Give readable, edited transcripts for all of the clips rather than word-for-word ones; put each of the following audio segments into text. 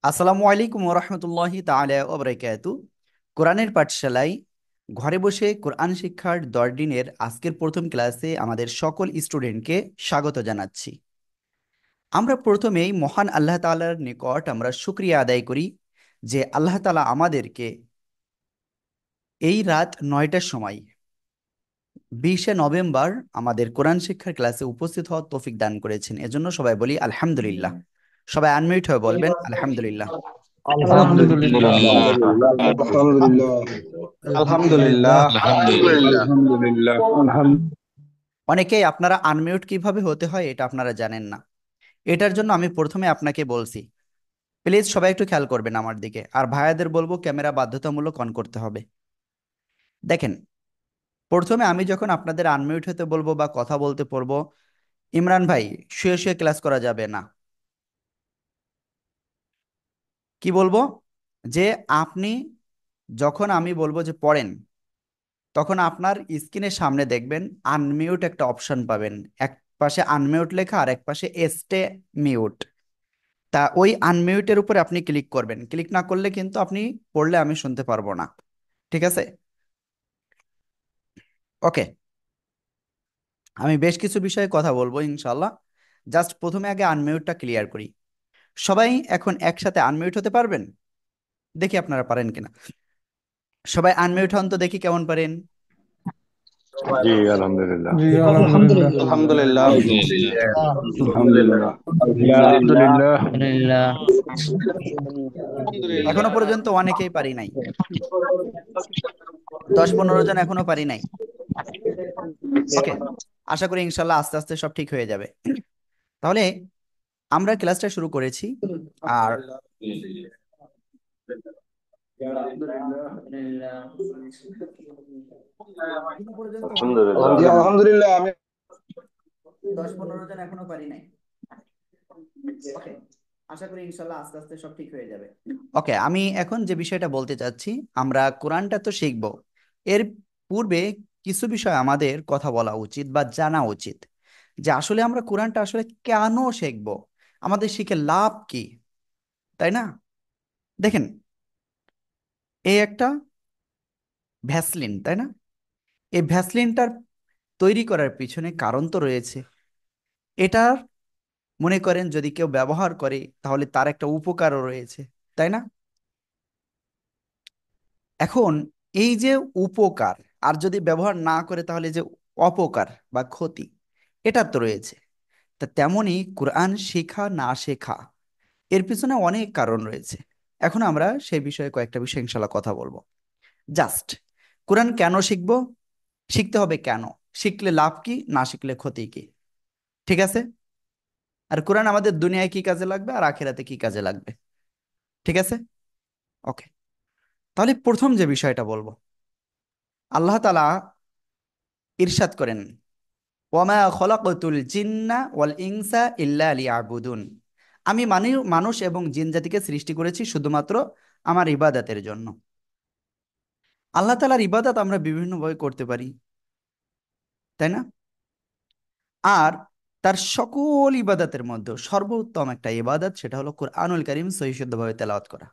আসসালামু আলাইকুম ওরহমতুল্লাহি তাআলা ওয়া বারাকাতু। কোরআনের পাঠশালায় ঘরে বসে কোরআন শিক্ষার 10 দিনের আজকের প্রথম ক্লাসে আমাদের সকল স্টুডেন্টকে স্বাগত জানাচ্ছি। আমরা প্রথমেই মহান আল্লাহ তাআলার নিকট আমরা শুকরিয়া আদায় করি যে আল্লাহ তাআলা আমাদেরকে এই রাত 9টার সময় 20শে নভেম্বর আমাদের কোরআন শিক্ষার ক্লাসে উপস্থিত হওয়ার তৌফিক দান করেছেন। এজন্য সবাই বলি আলহামদুলিল্লাহ। সবাই আনমিউট হয়ে বলবেন আলহামদুলিল্লাহ। আলহামদুলিল্লাহ। আলহামদুলিল্লাহ। আলহামদুলিল্লাহ। আলহামদুলিল্লাহ। আলহামদুলিল্লাহ। আলহামদুলিল্লাহ। অনেকেই আপনারা আনমিউট কিভাবে হতে হয় এটা আপনারা জানেন না। এটার জন্য আমি প্রথমে আপনাকে বলছি, প্লিজ সবাই একটু খেয়াল করবেন আমার দিকে, আর ভাইয়াদের বলবো ক্যামেরা বাধ্যতামূলক অন করতে হবে। দেখেন, প্রথমে আমি যখন আপনাদের আনমিউট হতে বলবো বা কথা বলতে পড়বো, ইমরান ভাই, শুয়ে শুয়ে ক্লাস করা যাবে না। কি বলবো? যে আপনি যখন আমি বলবো যে পড়েন, তখন আপনার স্ক্রিনের সামনে দেখবেন আনমিউট একটা অপশন পাবেন। এক পাশে আনমিউট লেখা আর এক পাশে স্টে মিউট। তা ওই আনমিউটের উপরে আপনি ক্লিক করবেন। ক্লিক না করলে কিন্তু আপনি পড়লে আমি শুনতে পারবো না। ঠিক আছে? ওকে, আমি বেশ কিছু বিষয়ে কথা বলবো ইনশাল্লাহ। জাস্ট প্রথমে আগে আনমিউটটা ক্লিয়ার করি। সবাই এখন একসাথে আনমিউট হতে পারবেন? দেখি আপনারা পারেন কিনা। সবাই আনমিউট হন তো দেখি কেমন পারেন। জি আলহামদুলিল্লাহ। জি আলহামদুলিল্লাহ। আলহামদুলিল্লাহ। আলহামদুলিল্লাহ। আলহামদুলিল্লাহ। আলহামদুলিল্লাহ। আলহামদুলিল্লাহ। আলহামদুলিল্লাহ। এখনো আলহামদুলিল্লাহ। পর্যন্ত অনেকেই পারি নাই, 10-15 জন এখনো পারি নাই। ওকে, আশা করি ইনশাল্লাহ আস্তে আস্তে সব ঠিক হয়ে যাবে। তাহলে আমরা ক্লাসটা শুরু করেছি, আর এখনো পর্যন্ত অনেকেই আলহামদুলিল্লাহ। পারি জি নাই, আলহামদুলিল্লাহ। 10-15 জন এখনো পারি নাই। ওকে, আশা করি ইনশাল্লাহ আস্তে আস্তে সব ঠিক হয়ে যাবে। ওকে, আমি এখন যে বিষয়টা বলতে চাচ্ছি, আমরা কোরআনটা তো শিখবো, এর পূর্বে কিছু বিষয় আমাদের কথা বলা উচিত বা জানা উচিত, যে আসলে আমরা কোরআনটা আসলে কেন শিখবো, আমাদের শিখে লাভ কি, তাই না? দেখেন, এই একটা ভ্যাসলিন, তাই না? এই ভ্যাসলিনটার তৈরি করার পিছনে কারণ তো রয়েছে। এটার মনে করেন যদি কেউ ব্যবহার করে তাহলে তার একটা উপকারও রয়েছে, তাই না? এখন এই যে উপকার, আর যদি ব্যবহার না করে তাহলে যে অপকার বা ক্ষতি, এটা তো রয়েছে। তা তেমনি কোরআন শেখা না শেখা, এর পিছনে অনেক কারণ রয়েছে। এখন আমরা সেই বিষয়ে কয়েকটা বিষয় ইনশাল্লাহ কথা বলবো। জাস্ট কোরআন কেন শিখবো, শিখতে হবে কেন, শিখলে লাভ কি, না শিখলে ক্ষতি কি, ঠিক আছে? আর কোরআন আমাদের দুনিয়ায় কি কাজে লাগবে আর আখিরাতে কি কাজে লাগবে, ঠিক আছে? ওকে, তাহলে প্রথম যে বিষয়টা বলবো, আল্লাহ তাআলা ইরশাদ করেন, ওয়ামা খলাকতুল জিন্না ওয়াল ইনসা ইল্লা লিয়াবুদুন। আমি মানুষ এবং জিন জাতিকে সৃষ্টি করেছি শুধুমাত্র আমার ইবাদতের জন্য। আল্লাহ তাআলার ইবাদত আমরা বিভিন্নভাবে করতে পারি, তাই না? আর তার সকল ইবাদতের মধ্যে সর্বোত্তম একটা ইবাদত, সেটা হলো কুরআনুল কারীম সহিহ শুদ্ধভাবে তেলাওয়াত করা।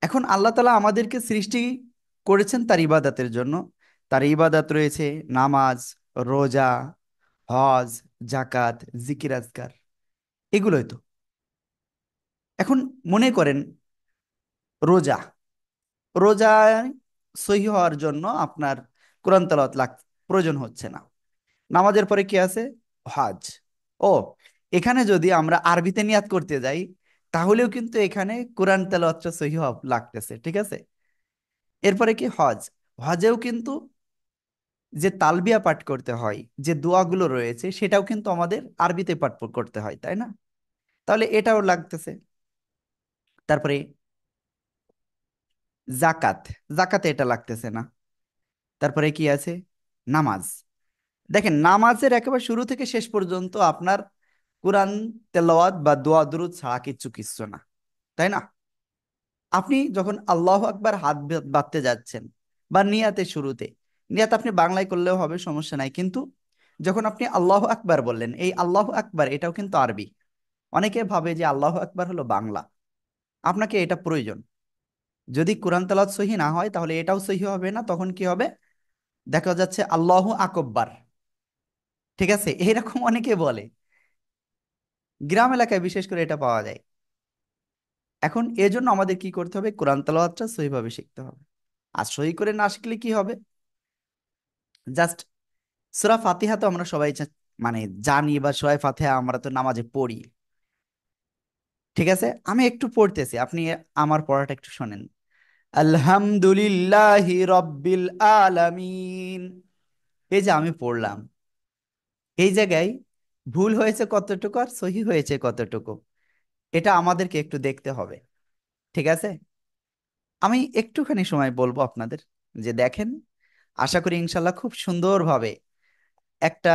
এখন আল্লাহ তাআলা আমাদেরকে সৃষ্টি করেছেন তার ইবাদতের জন্য। তার ইবাদত রয়েছে নামাজ, রোজা, হজ, জাকাত, জিকির আজকার, এগুলোই তো। এখন মনে করেন রোজা, রোজায় সহি হওয়ার জন্য আপনার কোরআন তেলাওয়াত প্রয়োজন হচ্ছে না। নামাজের পরে কি আছে? হজ। ও, এখানে যদি আমরা আরবিতে নিয়াত করতে যাই, তাহলেও কিন্তু এখানে কোরআন তেলাওয়াতটা সহি হওয়া লাগতেছে, ঠিক আছে? এরপরে কি হজ, হজেও কিন্তু যে তালবিয়া পাঠ করতে হয়, যে দোয়াগুলো রয়েছে, সেটাও কিন্তু আমাদের আরবিতে পাঠ করতে হয়, তাই না? তাহলে এটাও লাগতেছে। তারপরে জাকাত, জাকাতে এটা লাগতেছে না। তারপরে কি আছে? নামাজ। দেখেন, নামাজের একেবারে শুরু থেকে শেষ পর্যন্ত আপনার কোরআন তেলাওয়াত বা দোয়া দুরূদ ছাড়া কিচ্ছু না, তাই না? আপনি যখন আল্লাহু আকবার হাত বাঁধতে যাচ্ছেন বা নিয়াতে শুরুতে, নিয়াত আপনি বাংলায় করলেও হবে, সমস্যা নাই, কিন্তু যখন আপনি আল্লাহু আকবার বললেন, এই আল্লাহু আকবার এটাও কিন্তু আরবি, অনেকে ভাবে যে আল্লাহু আকবার হলো বাংলা। আপনাকে এটা প্রয়োজন। যদি কোরআন তেলাওয়াত সহি না হয় তাহলে এটাও সহি হবে না, তখন কি হবে? দেখা যাচ্ছে আল্লাহু আকবার। ঠিক আছে, এরকম অনেকে বলে। গ্রাম এলাকায় বিশেষ করে এটা পাওয়া যায়। এখন এজন্য আমাদের কি করতে হবে? কোরআন তেলাওয়াতটা সহিভাবে শিখতে হবে। আর সহি করে না শিখলে কি হবে? জাস্ট সূরা ফাতিহা তো আমরা সবাই মানে জানি, বা সূরা ফাতিহা আমরা তো নামাজে পড়ি। ঠিক আছে, আমি একটু পড়তেছি, আপনি আমার পড়াটা একটু শোনেন। আলহামদুলিল্লাহি রব্বিল আলামিন। এই যে আমি পড়লাম, এই জায়গায় ভুল হয়েছে কতটুকু আর সহি হয়েছে কতটুকু, এটা আমাদেরকে একটু দেখতে হবে। ঠিক আছে, আমি একটুখানি সময় বলবো আপনাদের, যে দেখেন, আশা করি ইনশাল্লাহ খুব সুন্দরভাবে একটা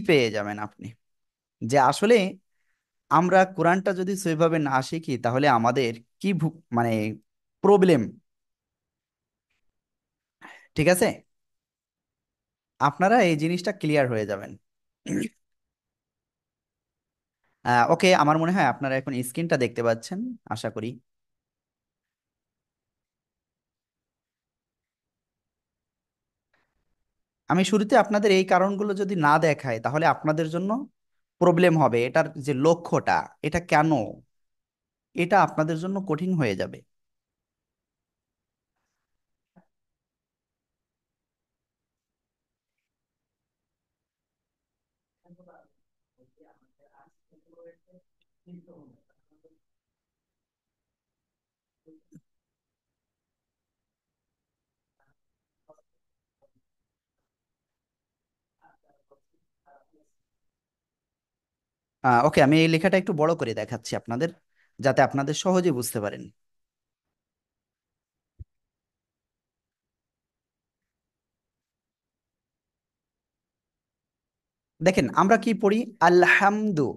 পেয়ে যাবেন আপনি, যে আসলে আমরা কোরআনটা যদি সেইভাবে না শিখি তাহলে আমাদের কি মানে প্রবলেম। ঠিক আছে, আপনারা এই জিনিসটা ক্লিয়ার হয়ে যাবেন। ওকে, আমার মনে হয় আপনারা এখন স্ক্রিনটা দেখতে পাচ্ছেন, আশা করি। আমি শুরুতে আপনাদের এই কারণগুলো যদি না দেখাই তাহলে আপনাদের জন্য প্রবলেম হবে। এটার যে লক্ষ্যটা, এটা কেন, এটা আপনাদের জন্য কঠিন হয়ে যাবে। ওকে, আমি এই লেখাটা একটু বড় করে দেখাচ্ছি আপনাদের, যাতে আপনাদের সহজে বুঝতে পারেন। দেখেন, আমরা কি পড়ি? আলহামদু।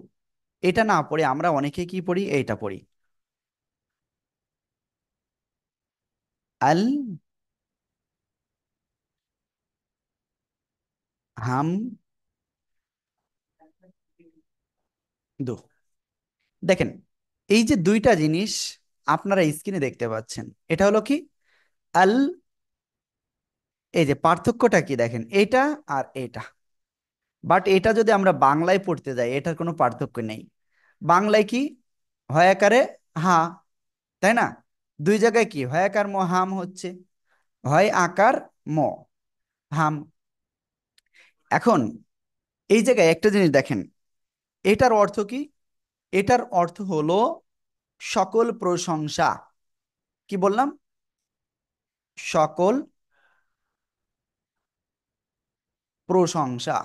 এটা না পড়ে আমরা অনেকে কি পড়ি? এইটা পড়ি, আল হাম দু। দেখেন, এই যে দুইটা জিনিস আপনারা স্ক্রিনে দেখতে পাচ্ছেন, এটা হলো কি? আল। এই যে পার্থক্যটা কি দেখেন, এটা আর এটা। বাট এটা যদি আমরা বাংলায় পড়তে যাই, এটার কোনো পার্থক্য নেই। বাংলায় কি হয় আকারে? হা। তাই না? দুই জায়গায় কি হয় আকার ম হাম হচ্ছে, হয় আকার ম হাম। এখন এই জায়গায় একটা জিনিস দেখেন, এটার অর্থ কি? এটার অর্থ হলো সকল প্রশংসা। কি বললাম? সকল প্রশংসা।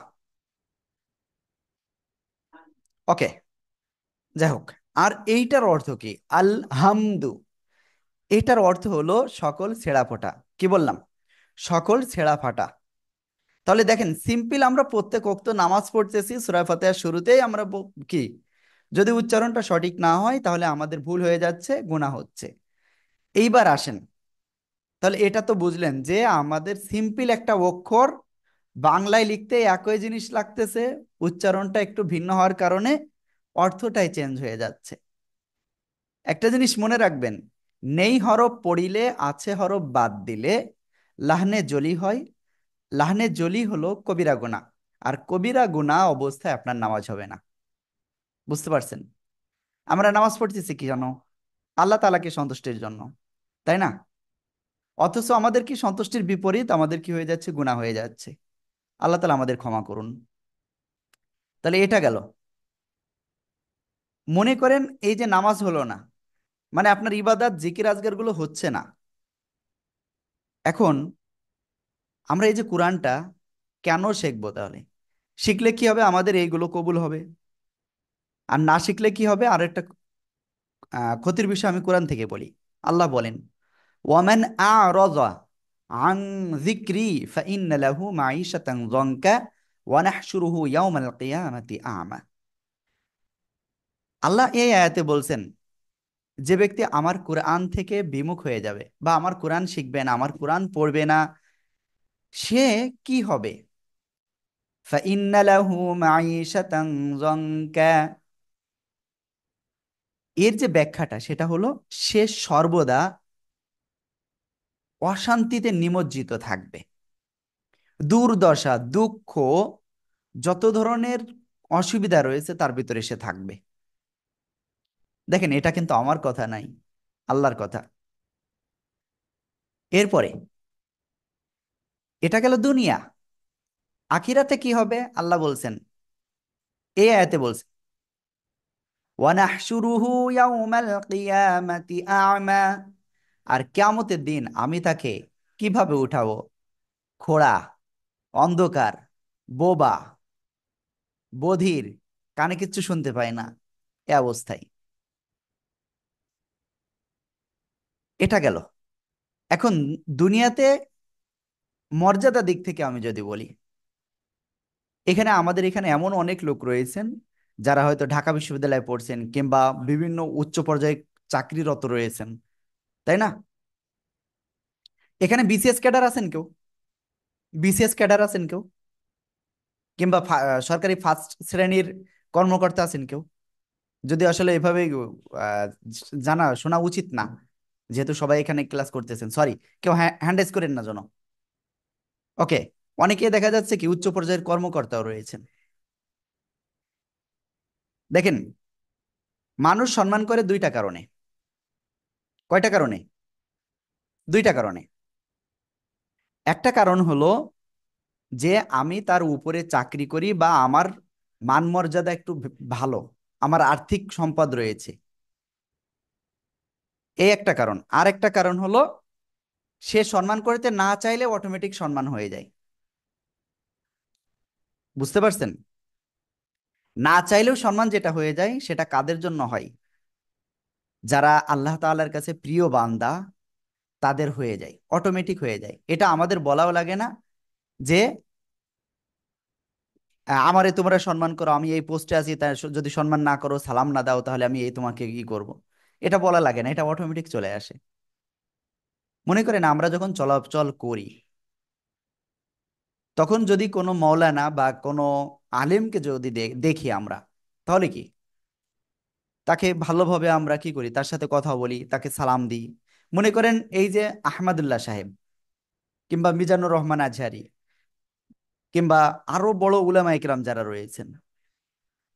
ওকে, যাই হোক। আর এইটার অর্থ কি? আলহামদু। এটার অর্থ হলো সকল ছেঁড়া ফোঁটা। কি বললাম? সকল ছেঁড়া ফাটা। তাহলে দেখেন, সিম্পল আমরা প্রত্যেক ওয়াক্ত নামাজ পড়তেছি, সূরা ফাতিহার শুরুতেই আমরা কি, যদি উচ্চারণটা সঠিক না হয় তাহলে আমাদের ভুল হয়ে যাচ্ছে, গুনাহ হচ্ছে। এইবার আসেন, তাহলে এটা তো বুঝলেন যে আমাদের সিম্পল একটা অক্ষর বাংলায় লিখতে একই জিনিস লাগতেছে, উচ্চারণটা একটু ভিন্ন হওয়ার কারণে অর্থটাই চেঞ্জ হয়ে যাচ্ছে। একটা জিনিস মনে রাখবেন, নেই হরফ পড়িলে আছে হরফ বাদ দিলে লাহনে জলি হয়। লাহনে জলি হলো কবিরা গুনাহ, আর কবিরা গুনাহ অবস্থায় আপনার নামাজ হবে না। বুঝতে পারছেন? আমরা নামাজ পড়তেছি কি জানো? আল্লাহ তাআলাকে সন্তুষ্টির জন্য, তাই না? অথচ আমাদের কি সন্তুষ্টির বিপরীত, আমাদের কি হয়ে যাচ্ছে? গুনাহ হয়ে যাচ্ছে। আল্লাহ তাআলা আমাদের ক্ষমা করুন। তাহলে এটা গেল। মনে করেন এই যে নামাজ হলো না, মানে আপনার ইবাদত জিকির আজগার গুলো হচ্ছে না। এখন আমরা এই যে কোরআনটা কেন শিখবো তাহলে? শিখলে কি হবে? আমাদের এইগুলো কবুল হবে। আর না শিখলে কি হবে? আর একটা ক্ষতির বিষয় আমি কোরআন থেকে বলি। আল্লাহ বলেন, ওয়ামান আ'রাযা আন যিকরি ফাইন্না লাহু মাঈশাতান যানকা ওয়া নাহশুরুহু ইয়াওমাল কিয়ামাতি আ'মা। আল্লাহ এই আয়াতে বলছেন, যে ব্যক্তি আমার কোরআন থেকে বিমুখ হয়ে যাবে, বা আমার কোরআন শিখবে না, আমার কোরআন পড়বে না, সে কি হবে? ফাইন্না লাহু মাঈশাতান যানকা। এর যে ব্যাখ্যাটা সেটা হলো, সে সর্বদা অশান্তিতে নিমজ্জিত থাকবে। দুর্দশা, দুঃখ, যত ধরনের অসুবিধা রয়েছে তার ভিতরে সে থাকবে। দেখেন, এটা কিন্তু আমার কথা নাই, আল্লাহর কথা। এরপরে এটা গেল দুনিয়া। আখিরাতে কি হবে আল্লাহ বলছেন, এই আয়াতে বলছেন, ওয়ানাহশুরুহু ইয়াউমাল কিয়ামাতি আ'মা। আর কিয়ামতের দিন আমি তাকে কিভাবে উঠাবো? খোড়া, অন্ধকার, বোবা, বধির, কানে কিচ্ছু শুনতে পায় না, এ অবস্থায়। এটা গেল। এখন দুনিয়াতে মর্যাদা দিক থেকে আমি যদি বলি, এখানে আমাদের এখানে এমন অনেক লোক রয়েছেন যারা হয়তো ঢাকা বিশ্ববিদ্যালয়ে পড়ছেন কিংবা বিভিন্ন উচ্চ পর্যায়ে চাকরিরত রয়েছেন, তাই না? এখানে বিসিএস ক্যাডার আছেন কেউ? বিসিএস ক্যাডার আছেন কেউ? কিংবা সরকারি ফার্স্ট শ্রেণীর কর্মকর্তা আছেন কেউ? যদি আসলে এভাবে আহ, জানা শোনা উচিত না, যেহেতু সবাই এখানে ক্লাস করতেছেন, সরি, কেউ হ্যান্ড রেজ করেন না যেন। ওকে। অনেকে দেখা যাচ্ছে কি উচ্চ পর্যায়ের কর্মকর্তাও রয়েছেন। দেখেন, মানুষ সম্মান করে দুইটা কারণে। কয়টা কারণে? দুইটা কারণে। একটা কারণ হলো যে আমি তার উপরে চাকরি করি বা আমার মান মর্যাদা একটু ভালো, আমার আর্থিক সম্পদ রয়েছে, এই একটা কারণ। আর একটা কারণ হলো সে সম্মান করতে না চাইলে অটোমেটিক সম্মান হয়ে যায়। বুঝতে পারছেন? না চাইলেও সম্মান যেটা হয়ে যায় সেটা কাদের জন্য হয়? যারা আল্লাহ তাআলার কাছে প্রিয় বান্দা, তাদের হয়ে যায়, অটোমেটিক হয়ে যায়। এটা আমাদের বলাও লাগে না যে আমারে তোমরা সম্মান করো, আমি এই পোস্টে আছি, তাই যদি সম্মান না করো, সালাম না দাও, তাহলে আমি এই তোমাকে কি করব। এটা বলা লাগে না, এটা অটোমেটিক চলে আসে। মনে করেন আমরা যখন চলাচল করি, তখন যদি কোনো মৌলানা বা কোনো আলেমকে যদি দেখি আমরা, তাহলে কি তাকে ভালোভাবে আমরা কি করি? তার সাথে কথা বলি, তাকে সালাম দিই। মনে করেন এই যে আহমদুল্লাহ সাহেব কিংবা মিজানুর রহমান আজহারি কিংবা আরো বড় উলামা ইকরাম যারা রয়েছেন,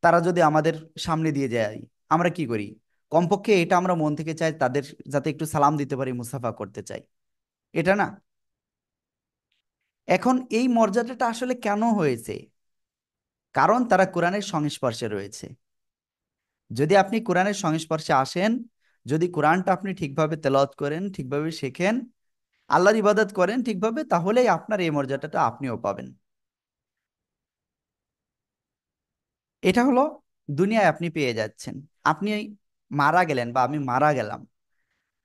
তারা যদি আমাদের সামনে দিয়ে যায়, আমরা কি করি? কমপক্ষে এটা আমরা মন থেকে চাই তাদের যাতে একটু সালাম দিতে পারি, মুসাফা করতে চাই, এটা না? এখন এই মর্যাদাটা আসলে কেন হয়েছে? কারণ তারা কোরআনের সংস্পর্শে রয়েছে। যদি আপনি কোরআনের সংস্পর্শে আসেন, যদি কোরআনটা আপনি ঠিকভাবে তেলাওয়াত করেন, ঠিকভাবে শেখেন, আল্লাহর ইবাদত করেন ঠিকভাবে, তাহলেই আপনার এই মর্যাদাটা আপনিও পাবেন। এটা হলো দুনিয়ায় আপনি পেয়ে যাচ্ছেন। আপনি মারা গেলেন বা আমি মারা গেলাম,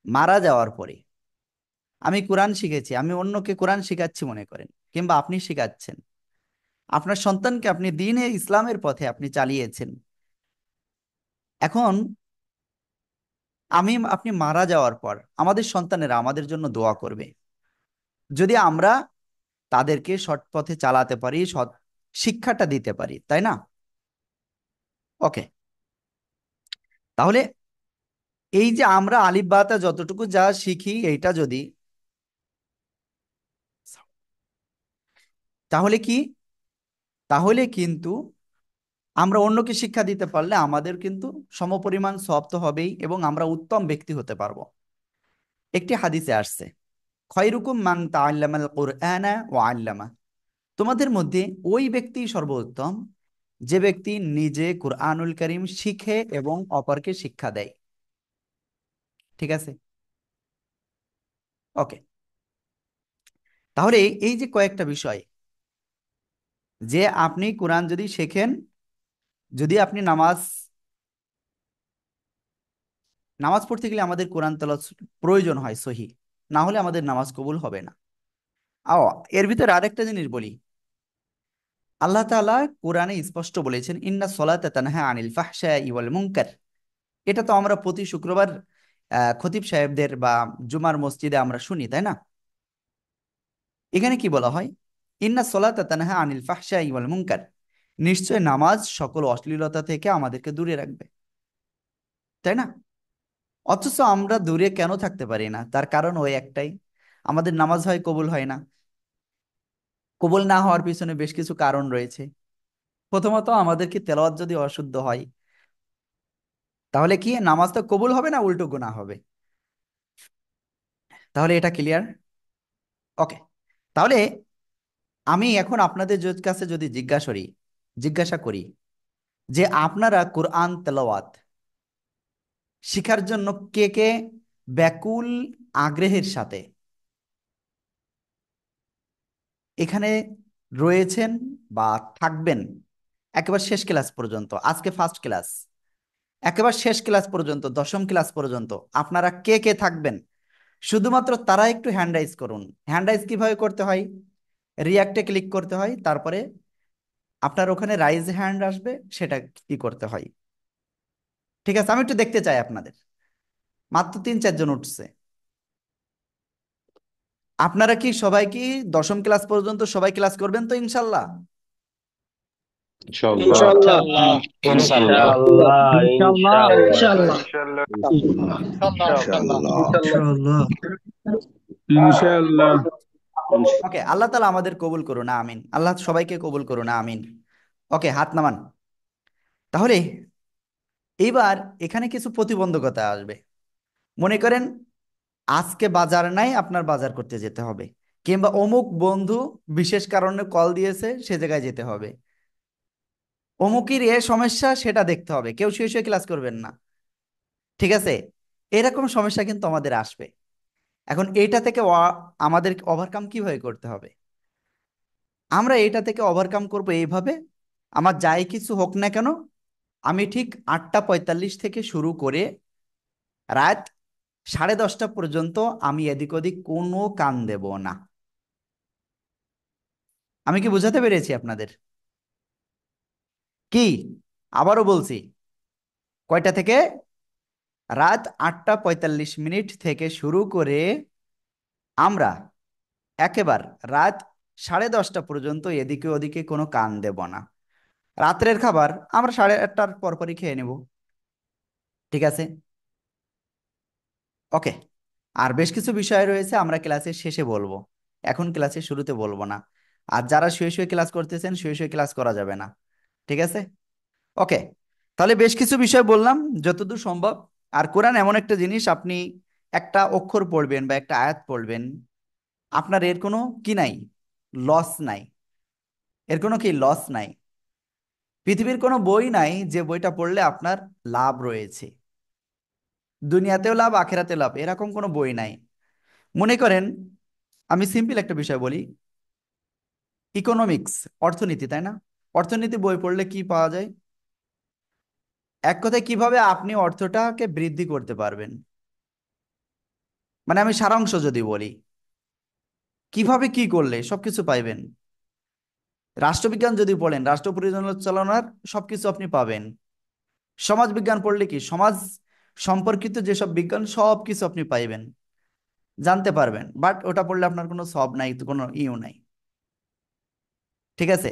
মারা যাওয়ার পরে আমি কোরআন শিখেছি, আমি অন্যকে কোরআন শিখাচ্ছি মনে করেন, কিংবা আপনি শিখাচ্ছেন আপনার সন্তানকে, আপনি দ্বীনে ইসলামের পথে আপনি চালিয়েছেন। এখন আপনি মারা যাওয়ার পর আমাদের সন্তানেরা আমাদের জন্য দোয়া করবে, যদি আমরা তাদেরকে সৎ পথে চালাতে পারি, সৎ শিক্ষাটা দিতে পারি, তাই না? ওকে। তাহলে এই যে আমরা আলিফ বাতা যতটুকু যা শিখি, এইটা যদি, তাহলে কি, তাহলে কিন্তু আমরা অন্যকে শিক্ষা দিতে পারলে আমাদের কিন্তু সমপরিমাণ সওয়াব তো হবেই, এবং আমরা উত্তম ব্যক্তি হতে পারবো। একটি হাদিসে আসছে, খয়রুকুম মান তাআল্লামাল কুরআনা ওয়া আল্লামা। তোমাদের মধ্যে ওই ব্যক্তি সর্বোত্তম যে ব্যক্তি নিজে কুরআনুল কারীম শিখে এবং অপরকে শিক্ষা দেয়। ঠিক আছে? ওকে। তাহলে এই যে কয়েকটা বিষয়, যে আপনি কোরআন যদি শেখেন, যদি আপনি নামাজ নামাজ পড়তে গেলে আমাদের কোরআন তেলাওয়াত প্রয়োজন হয় সহি, না হলে আমাদের নামাজ কবুল হবে না। আও, এর ভিতরে আরেকটা জিনিস বলি, আল্লাহ তাআলা কোরআনে স্পষ্ট বলেছেন, ইন্না সলাতা তানহা আনিল ফাহশাই ওয়াল মুনকার। এটা তো আমরা প্রতি শুক্রবার খতিব সাহেবদের বা জুমার মসজিদে আমরা শুনি, তাই না? এখানে কি বলা হয়? ইন্না সলাতা তানহা আনিল ফাহশাই ওয়াল মুনকার। নিশ্চয় নামাজ সকল অশ্লীলতা থেকে আমাদেরকে দূরে রাখবে। তাই না? অথচ আমরা দূরে কেন থাকতে পারি না? তার কারণ ওই একটাই, আমাদের নামাজ হয় কবুল হয় না। কবুল না হওয়ার পিছনে বেশ কিছু কারণ রয়েছে। প্রথমত, আমাদের কি তেলাওয়াত যদি অশুদ্ধ হয়, তাহলে কি নামাজ তো কবুল হবে না, উল্টো গুনাহ হবে। তাহলে এটা ক্লিয়ার? ওকে। তাহলে আমি এখন আপনাদের কাছে যদি জিজ্ঞাসা করি যে আপনারা কোরআন তেলাওয়াত শিখার জন্য কে কে ব্যাকুল আগ্রহের সাথে এখানে রয়েছেন বা থাকবেন একেবারে শেষ ক্লাস পর্যন্ত, আজকে ফার্স্ট ক্লাস, একেবারে শেষ ক্লাস পর্যন্ত, দশম ক্লাস পর্যন্ত আপনারা কে কে থাকবেন? শুধুমাত্র তারা একটু হ্যান্ড রাইজ করুন। হ্যান্ড রাইজ কিভাবে করতে হয়? রিয়াক্টে ক্লিক করতে হয়, তারপরে আপনার ওখানে রাইজ হ্যান্ড আসবে, সেটা কি করতে হয়। ঠিক আছে, আমি একটু দেখতে চাই আপনাদের। মাত্র 3-4 জন উঠছে। আপনারা কি সবাই কি দশম ক্লাস পর্যন্ত সবাই ক্লাস করবেন তো ইনশাল্লাহ? इंशाल्लाह। ইনশাআল্লাহ। ইনশাআল্লাহ। ইনশাআল্লাহ। ইনশাআল্লাহ ইনশাআল্লাহ ইনশাআল্লাহ ইনশাআল্লাহ इंशाल्लाह। ইনশাআল্লাহ ইনশাআল্লাহ। ওকে, আল্লাহ তালা আমাদের কবুল করুন, আমিন। আল্লাহ সবাইকে কবুল করুন, আমিন। ওকে, হাত নামান। তাহলে এইবার এখানে কিছু প্রতিবন্ধকতা আসবে। মনে করেন আজকে বাজার নাই, আপনার বাজার করতে যেতে হবে, কিংবা অমুক বন্ধু বিশেষ কারণে কল দিয়েছে, সে জায়গায় যেতে হবে, অমুকের এ সমস্যা, সেটা দেখতে হবে। কেউ শুয়ে শুয়ে ক্লাস করবেন না, ঠিক আছে? এরকম সমস্যা কিন্তু আমাদের আসবে। এখন এইটা থেকে আমাদের ওভারকাম কিভাবে করতে হবে? আমরা এটা থেকে ওভারকাম করব এইভাবে, আমার যাই কিছু হোক না কেন, আমি ঠিক 8টা 45 থেকে শুরু করে রাত 10:30 পর্যন্ত আমি এদিক ওদিক কোনো কান দেব না। আমি কি বোঝাতে পেরেছি আপনাদের? কি, আবারও বলছি, কয়টা থেকে? রাত 8টা 45 মিনিট থেকে শুরু করে আমরা একেবার রাত 10:30 পর্যন্ত এদিকে ওদিকে কোনো কান দেব না। রাত্রের খাবার আমরা 8:30টার পরপরই খেয়ে নেব, ঠিক আছে? ওকে। আর বেশ কিছু বিষয় রয়েছে আমরা ক্লাসের শেষে বলবো, এখন ক্লাসের শুরুতে বলবো না। আর যারা শুয়ে শুয়ে ক্লাস করতেছেন, শুয়ে শুয়ে ক্লাস করা যাবে না, ঠিক আছে? ওকে। তাহলে বেশ কিছু বিষয় বললাম যতদূর সম্ভব। আর কোরআন এমন একটা জিনিস, আপনি একটা অক্ষর পড়বেন বা একটা আয়াত পড়বেন, আপনার এর কোনো কি নাই, লস নাই। এর কোনো কি লস নাই। পৃথিবীর কোনো বই নাই যে বইটা পড়লে আপনার লাভ রয়েছে, দুনিয়াতেও লাভ আখেরাতেও লাভ, এরকম কোনো বই নাই। মনে করেন, আমি সিম্পল একটা বিষয় বলি, ইকোনমিক্স, অর্থনীতি, তাই না? অর্থনীতি বই পড়লে কি পাওয়া যায়? এক কথায় কিভাবে আপনি অর্থটাকে বৃদ্ধি করতে পারবেন, মানে আমি সারাংশ যদি বলি, কিভাবে কি করলে সবকিছু পাইবেন। রাষ্ট্রবিজ্ঞান যদি পড়েন, রাষ্ট্র পরিচালনার সবকিছু আপনি পাবেন। সমাজ বিজ্ঞান পড়লে কি সমাজ সম্পর্কিত যেসব বিজ্ঞান, সব কিছু আপনি পাইবেন, জানতে পারবেন। বাট ওটা পড়লে আপনার কোনো সব নাই, তো কোনো ইও নাই, ঠিক আছে?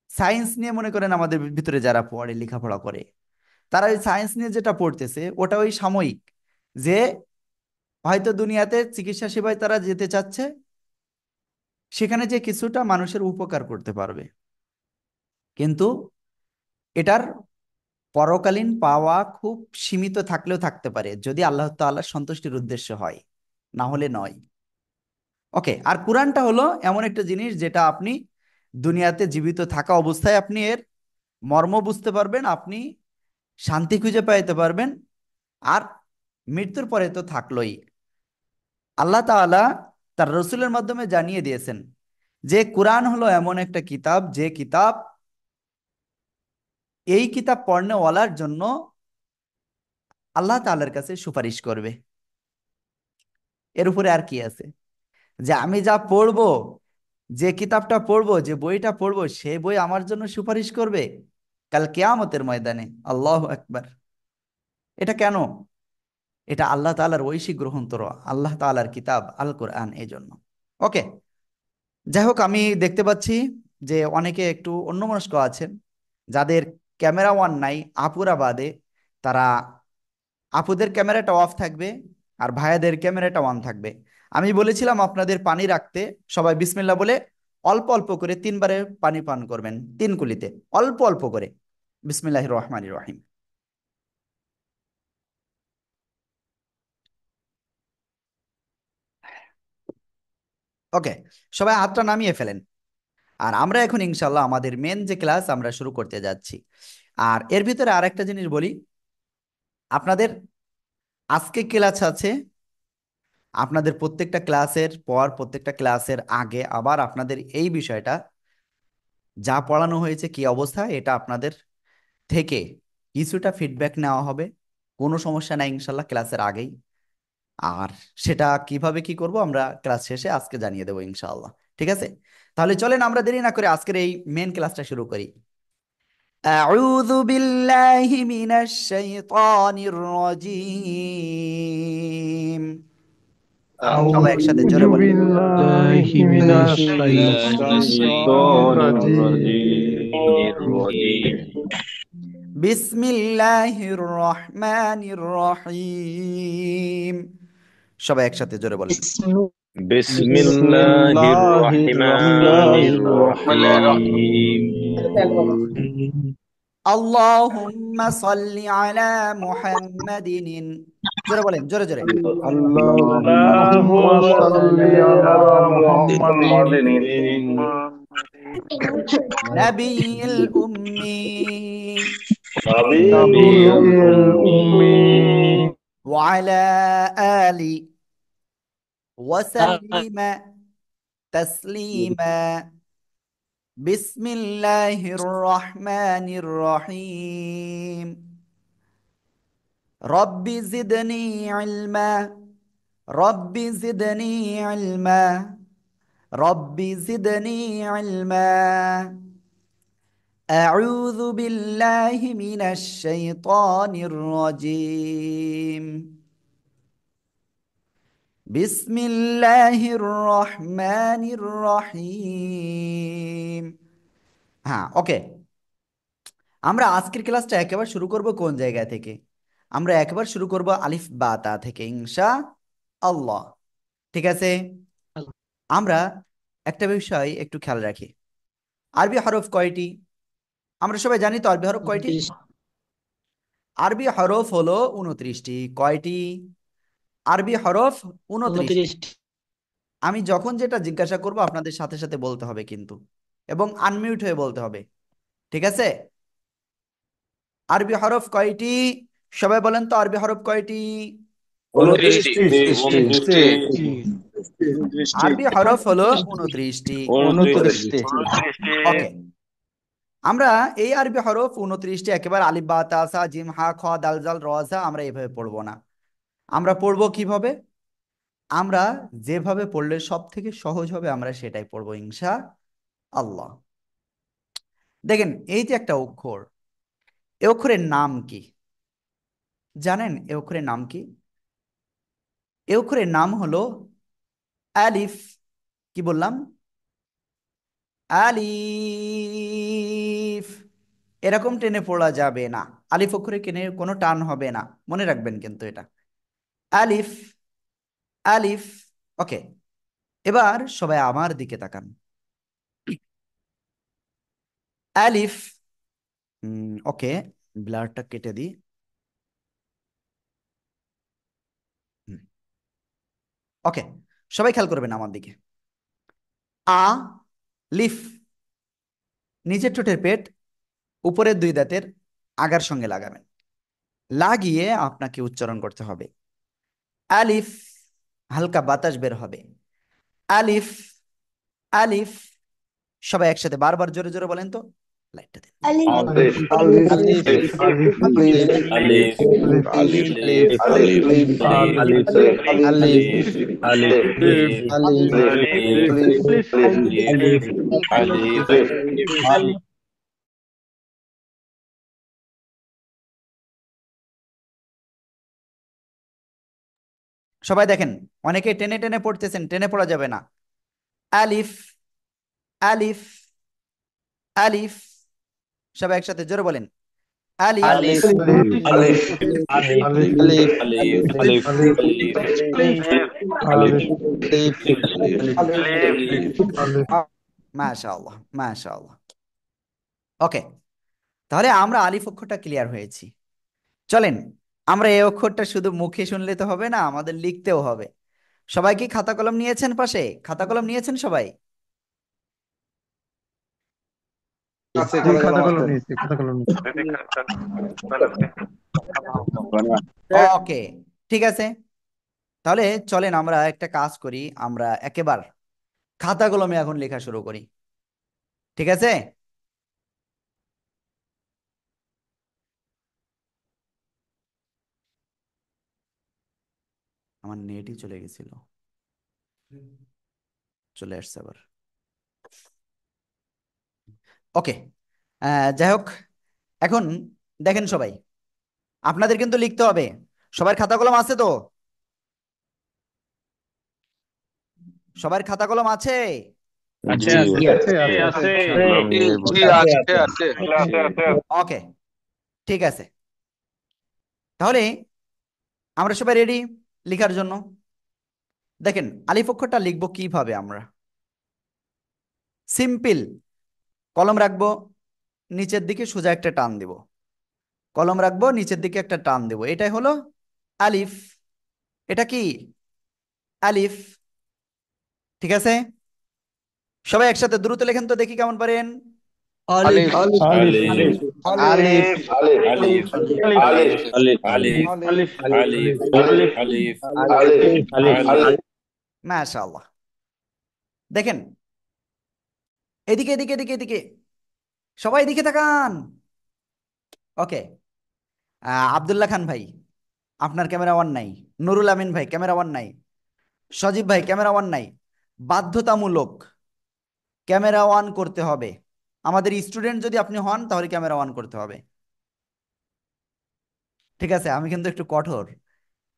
সায়েন্স নিয়ে মনে করেন আমাদের ভিতরে যারা পড়ে, লেখাপড়া করে, তারা ওই সায়েন্স নিয়ে যেটা পড়তেছে ওটা ওই সাময়িক, যে হয়তো দুনিয়াতে চিকিৎসা সেবায় তারা যেতে চাচ্ছে, সেখানে যে কিছুটা মানুষের উপকার করতে পারবে। কিন্তু এটার পরকালীন পাওয়া খুব সীমিত থাকলেও থাকতে পারে, যদি আল্লাহ তাআলার সন্তুষ্টির উদ্দেশ্য হয়, না হলে নয়। ওকে। আর কোরআনটা হলো এমন একটা জিনিস যেটা আপনি দুনিয়াতে জীবিত থাকা অবস্থায় আপনি এর মর্ম বুঝতে পারবেন, আপনি শান্তি খুঁজে পাইতে পারবেন। আর মৃত্যুর পরে তো থাকলোই। আল্লাহ তাআলা তার রসুলের মাধ্যমে জানিয়ে দিয়েছেন যে কোরআন হলো এমন একটা কিতাব, যে কিতাব, এই কিতাব পড়নেওয়ালার জন্য আল্লাহ তাআলার কাছে সুপারিশ করবে। এর উপরে আর কি আছে? যে আমি যা পড়বো, যে কিতাবটা পড়বো, যে বইটা পড়বো, সেই বই আমার জন্য সুপারিশ করবে কাল কিয়ামতের ময়দানে। আল্লাহু আকবার। এটা কেন? এটা আল্লাহ তাআলার ঐশী গ্রন্থ, আল্লাহ তাআলার কিতাব আল কোরআন, এই জন্য। ওকে। যাই হোক, আমি দেখতে পাচ্ছি যে অনেকে একটু অন্যমনস্ক আছেন, যাদের ক্যামেরা ওয়ান নাই, আপুরা বাদে, তারা আপুদের ক্যামেরাটা অফ থাকবে আর ভাইয়াদের ক্যামেরাটা অন থাকবে। আমি বলেছিলাম আপনাদের পানি রাখতে। সবাই বিসমিল্লাহ বলে অল্প অল্প করে 3 বারে পানি পান করবেন, 3 কুলিতে, অল্প অল্প করে। বিসমিল্লাহির রহমানির রহিম। ওকে, সবাই হাতটা নামিয়ে ফেলেন। আর আমরা এখন ইনশাল্লাহ আমাদের মেন যে ক্লাস আমরা শুরু করতে যাচ্ছি। আর এর ভিতরে আরেকটা জিনিস বলি, আপনাদের আজকে ক্লাস আছে, আপনাদের প্রত্যেকটা ক্লাসের পর প্রত্যেকটা ক্লাসের আগে আবার আপনাদের এই বিষয়টা যা পড়ানো হয়েছে কি অবস্থা এটা আপনাদের থেকে কিছুটা ফিডব্যাক নেওয়া হবে। কোনো সমস্যা নাই ইনশাল্লাহ ক্লাসের আগেই। আর সেটা কিভাবে কি করব আমরা ক্লাস শেষে আজকে জানিয়ে দেবো ইনশাআল্লাহ। ঠিক আছে, তাহলে চলেন আমরা দেরি না করে আজকের এই মেন ক্লাসটা শুরু করি। আউযু বিল্লাহি মিনাশ শাইতানির রাজীম। সবাই একসাথে أعوذ জোরে বলেন। بالله من الشيطان الرجيم বিসমিল্লাহির রহমানির রহিম। সবাই একসাথে জোরে বলেন। بسم بسم الله الله الرحمن الرحمن الرحيم الرحيم আল্লাহুম্মা সাল্লি আলা মুহাম্মাদিন। জোরে বলেন, জোরে জোরে। اللهم صل على محمد নাবিয়িল উম্মি نبي الأمي ওয়া আলা আলি ওয়া সাল্লিমা তাসলিমা। বিসমিল্লাহির রহমানির রহিম। রব্বি জিদনি ইলমা, রব্বি জিদনি ইলমা, রব্বি জিদনি ইলমা। আউযু বিল্লাহি মিনাশ শাইতানির রাজীম। বিসমিল্লাহির রহমানির রহিম। হ্যাঁ, ওকে। আমরা আজকের ক্লাসটা একেবারে শুরু করব কোন জায়গা থেকে? আমরা একেবারে শুরু করব আলিফ বা তা থেকে ইনশা আল্লাহ। ঠিক আছে, আমরা একটা বিষয় একটু খেয়াল রাখি। আরবি হরফ কয়টি? আমরা সবাই জানি তো আরবি হরফ কয়টি? আরবি হরফ হলো 29টি। কয়টি? আরবি হরফ 29টি। আমি যখন যেটা জিজ্ঞাসা করব আপনাদের সাথে সাথে বলতে হবে কিন্তু, এবং আনমিউট হয়ে বলতে হবে। ঠিক আছে, আরবি হরফ কয়টি? সবাই বলেন তো আরবি হরফ কয়টি? 29 আরবি হরফ হলো 29টি। 29 ওকে, আমরা এই আরবি হরফ 29টি একেবারে আলিফ বা তা সা জিম হা খ দাল জাল র জা আমরা এভাবে পড়বো না। আমরা পড়বো কিভাবে? আমরা যেভাবে পড়লে সব থেকে সহজ হবে আমরা সেটাই পড়বো ইনশা আল্লাহ। দেখেন, এই যে একটা অক্ষর, এ অক্ষরের নাম কি জানেন? এ অক্ষরের নাম কি? এ অক্ষরের নাম হলো আলিফ। কি বললাম? আলিফ। এরকম টেনে পড়া যাবে না। আলিফ অক্ষরে কেনে কোনো টান হবে না, মনে রাখবেন কিন্তু এটা। আলিফ, আলিফ। ওকে, এবার সবাই আমার দিকে তাকান। আলিফ। ওকে, ব্লারটা কেটে দিই। ওকে, সবাই খেয়াল করবেন আমার দিকে। আ লিফ, নিচের ঠোঁটের পেট উপরের 2 দাঁতের আগার সঙ্গে লাগাবেন, লাগিয়ে আপনাকে উচ্চারণ করতে হবে। আলিফ, হালকা বাতাস বের হবে। আলিফ, আলিফ। সবাই একসাথে বারবার জোরে জোরে বলেন তো। লাইটটা দেন। ألف ألف ألف ألف ألف ألف ألف ألف ألف ألف ألف ألف ألف ألف ألف ألف ألف সবাই দেখেন, অনেকে টেনে টেনে পড়তেছেন, টেনে পড়া যাবে না। আলিফ, আলিফ, আলিফ। সবাই একসাথে জোরে বলেন। আলিফ, আলিফ আলিফ আলিফ আলিফ আলিফ আলিফ আলিফ আলিফ আলিফ আলিফ আলিফ আলিফ মাশাআল্লাহ, মাশাআল্লাহ। ওকে, তাহলে আমরা আলিফ অক্ষরটা ক্লিয়ার হয়েছি। চলেন, আমরা এই অক্ষরটা শুধু মুখে শুনলে তো হবে না, আমাদের লিখতেও হবে। সবাই কি খাতা কলম নিয়েছেন? পাশে খাতা কলম নিয়েছেন সবাই? জি, খাতা কলম নিয়েছি, খাতা কলম নিয়েছি। ওকে, ঠিক আছে। তাহলে চলেন আমরা একটা কাজ করি, আমরা একেবার খাতা কলমে এখন লেখা শুরু করি। ঠিক আছে? আমার নেটই চলে গেছিল, চলে আসছে আবার। ওকে, যাই হোক, এখন দেখেন সবাই, আপনাদের কিন্তু লিখতে হবে। সবার খাতা কলম আছে তো? সবার খাতা কলম আছে? আছে জি আছে আছে আছে আছে ইনশাআল্লাহ। জি আছে আছে আছে আছে ওকে, ঠিক আছে। তাহলে আমরা সবাই রেডি লেখার জন্য? দেখেন আলিফ অক্ষরটা লিখবো কিভাবে আমরা। সিম্পল, কলম রাখবো, নিচের দিকে সোজা একটা টান দিব, কলম রাখবো, নিচের দিকে একটা টান দেব, এটাই হলো আলিফ। এটা কি? আলিফ। ঠিক আছে, সবাই একসাথে দ্রুত লেখেন তো দেখি কেমন পারেন। আলিফ আলিফ আলিফ আলিফ আলিফ আলিফ আলিফ আলিফ আলিফ আলিফ আলিফ আলিফ আলিফ আলিফ মাশাআল্লাহ। দেখেন এদিকে এদিকে এদিকে এদিকে, সবাই এদিকে তাকান। ওকে, আব্দুল্লাহ খান ভাই, আপনার ক্যামেরা অন নাই। নুরুল আমিন ভাই ক্যামেরা অন নাই। সজীব ভাই ক্যামেরা অন নাই। বাধ্যতামূলক ক্যামেরা অন করতে হবে। আমাদের স্টুডেন্ট যদি আপনি হন তাহলে ক্যামেরা অন করতে হবে। ঠিক আছে, আমি কিন্তু একটু কঠোর,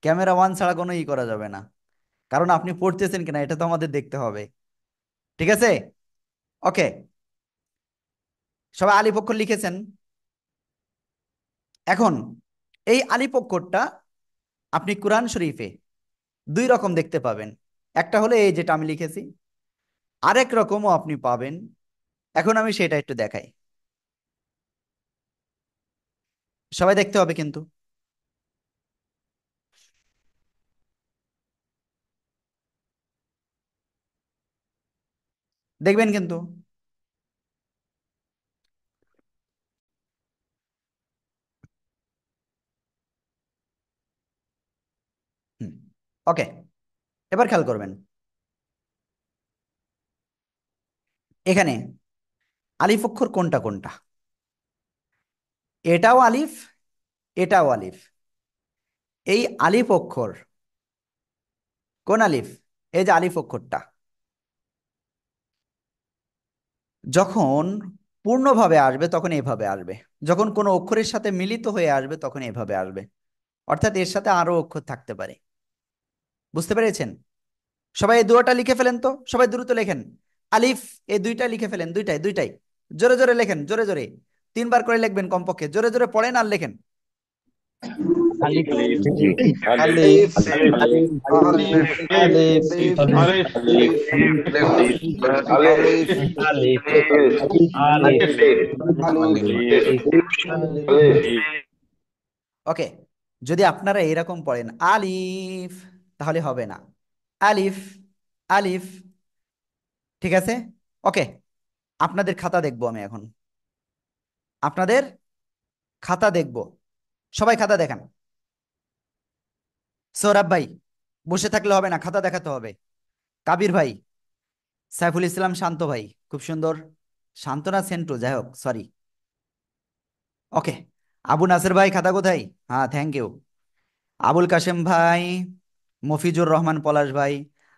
ক্যামেরা অন ছাড়া কোনো ই করা যাবে না, কারণ আপনি পড়তেছেন কিনা এটা তো আমাদের দেখতে হবে। ঠিক আছে? ওকে, সবাই আলিফ অক্ষর লিখেছেন? এখন এই আলিফ অক্ষরটা আপনি কোরআন শরীফে দুই রকম দেখতে পাবেন। একটা হলো এই যেটা আমি লিখেছি, আরেক রকমও আপনি পাবেন। এখন আমি সেটা একটু দেখাই, সবাই দেখতে হবে কিন্তু, দেখবেন কিন্তু। হুম, ওকে, এবার খেয়াল করবেন, এখানে আলিফ অক্ষর কোনটা কোনটা? এটাও আলিফ, এটাও আলিফ। এই আলিফ অক্ষর কোন আলিফ? এই যে আলিফ অক্ষরটা যখন পূর্ণভাবে আসবে তখন এইভাবে আসবে, যখন কোনো অক্ষরের সাথে মিলিত হয়ে আসবে তখন এইভাবে আসবে, অর্থাৎ এর সাথে আরো অক্ষর থাকতে পারে। বুঝতে পেরেছেন? সবাই এই দুটোটা লিখে ফেলেন তো, সবাই দ্রুত লেখেন। আলিফ, এই দুইটা লিখে ফেলেন, দুইটাই দুইটাই। জোরে জোরে লেখেন, জোরে জোরে, তিনবার করে লিখবেন কমপক্ষে, জোরে জোরে পড়েন আর লেখেন। আলিফ জি আলিফ আলিফ আলিফ আলিফ আলিফ আলিফ আলিফ আলিফ আলিফ আলিফ আলিফ ওকে, যদি আপনারা এরকম পড়েন আলিফ তাহলে হবে না, আলিফ আলিফ। ঠিক আছে? ওকে, আপনাদের খাতা দেখবো আমি এখন, আপনাদের খাতা দেখবো। সবাই খাতা দেখান। সৌরভ ভাই, বসে থাকলে হবে না, খাতা দেখাতে হবে। কাবির ভাই, সাইফুল ইসলাম শান্ত ভাই, খুব সুন্দর। শান্ত না সেন্টু, যাই হোক, সরি। ওকে, আবু নাসের ভাই খাতা কোথায়? হ্যাঁ, থ্যাংক ইউ। আবুল কাশেম ভাই, মফিজুর রহমান পলাশ ভাই,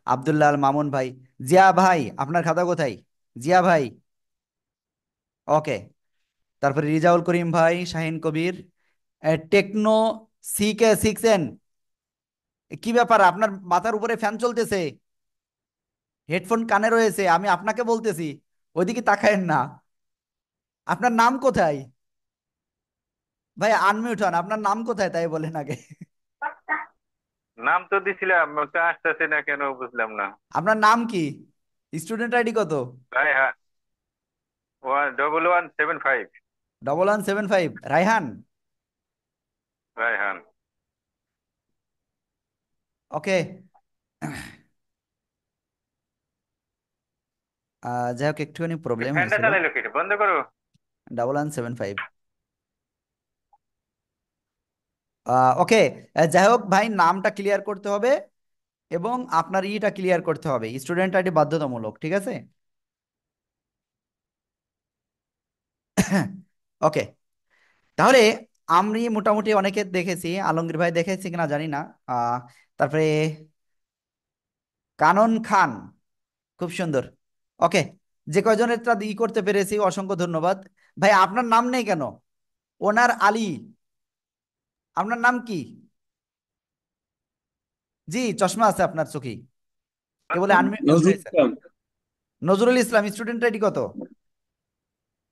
আব্দুল্লাহ আল মামুন ভাই, জিয়া ভাই আপনার খাতা কোথায়? জিয়া ভাই, ওকে। তারপরে রিজাউল করিম ভাই, শাহিন কবির, টেকনো সিকে সিক্সেন, কি ব্যাপার আপনার মাথার উপরে ফ্যান চলতেছে, হেডফোন কানে রয়েছে, আমি আপনাকে বলতেছি, ওইদিকে তাকায়েন না। আপনার নাম কোথায়? ভাই আনমিউট হন, আপনার নাম কোথায় তাই বলেন আগে। নাম তো দিছিলাম, ওটা আসতেছে না কেন বুঝলাম না। আপনার নাম কি? স্টুডেন্ট আইডি কত? রায়হান, 1175। 1175 রায়হান। রায়হান। ওকে। যাই হোক একটুখানি প্রবলেম ফ্যানটা হয়েছিল। চালাইলো কেটে বন্ধ করো। 1175। ওকে। যাই হোক ভাই, নামটা ক্লিয়ার করতে হবে এবং আপনার ইটা ক্লিয়ার করতে হবে, স্টুডেন্ট আইডি বাধ্যতামূলক, ঠিক আছে? ওকে। তাহলে আমি মোটামুটি অনেকে দেখেছি, আলমগীর ভাই দেখেছি কিনা জানি না। আহ তারপরে কানন খান, খুব সুন্দর। ওকে, যে কয়জনের তা ই করতে পেরেছি অসংখ্য ধন্যবাদ। ভাই আপনার নাম নেই কেন? ওনার আলী, আপনার নাম কি? জি, চশমা আছে আপনার চোখে, কেবল আনমিউট নজরুল হয়েছে। ইসলাম। নজরুল ইসলাম, স্টুডেন্ট আইডি কত?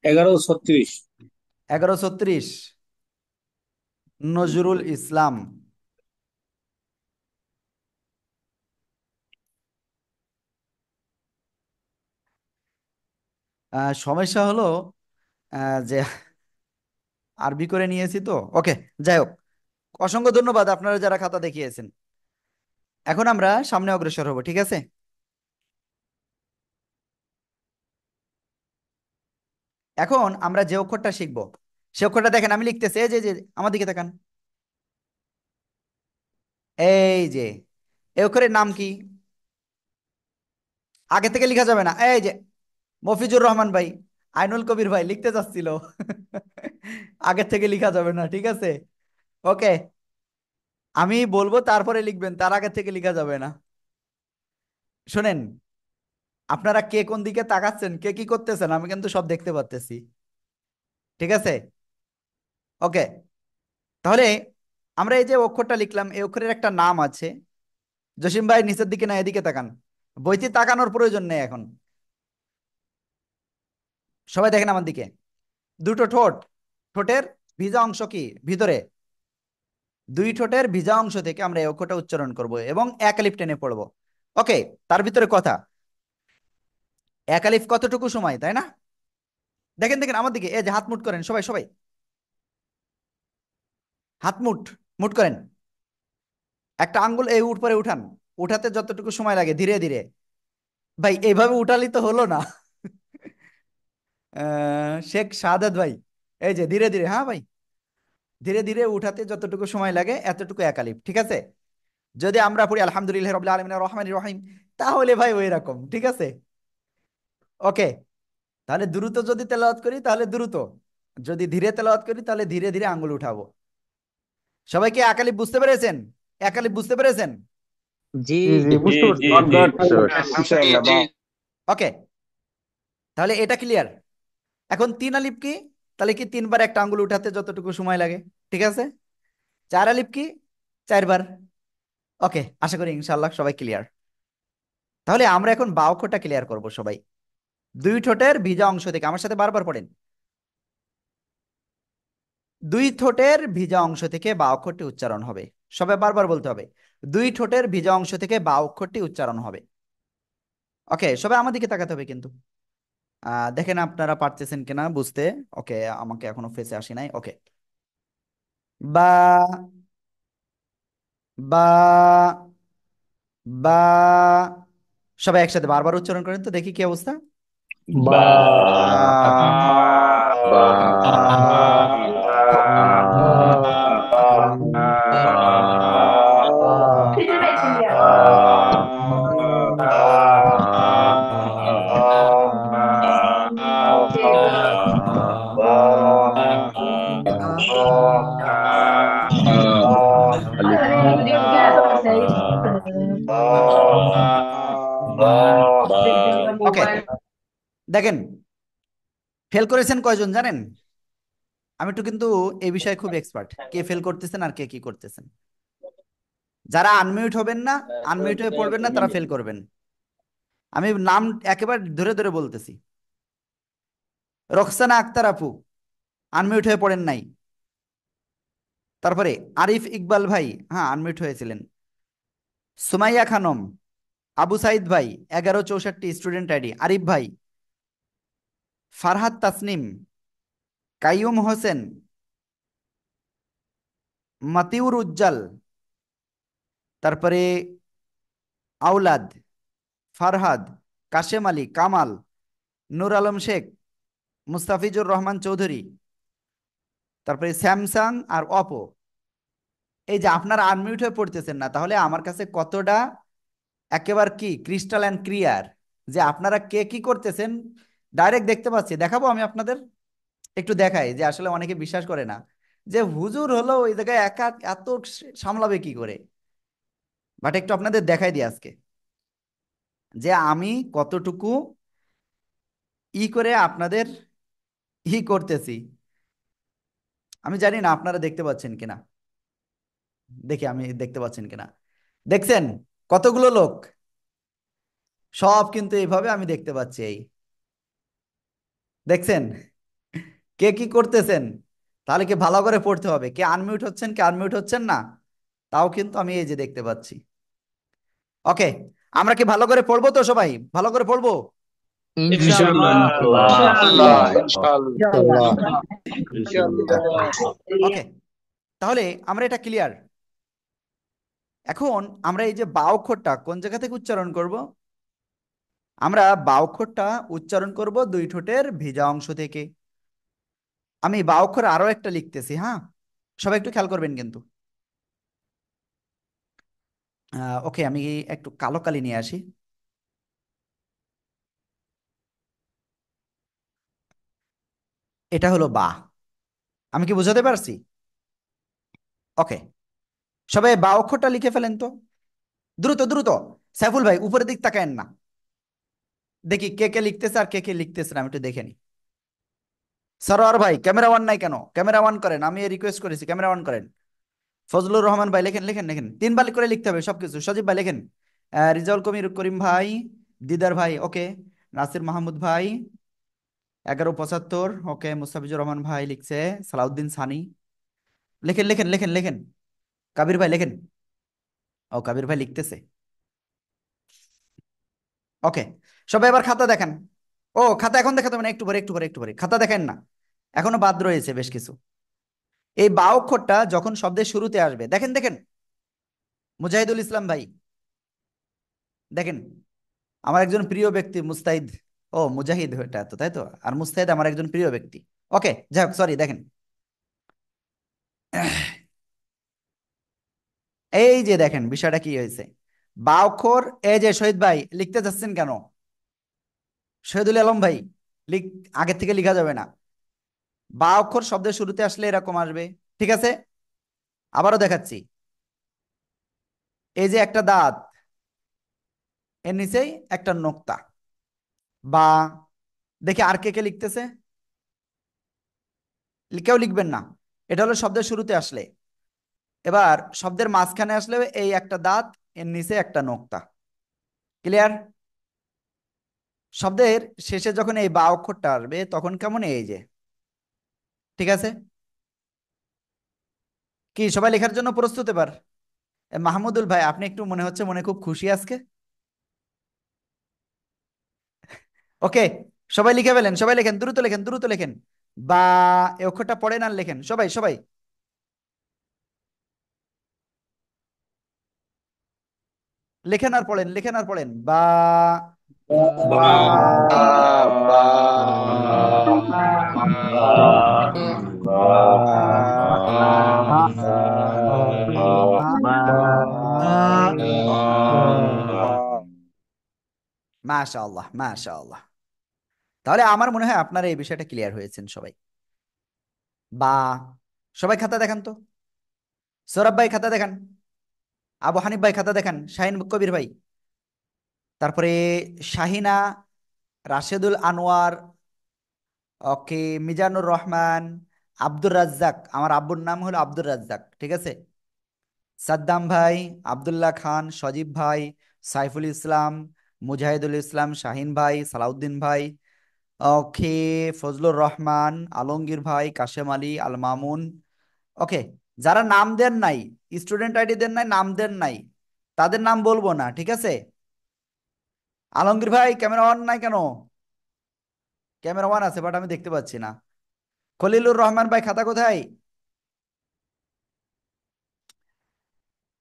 1136। 1136। নজরুল ইসলাম। সমস্যা হলো যে আরবি করে নিয়েছি তো। ওকে, যাই হোক, অসংখ্য ধন্যবাদ আপনারা যারা খাতা দেখিয়েছেন। এখন আমরা সামনে অগ্রসর হব, ঠিক আছে? এখন আমরা যে অক্ষরটা শিখবো সে অক্ষরটা দেখেন, আমি লিখতেছি, এই যে যে আমার দিকে তাকান, এই যে এই অক্ষরের নাম কি? আগে থেকে লেখা যাবে না, এই যে মফিজুর রহমান ভাই, আইনুল কবির ভাই লিখতে যাচ্ছিল। আগে থেকে লেখা যাবে না, ঠিক আছে? ওকে, আমি বলবো তারপরে লিখবেন, তার আগে থেকে লেখা যাবে না। শোনেন, আপনারা কে কোন দিকে তাকাচ্ছেন, কে কি করতেছেন, আমি কিন্তু সব দেখতে পাচ্তেছি, ঠিক আছে? ওকে, তাহলে আমরা এই যে অক্ষরটা লিখলাম, এই অক্ষরের একটা নাম আছে। জসিম ভাই নিচের দিকে না এদিকে তাকান, বইতে তাকানোর প্রয়োজন নেই এখন, সবাই দেখেন আমার দিকে। দুটো ঠোঁট, ঠোঁটের ভিজা অংশ কি ভিতরে, দুই ঠোঁটের ভিজা অংশ থেকে আমরা এই অক্ষরটা উচ্চারণ করব এবং এক আলিফ টেনে পড়বো। ওকে, তার ভিতরে কথা, এক আলিফ কতটুকু সময়, তাই না? দেখেন দেখেন আমার দিকে, এই যে হাত মুট করেন সবাই সবাই, হাত মুট মুট করেন, একটা আঙ্গুল এই উপরে উঠান, উঠাতে যতটুকু সময় লাগে ধীরে ধীরে। ভাই এইভাবে উঠালি তো হলো না। শেখ শাহাদাত ভাই, এই যে ধীরে ধীরে, হ্যাঁ ভাই, ধীরে ধীরে উঠাতে যতটুকু সময় লাগে এতটুকু এক আলিফ, ঠিক আছে? যদি আমরা পড়ি আলহামদুলিল্লাহ রাব্বিল আলামিন রহমানির রহিম, তাহলে ভাই ওই রকম, ঠিক আছে? ওকে, তাহলে দ্রুত যদি তেলাওয়াত করি তাহলে দ্রুত, যদি ধীরে তেলাওয়াত করি তাহলে ধীরে ধীরে আঙ্গুল উঠাবো। সবাই কি এক আলিফ বুঝতে পেরেছেন? এক আলিফ বুঝতে পেরেছেন? জি জি জি বুঝতে জি পারছি। গট জি। গট জি ইনশাআল্লাহ জি। ওকে, তাহলে এটা ক্লিয়ার। এখন তিন আলিফ কি? তাহলে কি তিনবার একটা আঙ্গুল উঠাতে যতটুকু সময় লাগে, ঠিক আছে? চার আলিফ কি? চারবার। ওকে, আশা করি ইনশাআল্লাহ সবাই ক্লিয়ার। তাহলে আমরা এখন বা অক্ষরটা ক্লিয়ার করব সবাই। দুই ঠোঁটের ভিজা অংশ থেকে, আমার সাথে বারবার পড়েন, দুই ঠোঁটের ভিজা অংশ থেকে বা অক্ষরটি উচ্চারণ হবে। সবাই বারবার বলতে হবে, দুই ঠোঁটের ভিজা অংশ থেকে বা অক্ষরটি উচ্চারণ হবে। ওকে, সবাই আমার দিকে তাকাতে হবে কিন্তু। দেখেন আপনারা পারতেছেন কিনা বুঝতে। ওকে, আমাকে এখনো ফেসে আসি নাই। ওকে, বা, বা, বা, সবাই একসাথে বারবার উচ্চারণ করেন তো দেখি কি অবস্থা। বা বা বা আলিফ ওকে, দেখেন ফেল করেছেন কয়জন জানেন? আমি একটু কিন্তু এই বিষয়ে খুব এক্সপার্ট, কে ফেল করতেছেন আর কে কি করতেছেন। যারা আনমিউট হবেন না, আনমিউট হয়ে পড়বেন না, তারা ফেল করবেন। আমি নাম একেবারে ধরে ধরে বলতেছি। রোকসানা আক্তার আপু, আনমিউট হয়ে পড়েন নাই। তারপরে আরিফ ইকবাল ভাই, হ্যাঁ আনমিউট হয়েছিলেন। সুমাইয়া খানম, আবু সাইদ ভাই, 1164 স্টুডেন্ট আইডি, আরিফ ভাই, ফারহাদ তাসনিম, কাইয়ুম হোসেন, মাতিউর উজ্জাল, তারপরে আওলাদ, ফারহাদ, কাশেম আলী, কামাল, নূর আলম শেখ, মুস্তাফিজুর রহমান চৌধুরী, তারপরে স্যামসাং আর অপো। এই যে আপনারা আনমিউট হয়ে পড়তেছেন না, তাহলে আমার কাছে কতটা একেবারে কি ক্রিস্টাল অ্যান্ড ক্লিয়ার যে আপনারা কে কি করতেছেন ডাইরেক্ট দেখতে পাচ্ছি। দেখাবো আমি আপনাদের, একটু দেখাই যে আসলে অনেকে বিশ্বাস করে না যে হুজুর হলো ওই জায়গায় একা এত সামলাবে কি করে। বাট একটু আপনাদের দেখাই দিই আজকে যে আমি কতটুকু করে আপনাদের করতেছি। আমি জানি না আপনারা দেখতে পাচ্ছেন কিনা, দেখি আমি দেখতে পাচ্ছেন কিনা। দেখছেন কতগুলো লোক, সব কিন্তু এইভাবে আমি দেখতে পাচ্ছি। এই দেখছেন কে কি করতেছেন, তাহলে কি ভালো করে পড়তে হবে, কে আনমিউট হচ্ছেন কে আনমিউট হচ্ছেন না, তাও কিন্তু আমি এই যে দেখতে পাচ্ছি। ওকে, আমরা কি ভালো করে পড়বো তো, সবাই ভালো করে পড়বো? ইনশাআল্লাহ। ইনশাআল্লাহ ইনশাআল্লাহ। ওকে, তাহলে আমরা এটা ক্লিয়ার। এখন আমরা এই যে বা অক্ষরটা কোন জায়গা থেকে উচ্চারণ করব? আমরা বা অক্ষরটা উচ্চারণ করব দুই ঠোঁটের ভিজা অংশ থেকে। আমি বা অক্ষর আরো একটা লিখতেছি, হ্যাঁ সবাই একটু খেয়াল করবেন কিন্তু। ওকে, আমি একটু কালো কালি নিয়ে আসি। এটা হলো বা। আমি কি বোঝাতে পারছি? ওকে, সবাই বা অক্ষরটা লিখে ফেলেন তো, দ্রুত দ্রুত। সাইফুল ভাই উপরের দিক তাকায়েন না, দেখি কে কে লিখতেছে আর কে কে লিখতেছে না, আমি একটু দেখে নি। সরোয়ার ভাই ক্যামেরা অন নাই কেন? ক্যামেরা অন করেন, আমি রিকোয়েস্ট করেছি ক্যামেরা অন করেন। ফজলুর রহমান ভাই লেখেন লেখেন লেখেন, 3 বার করে লিখতে হবে সবকিছু। সজীব ভাই লেখেন। রিজাউল কবির করিম ভাই, দিদার ভাই ওকে, নাসির মাহমুদ ভাই 1175 ওকে, মুস্তাফিজুর রহমান ভাই লিখছে, সালাউদ্দিন সানি লেখেন লেখেন লেখেন লেখেন, কাবির ভাই লেখেন। ও কাবির ভাই লিখতেছে, ওকে। সবাই এবার খাতা দেখান। ও খাতা এখন দেখাতে হবে না, একটু পরে একটু পরে একটু পরে, খাতা দেখেন না, এখনো বাদ রয়েছে বেশ কিছু। এই বা অক্ষরটা যখন শব্দের শুরুতে আসবে, দেখেন দেখেন, মুজাহিদুল ইসলাম ভাই দেখেন, আমার একজন প্রিয় ব্যক্তি মুস্তাহিদ। ও মুজাহিদ এটা তো, তাই তো, আর মুস্তাহিদ আমার একজন প্রিয় ব্যক্তি। ওকে যাই হোক, সরি, দেখেন এই যে দেখেন বিষয়টা কি হয়েছে। বা অক্ষর, এই যে শহীদ ভাই লিখতে যাচ্ছেন কেন? শহীদুল আলম ভাই, লিখ, আগের থেকে লিখা যাবে না। বা অক্ষর শব্দের শুরুতে আসলে এরকম আসবে, ঠিক আছে? আবারও দেখাচ্ছি, এই যে একটা দাঁত, এর নিচেই একটা নোক্তা, বা। দেখি আর কে কে লিখতেছে, কেউ লিখবেন না। এটা হলো শব্দের শুরুতে আসলে। এবার শব্দের মাঝখানে আসলে এই একটা দাঁত, এর নিচে একটা নোক্তা। ক্লিয়ার? শব্দের শেষে যখন এই বা অক্ষরটা আসবে তখন কেমন, এই যে, ঠিক আছে? কি সবাই লেখার জন্য প্রস্তুত এবার? মাহমুদুল ভাই আপনি একটু মনে হচ্ছে মনে খুব খুশি আজকে। ওকে, সবাই লিখে ফেলেন, সবাই লেখেন, দ্রুত লেখেন দ্রুত লেখেন। বা, এই অক্ষরটা পড়েন আর লেখেন সবাই সবাই, লেখেন আর পড়েন, লেখেন আর পড়েন। বা, বা বা মাশাআল্লাহ মাশাআল্লাহ। তাহলে আমার মনে হয় আপনারা এই বিষয়টা ক্লিয়ার হয়েছেন সবাই। বা, সবাই খাতা দেখান তো, সৌরভ ভাই খাতা দেখান, আবু হানিফ ভাই খাতা দেখান, শাহিন কবির ভাই, তারপরে শাহিনা, রাশেদুল আনোয়ার, ওকে, মিজানুর রহমান, আব্দুর রাজ্জাক, আমার আব্বুর নাম হলো আব্দুর রাজ্জাক, ঠিক আছে? সাদ্দাম ভাই, আব্দুল্লাহ খান, সজীব ভাই, সাইফুল ইসলাম, মুজাহিদুল ইসলাম, শাহিন ভাই, সালাউদ্দিন ভাই, ওকে, ফজলুর রহমান, আলমগীর ভাই, কাশেম আলী, আল মামুন, ওকে। যারা নাম দেন নাই, স্টুডেন্ট আইডি দেন নাই, নাম দেন নাই, তাদের নাম বলবো না, ঠিক আছে? আলমগীর ভাই ক্যামেরা অন নাই কেন? ক্যামেরা অন আছে বাট আমি দেখতে পাচ্ছি না। খলিলুর রহমান ভাই খাতা কোথায়?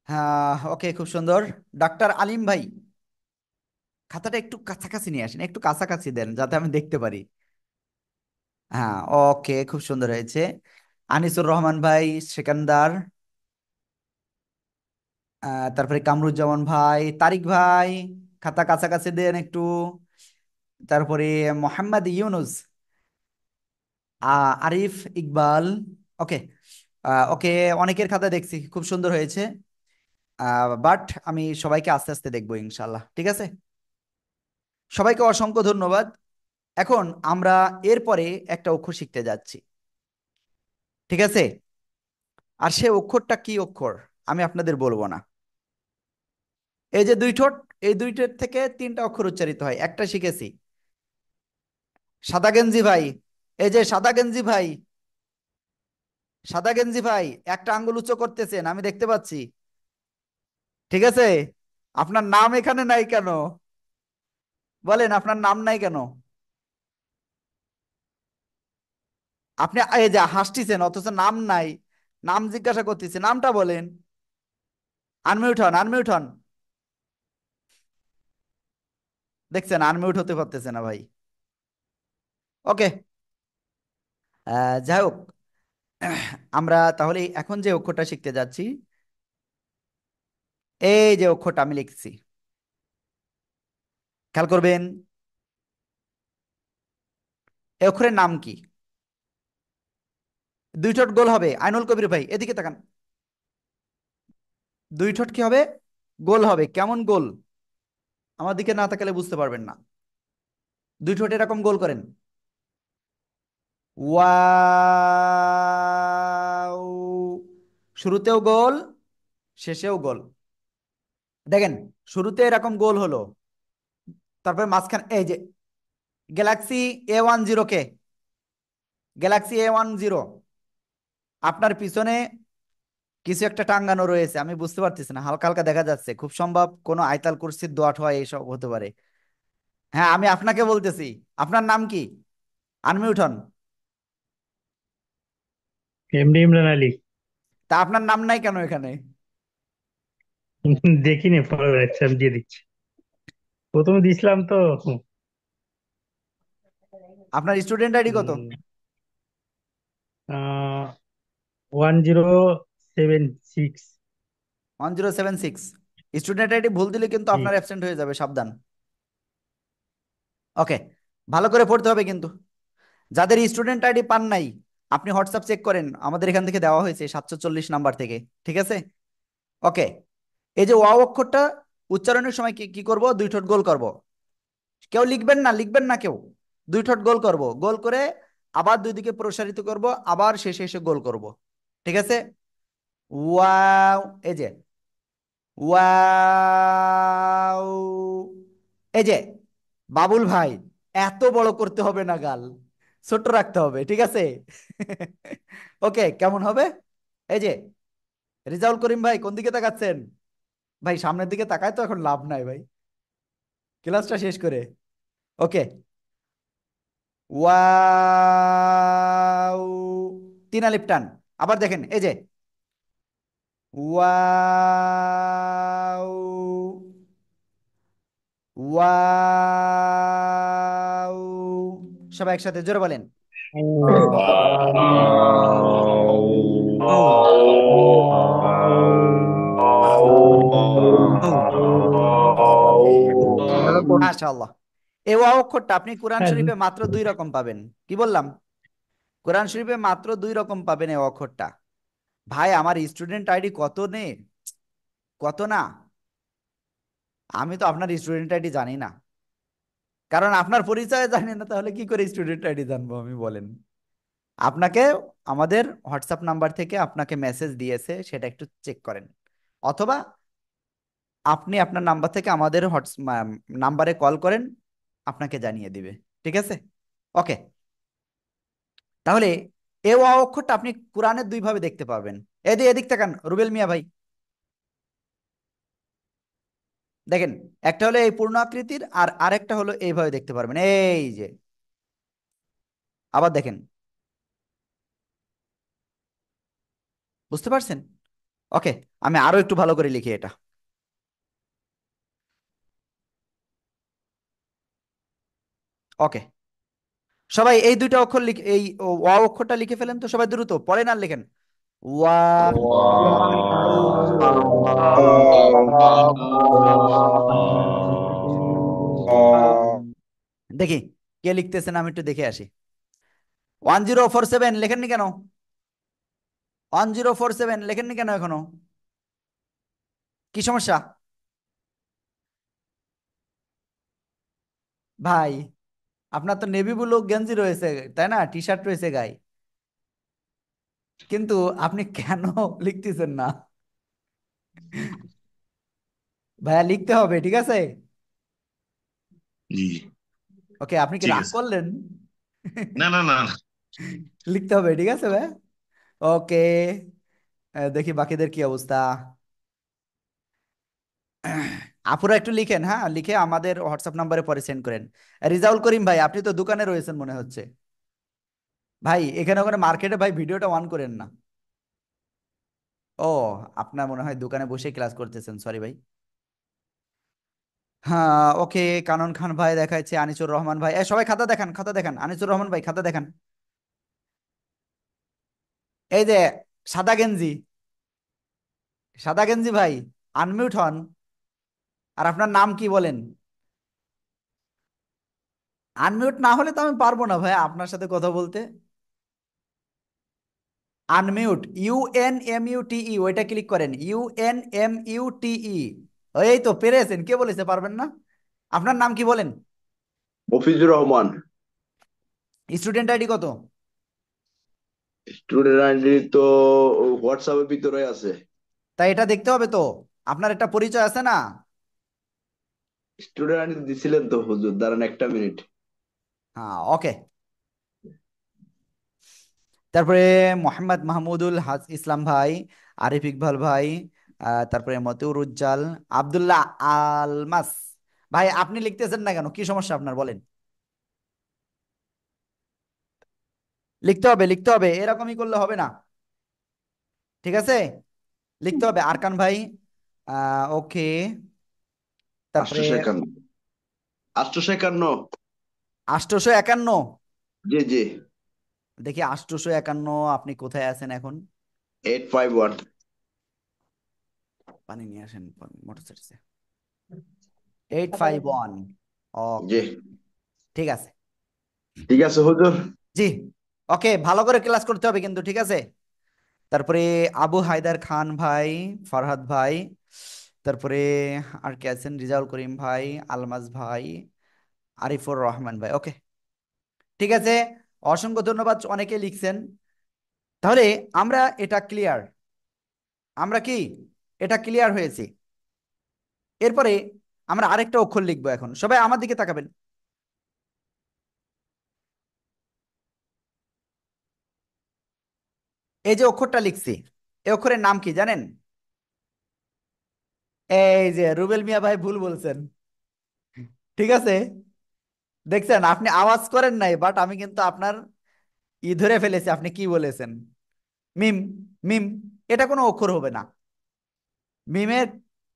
হ্যাঁ, ওকে, খুব সুন্দর। ডাক্তার আলিম ভাই, খাতাটা একটু কাছাকাছি নিয়ে আসেন, একটু কাছাকাছি দেন যাতে আমি দেখতে পারি। হ্যাঁ, ওকে, খুব সুন্দর হয়েছে। আনিসুর রহমান ভাই, সেকান্দার, তারপরে কামরুজ্জামান ভাই, তারিক ভাই, খাতা কাছাকাছি দেন একটু। তারপরে মোহাম্মদ ইউনুস, আরিফ ইকবাল, ওকে। ওকে, অনেকের খাতা দেখছি, খুব সুন্দর হয়েছে। বাট আমি সবাইকে আস্তে আস্তে দেখবো ইনশাল্লাহ, ঠিক আছে? সবাইকে অসংখ্য ধন্যবাদ। এখন আমরা এরপরে একটা অক্ষর শিখতে যাচ্ছি, ঠিক আছে? আর সে অক্ষরটা কি অক্ষর আমি আপনাদের বলবো না। এই যে দুই ঠোঁট, এই দুই ঠোঁট থেকে তিনটা অক্ষর উচ্চারিত হয়, একটা শিখেছি। সাদা গেঞ্জি ভাই, এই যে সাদা গেঞ্জি ভাই, সাদা গেঞ্জি ভাই, একটা আঙ্গুল উঁচু করতেছেন, আমি দেখতে পাচ্ছি, ঠিক আছে? আপনার নাম এখানে নাই কেন? বলেন, আপনার নাম নাই কেন? আপনি এই যে হাসতেছেন অথচ নাম নাই, নাম জিজ্ঞাসা করতেছে, নামটা বলেন। আনমিউট হন, আনমিউট হন। দেখছেন, আনমিউট হতে পারতেছে না ভাই। ওকে, যাই হোক, আমরা তাহলে এখন যে অক্ষরটা শিখতে যাচ্ছি, এই যে অক্ষরটা আমি লিখছি, খেয়াল করবেন, এই অক্ষরের নাম কি? দুই ঠোঁট গোল হবে, আইনুল কবির ভাই এদিকে তাকান। দুই ঠোঁট কি হবে? গোল হবে, কেমন গোল? আমার দিকে না তাকালে বুঝতে পারবেন না। দুই ঠোঁট এরকম গোল করেন, ওয়াও। শুরুতেও গোল, শেষেও গোল। দেখেন, শুরুতে এরকম গোল হলো, তারপরে মাঝখানে এই যে গ্যালাক্সি A10 কে, গ্যালাক্সি A10, আপনার পিছনে কিছু একটা টাঙ্গানো রয়েছে, আমি বুঝতে পারতেছি না, হালকা হালকা দেখা যাচ্ছে, খুব সম্ভব কোনো আয়তাল কুরসির দোয়াত হয়, এইসব হতে পারে। হ্যাঁ, আমি আপনাকে বলতেছি, আপনার নাম কি? আনমিউট হন। এমডি ইমরান আলী। তা আপনার নাম নাই কেন এখানে? দেখিনি, পরে এক্সাম দিয়ে দিচ্ছি, প্রথমে দিছিলাম তো। আপনার স্টুডেন্ট আইডি কত? 1076। 1076। স্টুডেন্ট আইডি ভুল দিলে কিন্তু জি। আপনার অ্যাবসেন্ট হয়ে যাবে, সাবধান। ওকে, ভালো করে পড়তে হবে কিন্তু। যাদের স্টুডেন্ট আইডি পান নাই, আপনি হোয়াটসঅ্যাপ চেক করেন, আমাদের এখান থেকে দেওয়া হয়েছে 740 নাম্বার থেকে, ঠিক আছে? ওকে, এই যে ওয়াও অক্ষরটা উচ্চারণের সময় কি কি করব? দুই ঠোঁট গোল করব। কেউ লিখবেন না, লিখবেন না কেউ। দুই ঠোঁট গোল করব, গোল করে আবার দুই দিকে প্রসারিত করব, আবার শেষে এসে গোল করব, ঠিক আছে? ওয়াও, এই যে ওয়াও, এই যে বাবুল ভাই, এত বড় করতে হবে না গাল, ছোট রাখতে হবে, ঠিক আছে? ওকে, কেমন হবে? এই যে রিজাউল করিম ভাই, কোন দিকে তাকাচ্ছেন? ভাই সামনের দিকে তাকায় তো এখন লাভ নাই ভাই, ক্লাসটা শেষ করে। ওকে, ওয়াও, তিন আলিফ টান। আবার দেখেন, এই যে ওয়াও, ওয়াও, সবাই একসাথে জোরে বলেন। মাশাআল্লাহ। এই ওয়াও অক্ষরটা আপনি কোরআন হ্যাঁ, শরীফে মাত্র দুই রকম পাবেন। কি বললাম? কোরআন শরীফে মাত্র দুই রকম পাবেন এই অক্ষরটা। ভাই আমার স্টুডেন্ট আইডি কত নে, কত না? আমি তো আপনার স্টুডেন্ট আইডি জানি না, কারণ আপনার পরিচয় জানি না, তাহলে কি করে স্টুডেন্ট আইডি জানবো আমি, বলেন? আপনাকে আমাদের হোয়াটসঅ্যাপ নাম্বার থেকে আপনাকে মেসেজ দিয়েছে, সেটা একটু চেক করেন, অথবা আপনি আপনার নাম্বার থেকে আমাদের নাম্বারে কল করেন, আপনাকে জানিয়ে দিবে, ঠিক আছে? ওকে, তাহলে এই ওয়াও অক্ষরটা আপনি কোরআনের দুই ভাবে দেখতে পাবেন। এদিক এদিক তাকান রুবেল মিয়া ভাই, দেখেন, একটা হলো এই পূর্ণ আকৃতির আর আরেকটা হলো এইভাবে দেখতে পারবেন, এই যে, আবার দেখেন, বুঝতে পারছেন? ওকে, আমি আরো একটু ভালো করে লিখি এটা। ওকে, সবাই এই দুইটা অক্ষর লিখে, এই ওয়া অক্ষরটা লিখে ফেলেন তো সবাই দ্রুত, পড়েন আর লেখেন। ওয়া দেখি কে লিখতেছেন, আমি একটু দেখে আসি। 1047 লেখেননি কেন? 1047 লেখেননি কেন এখনো? কি সমস্যা ভাই? আপনার তো নেভি ব্লু গেঞ্জি রয়েছে, তাই না, টি শার্ট রয়েছে গায়ে, কিন্তু আপনি কেন লিখতেছেন না? ভাইয়া লিখতে হবে, ঠিক আছে? জি, ওকে, আপনি কি ঠিক রাগ আছে। করলেন? না না না না। লিখতে হবে, ঠিক আছে ভাই। ওকে, দেখি বাকিদের কি অবস্থা। আপুরা একটু লিখেন, হ্যাঁ, লিখে আমাদের হোয়াটসঅ্যাপ নাম্বারে পরে সেন্ড করেন। রিজাউল করিম ভাই, আপনি তো দোকানে রয়েছেন মনে হচ্ছে। ভাই এখানে ওখানে মার্কেটে ভাই ভিডিওটা অন করেন না। ও, আপনার মনে হয় দোকানে বসে ক্লাস করতেছেন, সরি ভাই। হ্যাঁ, ওকে, কানন খান ভাই দেখাচ্ছে, আনিসুর রহমান ভাই, সবাই খাতা দেখান, খাতা দেখান, আনিসুর রহমান ভাই খাতা দেখান। এই যে সাদা গেঞ্জি, সাদা গেঞ্জি ভাই, আনমিউট হন। আর আপনার নাম কি বলেন? আনমিউট না হলে তো আমি পারবো না ভাই আপনার সাথে কথা বলতে। আনমিউট, UNMUTE, ওইটা ক্লিক করেন, UNMUTE। এই তো পেরেছেন, কে বলেছে পারবেন না? আপনার নাম কি বলেন? মফিজুর রহমান। স্টুডেন্ট আইডি কত? স্টুডেন্ট আইডি তো হোয়াটসঅ্যাপের ভিতরে আছে। তাই এটা দেখতে হবে তো, আপনার একটা পরিচয় আছে না? স্টুডেন্ট আইডি দিছিলেন তো হুজুর, দাঁড়ান একটা মিনিট। হ্যাঁ, ওকে। তারপরে মোহাম্মদ মাহমুদুল ইসলাম ভাই, আরিফ ইকবাল ভাই, তারপরে মতিউর উজ্জাল, আব্দুল্লাহ আলমাস। ভাই আপনি লিখতেছেন না কেন, কি সমস্যা আপনার বলেন? লিখতে হবে, লিখতে হবে, এরকমই করলে হবে না, ঠিক আছে? লিখতে হবে। আরকান ভাই, ওকে, তারপরে 851, 851। 851। জি জি। দেখি 851 আপনি কোথায় আছেন এখন? 851। পানি নিয়ে আসেন মোটরসাইকেল। 851, জি, ওকে, ঠিক আছে। ঠিক আছে হুজুর। জি, ওকে, ভালো করে ক্লাস করতে হবে কিন্তু, ঠিক আছে? তারপরে আবু হায়দার খান ভাই, ফরহাদ ভাই, তারপরে আর কে আছেন, রিজাউল করিম ভাই, আলমাজ ভাই, আরিফুর রহমান ভাই, ওকে, ঠিক আছে। অসংখ্য ধন্যবাদ, অনেকে লিখছেন। তাহলে আমরা এটা ক্লিয়ার, আমরা কি এটা ক্লিয়ার হয়েছি? এরপরে আমরা আরেকটা অক্ষর লিখবো, এখন সবাই আমার দিকে তাকাবেন। এই যে অক্ষরটা লিখছি, এই অক্ষরের নাম কি জানেন? এই যে রুবেল মিয়া ভাই ভুল বলছেন, ঠিক আছে? দেখছেন, আপনি আওয়াজ করেন নাই, বাট আমি কিন্তু আপনার ধরে ফেলেছি, আপনি কি বলেছেন। মিম, মিম, এটা কোনো অক্ষর হবে না। মিমের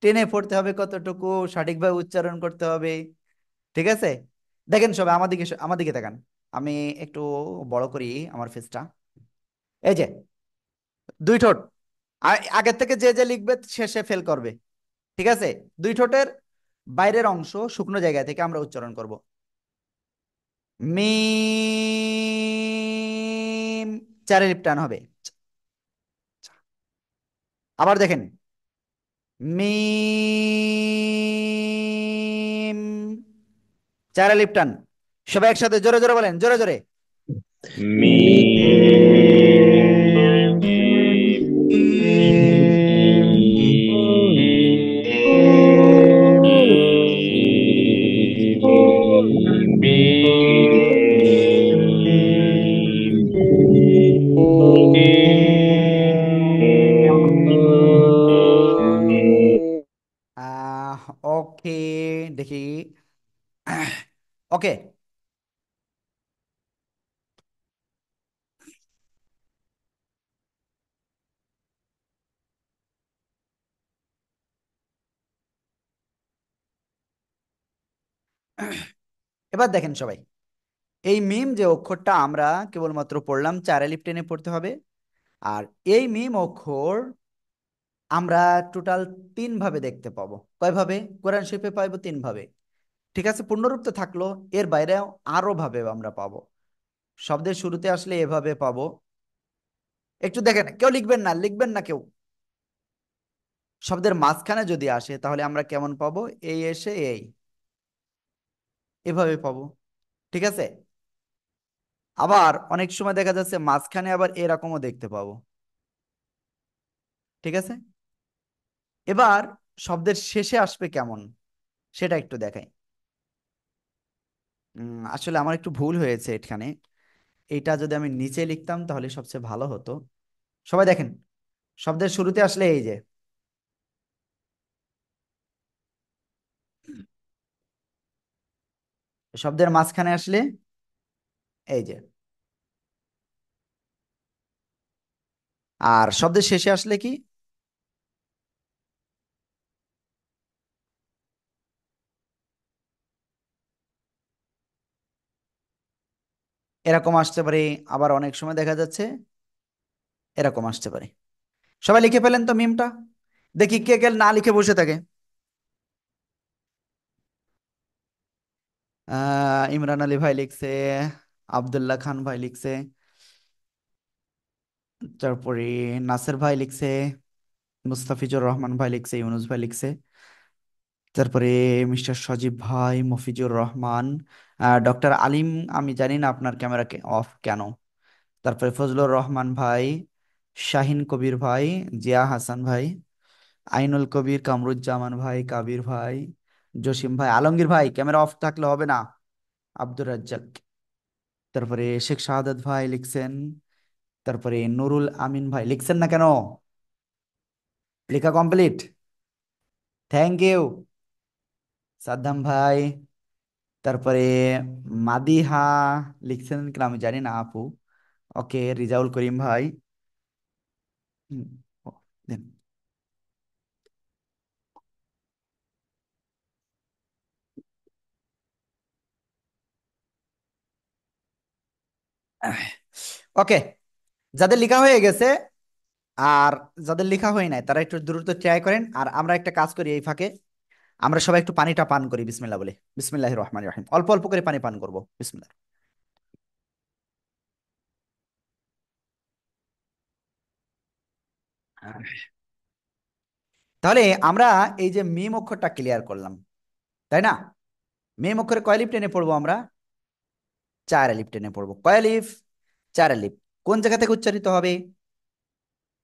টেনে পড়তে হবে কতটুকু, সঠিকভাবে উচ্চারণ করতে হবে, ঠিক আছে? দেখেন সবাই আমার দিকে, আমার দিকে তাকান। আমি একটু বড় করি আমার ফেসটা। এই যে দুই ঠোঁট, আগের থেকে যে যে লিখবে সে সে ফেল করবে, ঠিক আছে? দুই ঠোঁটের বাইরের অংশ শুকনো জায়গা থেকে আমরা উচ্চারণ করব। মিম, চারে লিপ টান হবে। আবার দেখেন, মিম, চারে লিপ টান। সবাই একসাথে জোরে জোরে বলেন, জোরে জোরে। ওকে, দেখি। ওকে, এবার দেখেন সবাই, এই মিম যে অক্ষরটা আমরা কেবলমাত্র পড়লাম 4 আলিফ টেনে পড়তে হবে। আর এই মিম অক্ষর আমরা টোটাল 3 ভাবে দেখতে পাবো। কয়ভাবে? কোরআন শরীফে পাইবো 3 ভাবে। ঠিক আছে, পূর্ণরূপ তো থাকলো, এর বাইরেও আরো ভাবে আমরা পাবো। শব্দের শুরুতে আসলে এভাবে পাবো। একটু দেখেন, কেউ লিখবেন না, লিখবেন না কেউ। শব্দের মাঝখানে যদি আসে তাহলে আমরা কেমন পাবো? এই এসে এই, এভাবে পাবো। ঠিক আছে, আবার অনেক সময় দেখা যাচ্ছে মাঝখানে আবার এরকমও দেখতে পাবো। ঠিক আছে, এবার শব্দের শেষে আসবে কেমন সেটা একটু দেখাই। আসলে আমার একটু ভুল হয়েছে এখানে। এইটা যদি আমি নিচে লিখতাম তাহলে সবচেয়ে ভালো হতো। সবাই দেখেন, শব্দের শুরুতে আসলে এই যে, শব্দের মাঝখানে আসলে এই যে, আর শব্দের শেষে আসলে কি? এরকম আসতে পারে, আবার অনেক সময় দেখা যাচ্ছে এরকম আসতে পারে। সবাই লিখে ফেলেন তো মিমটা, দেখি কে কে না লিখে বসে থাকে। ইমরান আলী ভাই লিখছে, আব্দুল্লাহ খান ভাই লিখছে, তারপরে নাসের ভাই লিখছে, মুস্তাফিজুর রহমান ভাই লিখছে, ইউনুস ভাই লিখছে, তারপরে মিস্টার সজীব ভাই, মফিজুর রহমান, ডক্টর আলিম। আমি জানি না আপনার ক্যামেরা অফ কেন। তারপরে ফজলুর রহমান ভাই, শাহিন কবির ভাই, জিয়া হাসান ভাই, আইনুল কবির, কামরুজ্জামান ভাই, কাবির ভাই, জসিম ভাই, আলমগীর ভাই ক্যামেরা অফ থাকলে হবে না, আব্দুর রাজ্জাক, তারপরে শেখ শাহাদাত ভাই লিখছেন, তারপরে নুরুল আমিন ভাই লিখছেন না কেন? লেখা কমপ্লিট, থ্যাংক ইউ। সাদ্দাম ভাই, তারপরে মাদিহা লিখছেন কিনা আমি জানি না আপু। ওকে, রিজাউল করিম ভাই। হুম, ও, দেন। ওকে, যাদের লেখা হয়ে গেছে আর যাদের লেখা হয় নাই তারা একটু দ্রুত ট্রাই করেন। আর আমরা একটা কাজ করি এই ফাঁকে, আমরা সবাই একটু পানিটা পান করি বিসমিল্লাহ বলে। বিসমিল্লাহির রহমানির রহিম, অল্প অল্প করে পানি পান করব। বিসমিল্লাহ। তাহলে আমরা এই যে মিম অক্ষরটা ক্লিয়ার করলাম, তাই না? মিম অক্ষরে কয় লিফ টেনে পড়বো আমরা? 4 আলিফ টেনে পড়বো। কয় আলিফ? 4 আলিফ। কোন জায়গা থেকে উচ্চারিত হবে?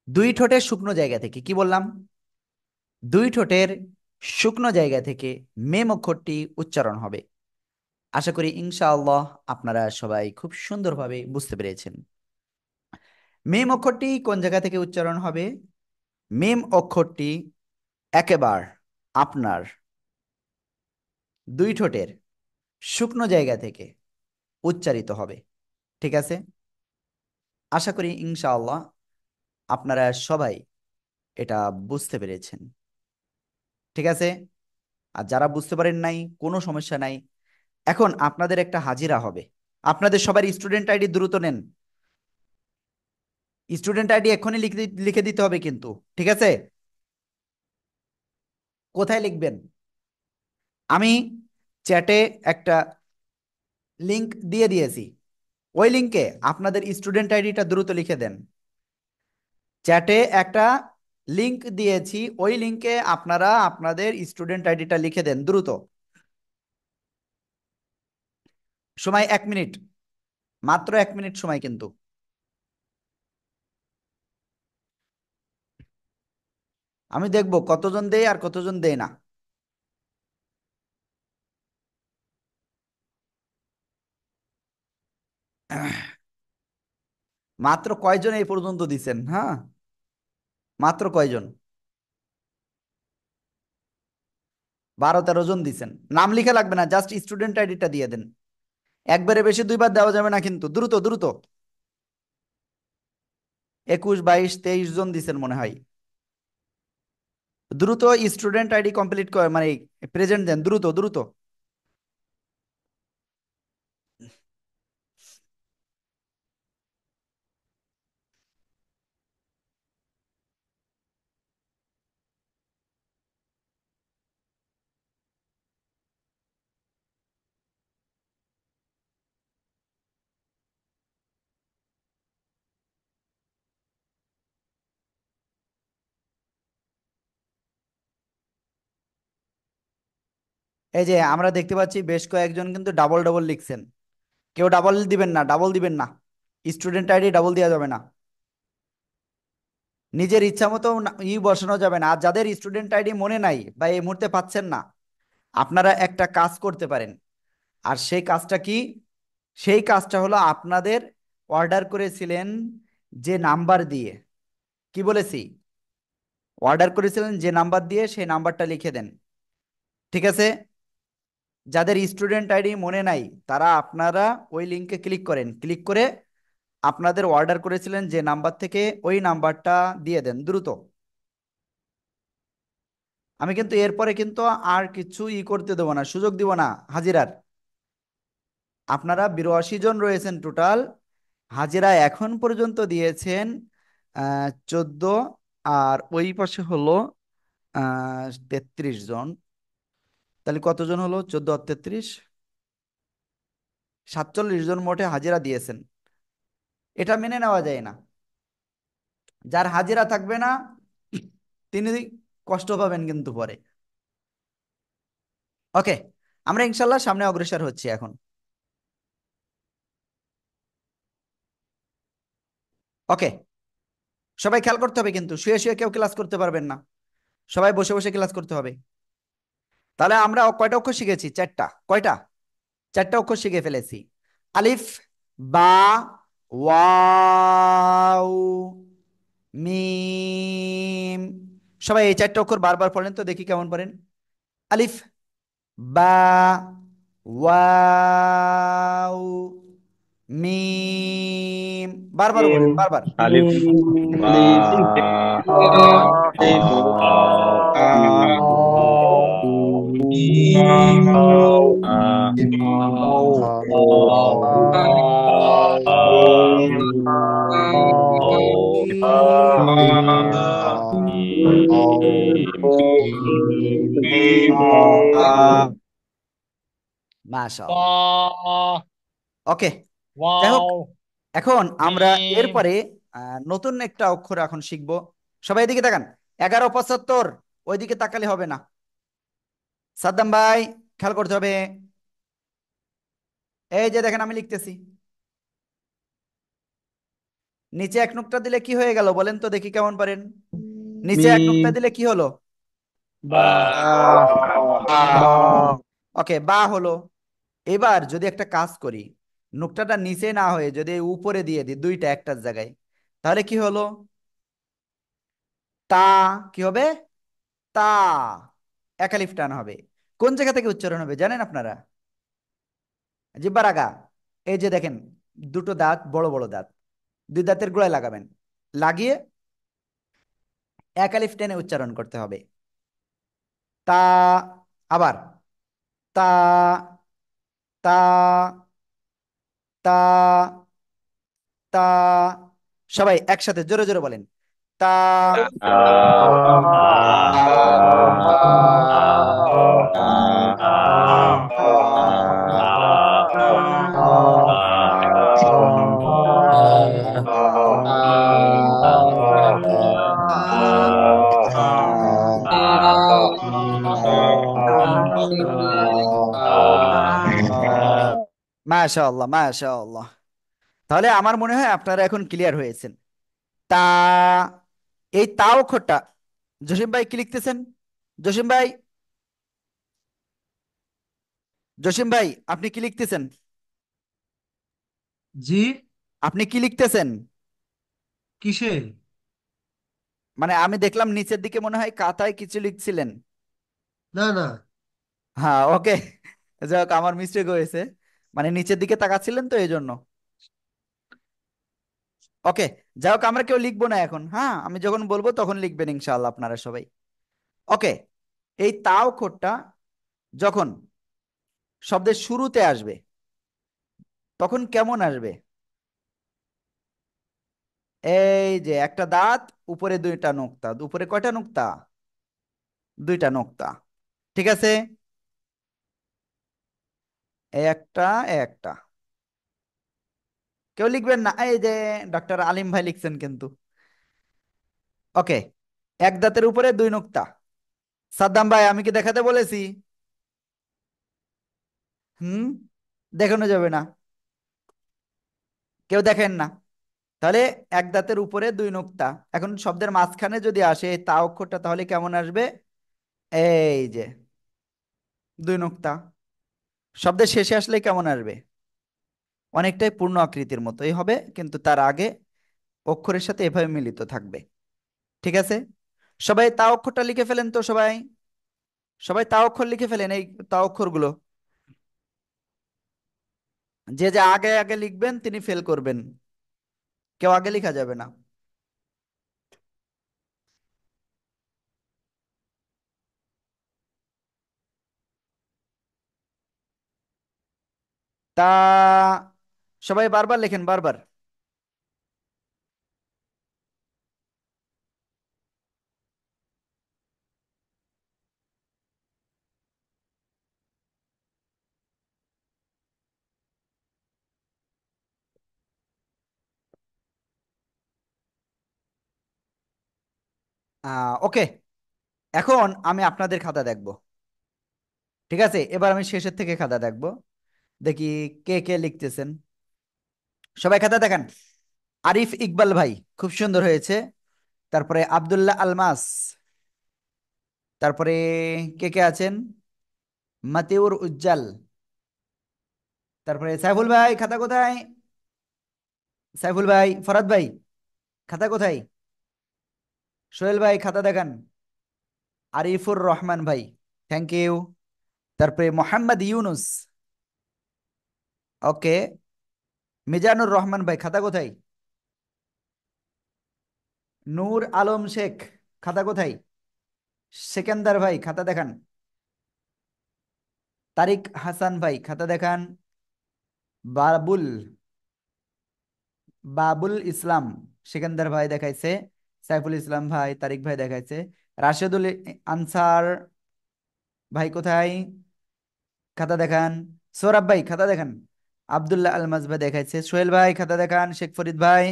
দুই ঠোঁটের শুকনো জায়গা থেকে। কি বললাম? দুই ঠোঁটের শুকনো জায়গা থেকে মিম অক্ষরটি উচ্চারণ হবে। আশা করি ইনশাআল্লাহ আপনারা সবাই খুব সুন্দরভাবে বুঝতে পেরেছেন। মিম অক্ষরটি কোন জায়গা থেকে উচ্চারণ হবে? মিম অক্ষরটি একেবার আপনার দুই ঠোঁটের শুকনো জায়গা থেকে উচ্চারিত হবে। ঠিক আছে, আশা করি ইনশাআল্লাহ আপনারা সবাই এটা বুঝতে পেরেছেন। ঠিক আছে, আর যারা বুঝতে পারেন নাই কোনো সমস্যা নাই। এখন আপনাদের একটা হাজিরা হবে। আপনাদের সবার স্টুডেন্ট আইডি দ্রুত নেন। স্টুডেন্ট আইডি এক্ষুনি লিখে লিখে দিতে হবে কিন্তু। ঠিক আছে, কোথায় লিখবেন? আমি চ্যাটে একটা লিংক দিয়ে দিয়েছি, ওই লিংকে আপনাদের স্টুডেন্ট আইডিটা দ্রুত লিখে দেন। চ্যাটে একটা লিংক দিয়েছি, ওই লিংকে আপনারা আপনাদের স্টুডেন্ট আইডিটা লিখে দেন দ্রুত। সময় 1 মিনিট, মাত্র 1 মিনিট সময় কিন্তু। আমি দেখবো কতজন দেয় আর কতজন দেয় না। মাত্র কয়জন এই পর্যন্ত দিছেন? হ্যাঁ, মাত্র কয়জন? 12-13 জন দিছেন, নাম লিখা লাগবে না, জাস্ট স্টুডেন্ট আইডিটা দিয়ে দেন। একবারে বেশি দুইবার দেওয়া যাবে না কিন্তু, দ্রুত দ্রুত। 21, 22, 23 জন দিছেন মনে হয়। দ্রুত স্টুডেন্ট আইডি কমপ্লিট করে মানে প্রেজেন্ট দেন, দ্রুত দ্রুত। এই যে আমরা দেখতে পাচ্ছি বেশ কয়েকজন কিন্তু ডাবল ডাবল লিখছেন। কেউ ডাবল দিবেন না, ডাবল দিবেন না। স্টুডেন্ট আইডি ডাবল দেওয়া যাবে না। নিজের ইচ্ছা মতো বসানো যাবে না। আর যাদের স্টুডেন্ট আইডি মনে নাই বা এই মুহূর্তে পাচ্ছেন না, আপনারা একটা কাজ করতে পারেন। আর সেই কাজটা কি? সেই কাজটা হলো আপনাদের অর্ডার করেছিলেন যে নাম্বার দিয়ে, কি বলেছি, অর্ডার করেছিলেন যে নাম্বার দিয়ে সেই নাম্বারটা লিখে দেন। ঠিক আছে? যাদের স্টুডেন্ট আইডি মনে নাই তারা আপনারা ওই লিঙ্কে ক্লিক করেন, ক্লিক করে আপনাদের অর্ডার করেছিলেন যে নাম্বার থেকে ওই নাম্বারটা দিয়ে দেন দ্রুত। আমি কিন্তু এরপরে কিন্তু আর কিছু করতে দেবো না, সুযোগ দিব না হাজিরার। আপনারা 82 জন রয়েছেন টোটাল। হাজিরা এখন পর্যন্ত দিয়েছেন 14, আর ওই পাশে হলো 33 জন। তাহলে কতজন হলো? 14 আর 33, 47 জন মোটে হাজিরা দিয়েছেন। এটা মেনে নেওয়া যায় না। যার হাজিরা থাকবে না তিনি কষ্ট পাবেন কিন্তু পরে। ওকে, আমরা ইনশাল্লাহ সামনে অগ্রসর হচ্ছি এখন। ওকে, সবাই খেয়াল করতে হবে কিন্তু, শুয়ে শুয়ে কেউ ক্লাস করতে পারবেন না, সবাই বসে বসে ক্লাস করতে হবে। তাহলে আমরা কয়টা অক্ষর শিখেছি? 4টা। কয়টা? 4টা অক্ষর শিখে ফেলেছি। আলিফ, বা, ওয়াও, মিম। সবাই এই 4টা অক্ষর বারবার পড়েন তো দেখি কেমন পড়েন। আলিফ, বা, ওয়াও, মিম। বারবার মিম বলেন, বারবার। আলিফ বা আলিফ মাশাআল্লাহ। ওকে, যাই হোক, এখন আমরা এরপরে নতুন একটা অক্ষর এখন শিখবো। সবাই এদিকে তাকান। 1175, ওইদিকে তাকালে হবে না। সাদ্দাম ভাই, খেয়াল করতে হবে। এই যে দেখেন আমি লিখতেছি, নিচে এক নুক্তা দিলে কি হয়ে গেল বলেন তো দেখি কেমন পারেন। নিচে এক নুক্তা মিম দিলে কি হলো? বা ওকে, বা হলো। এবার যদি একটা কাজ করি, নুকটাটা নিচে না হয়ে যদি উপরে দিয়ে দিই দুইটা একটার জায়গায়, তাহলে কি হলো? তা। কি হবে? তা। একালিফ টান হবে। কোন জায়গা থেকে উচ্চারণ হবে জানেন আপনারা? জিব্বার আগা। এই যে দেখেন, দুটো দাঁত, বড় বড় দাঁত, দুই দাঁতের গোড়ায় লাগাবেন, লাগিয়ে একালিফ টেনে উচ্চারণ করতে হবে। তা। আবার তা, তা, তা, তা। সবাই একসাথে জোরে জোরে বলেন। তা। মাশাআল্লাহ, মাশাআল্লাহ। তাহলে আমার মনে হয় আপনারা এখন ক্লিয়ার হয়েছেন। তা। এই তা অক্ষরটা, জসিম ভাই কি লিখতেছেন? জসিম ভাই, জসিম ভাই আপনি কি লিখতেছেন? জি। আপনি কি লিখতেছেন? কিসে? মানে আমি দেখলাম নিচের দিকে মনে হয় খাতায় কিছু লিখছিলেন। না না, হ্যাঁ, ওকে। যাক, আমার মিস্টেক হয়েছে, মানে নিচের দিকে তাকাচ্ছিলেন তো এই জন্য। ওকে, যাই হোক, আমরা কেউ লিখবো না এখন। হ্যাঁ, আমি যখন বলবো তখন লিখবেন ইনশাআল্লাহ আপনারা সবাই। ওকে, এই তা অক্ষরটা যখন শব্দের শুরুতে আসবে তখন কেমন আসবে? এই যে একটা দাঁত, উপরে দুইটা নোক্তা, উপরে কয়টা নোক্তা? দুইটা নোক্তা। ঠিক আছে, এই একটা, এই একটা। কেউ লিখবেন না, এই যে ডক্টর আলিম ভাই লিখছেন কিন্তু। ওকে, এক দাঁতের উপরে দুই নোক্তা। সাদ্দাম ভাই, আমি কি দেখাতে বলেছি? হুম, দেখানো যাবে না, কেউ দেখেন না। তাহলে এক দাঁতের উপরে দুই নোক্তা, এখন শব্দের মাঝখানে যদি আসে এই তা অক্ষরটা তাহলে কেমন আসবে? এই যে দুই নোক্তা। শব্দের শেষে আসলে কেমন আসবে? অনেকটাই পূর্ণ আকৃতির মতোই হবে, কিন্তু তার আগে অক্ষরের সাথে এভাবে মিলিত থাকবে। ঠিক আছে, সবাই তা অক্ষরটা লিখে ফেলেন তো সবাই। সবাই তা অক্ষর লিখে ফেলেন, এই তা অক্ষরগুলো। যে যে আগে আগে লিখবেন তিনি ফেল করবেন, কেউ আগে লেখা যাবে না। তা সবাই বারবার লেখেন, বারবার। ওকে, এখন আমি আপনাদের খাতা দেখব। ঠিক আছে, এবার আমি শেষের থেকে খাতা দেখব, দেখি কে কে লিখতেছেন। সবাই খাতা দেখান। আরিফ ইকবাল ভাই, খুব সুন্দর হয়েছে। তারপরে আব্দুল্লাহ আলমাস। তারপরে কে কে আছেন? মাতিউর উজ্জাল। তারপরে সাইফুল ভাই, খাতা কোথায়? সাইফুল ভাই, ফরাদ ভাই, খাতা কোথায়? সোহেল ভাই, খাতা দেখান। আরিফুর রহমান ভাই, থ্যাংক ইউ। তারপরে মোহাম্মদ ইউনুস। ওকে, মিজানুর রহমান ভাই, খাতা কোথায়? নূর আলম শেখ, খাতা কোথায়? সেকেন্দার ভাই, খাতা দেখান। তারিক হাসান ভাই, খাতা দেখান। বাবুল, বাবুল ইসলাম, সেকেন্দার ভাই দেখাইছে। সাইফুল ইসলাম ভাই, তারিক ভাই দেখাইছে। রাশেদুল আনসার ভাই কোথায়? খাতা দেখান। সৌরভ ভাই, খাতা দেখান। আব্দুল্লাহ আলমাজ ভাই দেখাইছে। সোহেল ভাই, খাতা দেখান। শেখ ফরিদ ভাই,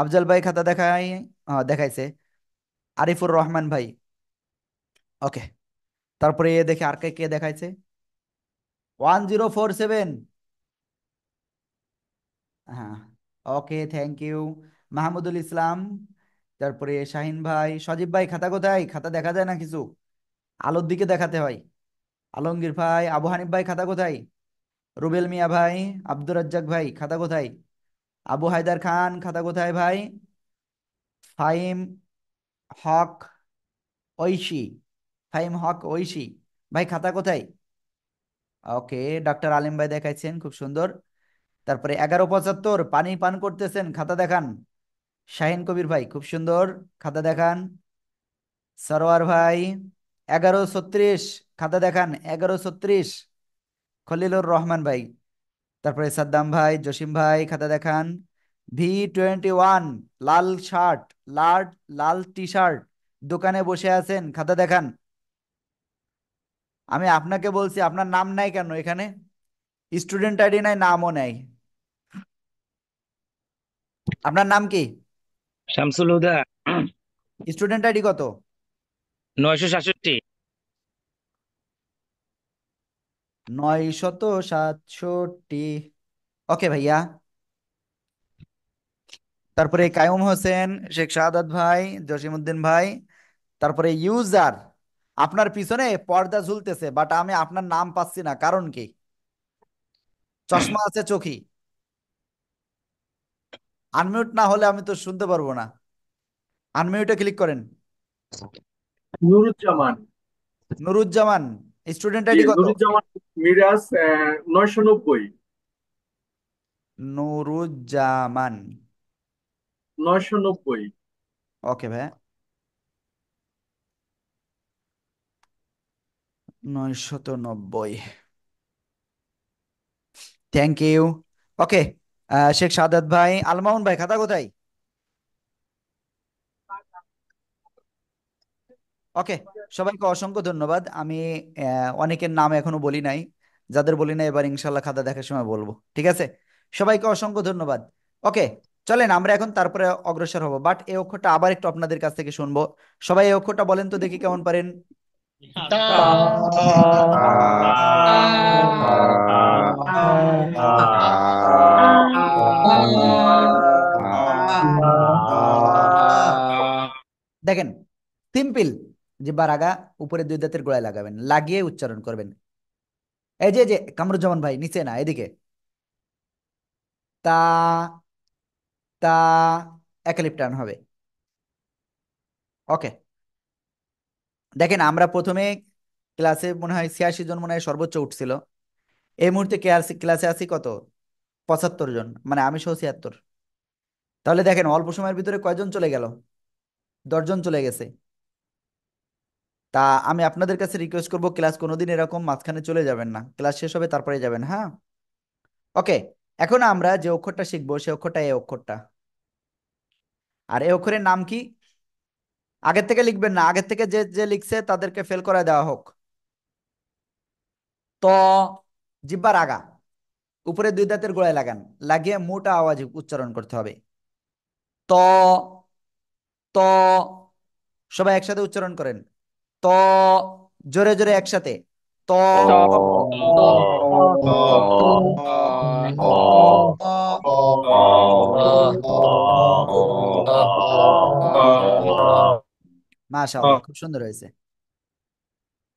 আফজল ভাই, খাতা দেখাই, দেখাইছে। আরিফুর রহমান ভাই। ওকে, তারপরে এ দেখে আর কে কে দেখাইছে। 1047। হ্যাঁ, ওকে, থ্যাংক ইউ। মাহমুদুল ইসলাম। তারপরে শাহিন ভাই, সজীব ভাই, খাতা কোথায়? খাতা দেখা যায় না কিছু, আলোর দিকে দেখাতে হয়। আলমগীর ভাই, আবু হানিফ ভাই, খাতা কোথায়? রুবেল মিয়া ভাই, আব্দুর রাজ্জাক ভাই, খাতা কোথায়? আবু হায়দার খান, খাতা কোথায় ভাই? ফাহিম হক ঐশী, ফাহিম হক ঐশী ভাই, খাতা কোথায়? ওকে, ডক্টর আলিম ভাই দেখাইছেন, খুব সুন্দর। তারপরে 1175, পানি পান করতেছেন, খাতা দেখান। শাহিন কবির ভাই, খুব সুন্দর, খাতা দেখান। সরোয়ার ভাই, 1136, খাতা দেখান। 1136, খলিলুর রহমান ভাই। তারপরে সাদ্দাম ভাই, জসিম ভাই, খাতা দেখান। V21, লাল শার্ট, লাল লাল টি শার্ট, দোকানে বসে আছেন, খাতা দেখান। আমি আপনাকে বলছি, আপনার নাম নাই কেন এখানে? স্টুডেন্ট আইডি নাই, নামও নাই। আপনার নাম কি? শামসুল হুদা। স্টুডেন্ট আইডি কত? 967। 967। ওকে ভাইয়া। তারপরে কায়ুম হোসেন, শেখ শাহাদাত ভাই, জসিমউদ্দিন ভাই। তারপরে ইউজার, আপনার পিছনে পর্দা ঝুলতেছে, বাট আমি আপনার নাম পাচ্ছি না, কারণ কি? চশমা আছে চোখে, আনমিউট না হলে আমি তো শুনতে পারবো না। আনমিউটে ক্লিক করেন। নুরুজ্জামান। নুরুজ্জামান, স্টুডেন্ট জি আইডি কত? নুরুজ্জামান মিরাজ 990। নুরুজ্জামান। 990। ওকে ভাই, 990। Thank you. Okay, Sheikh Sadat ভাই, আলমাউন ভাই খাতা কোথায়? ওকে, সবাইকে অসংখ্য ধন্যবাদ। আমি অনেকের নাম এখনো বলি নাই, যাদের বলি নাই এবার ইনশাল্লাহ খাতা দেখার সময় বলবো, ঠিক আছে? সবাইকে অসংখ্য ধন্যবাদ। ওকে, চলেন আমরা এখন তারপরে অগ্রসর হব, বাট এই অক্ষরটা আবার একটু আপনাদের কাছ থেকে শুনবো। সবাই এই অক্ষরটা বলেন তো দেখি কেমন পারেন। তা দেখেন, সিম্পল। জিহ্বার আগা উপরে দুই দাঁতের গোড়ায় লাগাবেন, লাগিয়ে উচ্চারণ করবেন। এই যে কামরুজ্জামান ভাই, নিচে না, এদিকে। তা, তা, একালিপ টান হবে। ওকে, দেখেন আমরা প্রথমে ক্লাসে মনে হয় 86 জন মনে হয় সর্বোচ্চ উঠছিল। এই মুহূর্তে ক্লাসে আছি কত? 75 জন, মানে আমি সহ 76। তাহলে দেখেন অল্প সময়ের ভিতরে কয়জন চলে গেল? 10 জন চলে গেছে। তা আমি আপনাদের কাছে রিকোয়েস্ট করব, ক্লাস কোনোদিন এরকম মাঝখানে চলে যাবেন না, ক্লাস শেষ হবে তারপরে যাবেন, হ্যাঁ? ওকে, এখন আমরা যে অক্ষরটা শিখবো সে অক্ষরটা এই অক্ষরটা। আর এই অক্ষরের নাম কি? আগের থেকে লিখবেন না, আগের থেকে যে যে লিখছে তাদেরকে ফেল করে দেওয়া হোক। ত, জিহ্বার আগা উপরে দুই দাঁতের গোড়ায় লাগান, লাগিয়ে মোটা আওয়াজে উচ্চারণ করতে হবে। ত, ত, সবাই একসাথে উচ্চারণ করেন। ত, জোরে জোরে একসাথে। ত, ত মাশাআল্লাহ, খুব সুন্দর হয়েছে।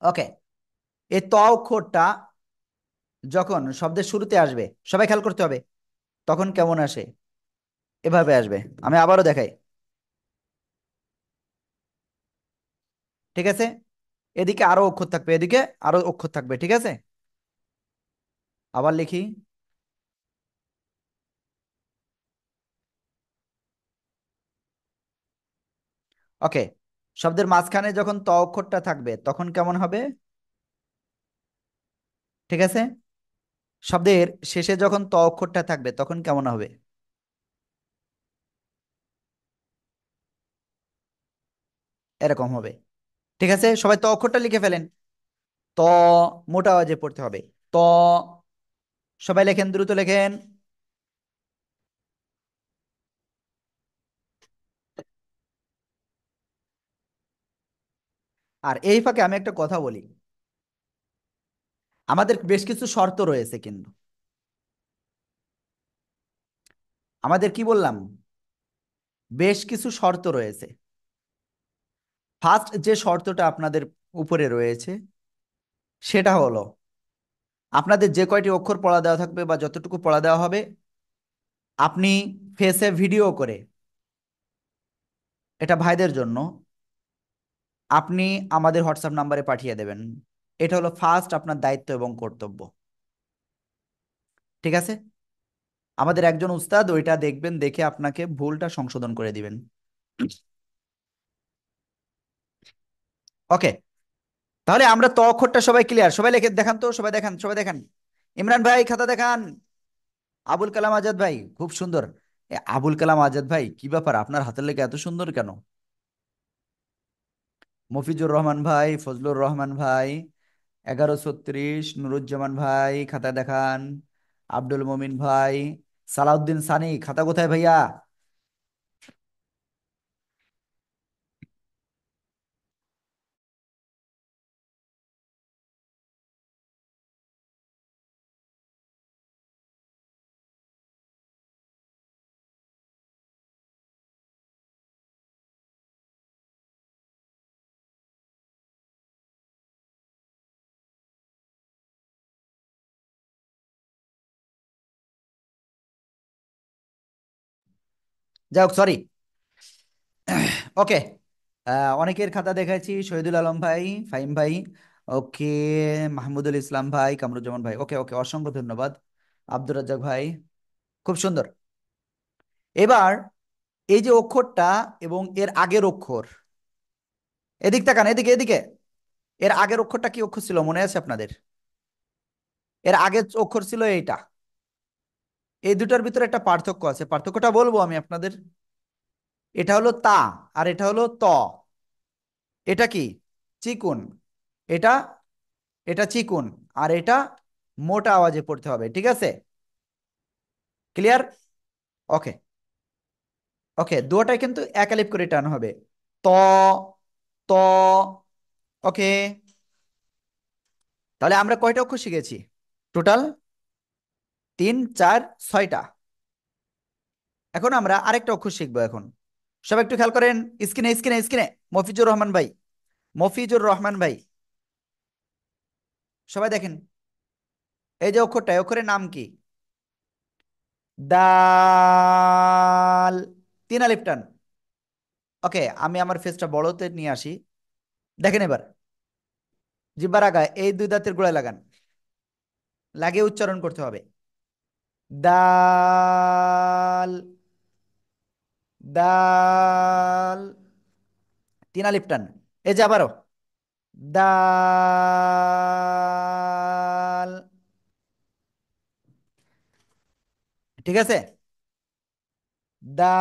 ওকে, এই ত অক্ষরটা যখন শব্দের শুরুতে আসবে সবাই খেয়াল করতে হবে, তখন কেমন আসে? এভাবে আসবে। আমি আবারও দেখাই, ঠিক আছে? এদিকে আরো অক্ষর থাকবে, এদিকে আরো অক্ষর থাকবে, ঠিক আছে? আবার লিখি। ওকে, শব্দের মাঝখানে যখন ত অক্ষরটা থাকবে তখন কেমন হবে? ঠিক আছে, শব্দের শেষে যখন ত অক্ষরটা থাকবে তখন কেমন হবে? এরকম হবে, ঠিক আছে? সবাই ত অক্ষরটা লিখে ফেলেন। ত, মোটা আওয়াজে পড়তে হবে। ত, সবাই লেখেন, দ্রুত লেখেন। আর এই ফাঁকে আমি একটা কথা বলি, আমাদের বেশ কিছু শর্ত রয়েছে কিন্তু। আমাদের কি বললাম? বেশ কিছু শর্ত রয়েছে। ফার্স্ট যে শর্তটা আপনাদের উপরে রয়েছে সেটা হলো, আপনাদের যে কয়টি অক্ষর পড়া দেওয়া থাকবে বা যতটুকু পড়া দেওয়া হবে, আপনি ফেসে ভিডিও করে, এটা ভাইদের জন্য, আপনি আমাদের হোয়াটসঅ্যাপ নাম্বারে পাঠিয়ে দেবেন। এটা হলো ফার্স্ট আপনার দায়িত্ব এবং কর্তব্য, ঠিক আছে? আমাদের একজন উস্তাদ ওইটা দেখবেন, দেখে আপনাকে ভুলটা সংশোধন করে দিবেন। ওকে, তাহলে আমরা ত অক্ষরটা সবাই ক্লিয়ার? সবাই লিখে দেখান তো, সবাই দেখান, সবাই দেখান। ইমরান ভাই খাতা দেখান। আবুল কালাম আজাদ ভাই, খুব সুন্দর। আবুল কালাম আজাদ ভাই, কি ব্যাপার, আপনার হাতের লেখা এত সুন্দর কেন? মফিজুর রহমান ভাই, ফজলুর রহমান ভাই, 1136, নুরুজ্জামান ভাই খাতা দেখান। আব্দুল মমিন ভাই, সালাউদ্দিন সানি খাতা কোথায় ভাইয়া? যাই হোক, সরি। ওকে, অনেকের খাতা দেখাচ্ছি, শহীদুল আলম ভাই, ফাহিম ভাই, ওকে, মাহমুদুল ইসলাম ভাই, কামরুজ্জামান ভাই, ওকে ওকে, অসংখ্য ধন্যবাদ। আব্দুর রাজ্জাক ভাই, খুব সুন্দর। এবার এই যে অক্ষরটা এবং এর আগের অক্ষর, এদিক তাকান, এদিকে এদিকে। এর আগের অক্ষরটা কি অক্ষর ছিল মনে আছে আপনাদের? এর আগের অক্ষর ছিল এইটা। এই দুটার ভিতরে একটা পার্থক্য আছে, পার্থক্যটা বলবো আমি আপনাদের। এটা হলো তা, আর এটা হলো ত। এটা কি? চিকুন। এটা এটা চিকুন, আর এটা মোটা আওয়াজে পড়তে হবে, ঠিক আছে? ক্লিয়ার? ওকে ওকে, দুটাই কিন্তু এক আলিফ করে টান হবে। ত, ত। ওকে, তাহলে আমরা কয়টা অক্ষর শিখেছি টোটাল? 3, 4, 6টা। এখন আমরা আরেকটা অক্ষর শিখবো এখন। সব একটু খেয়াল করেন, স্ক্রিনে স্ক্রিনে স্ক্রিনে। মফিজুর রহমান ভাই, মফিজুর রহমান ভাই, সবাই দেখেন। এই যে অক্ষরটা, এই অক্ষরের নাম কি? দাল। 3 আলিফ টান। ওকে, আমি আমার ফেসটা বড়তে নিয়ে আসি। দেখেন এবার, জিহ্বার আগায় এই দুই দাঁতের গোড়ায় লাগান, লাগিয়ে উচ্চারণ করতে হবে। দাল, দাল। 3 আলিফ টান। এই যে আবারও দাল। ঠিক আছে? দাল।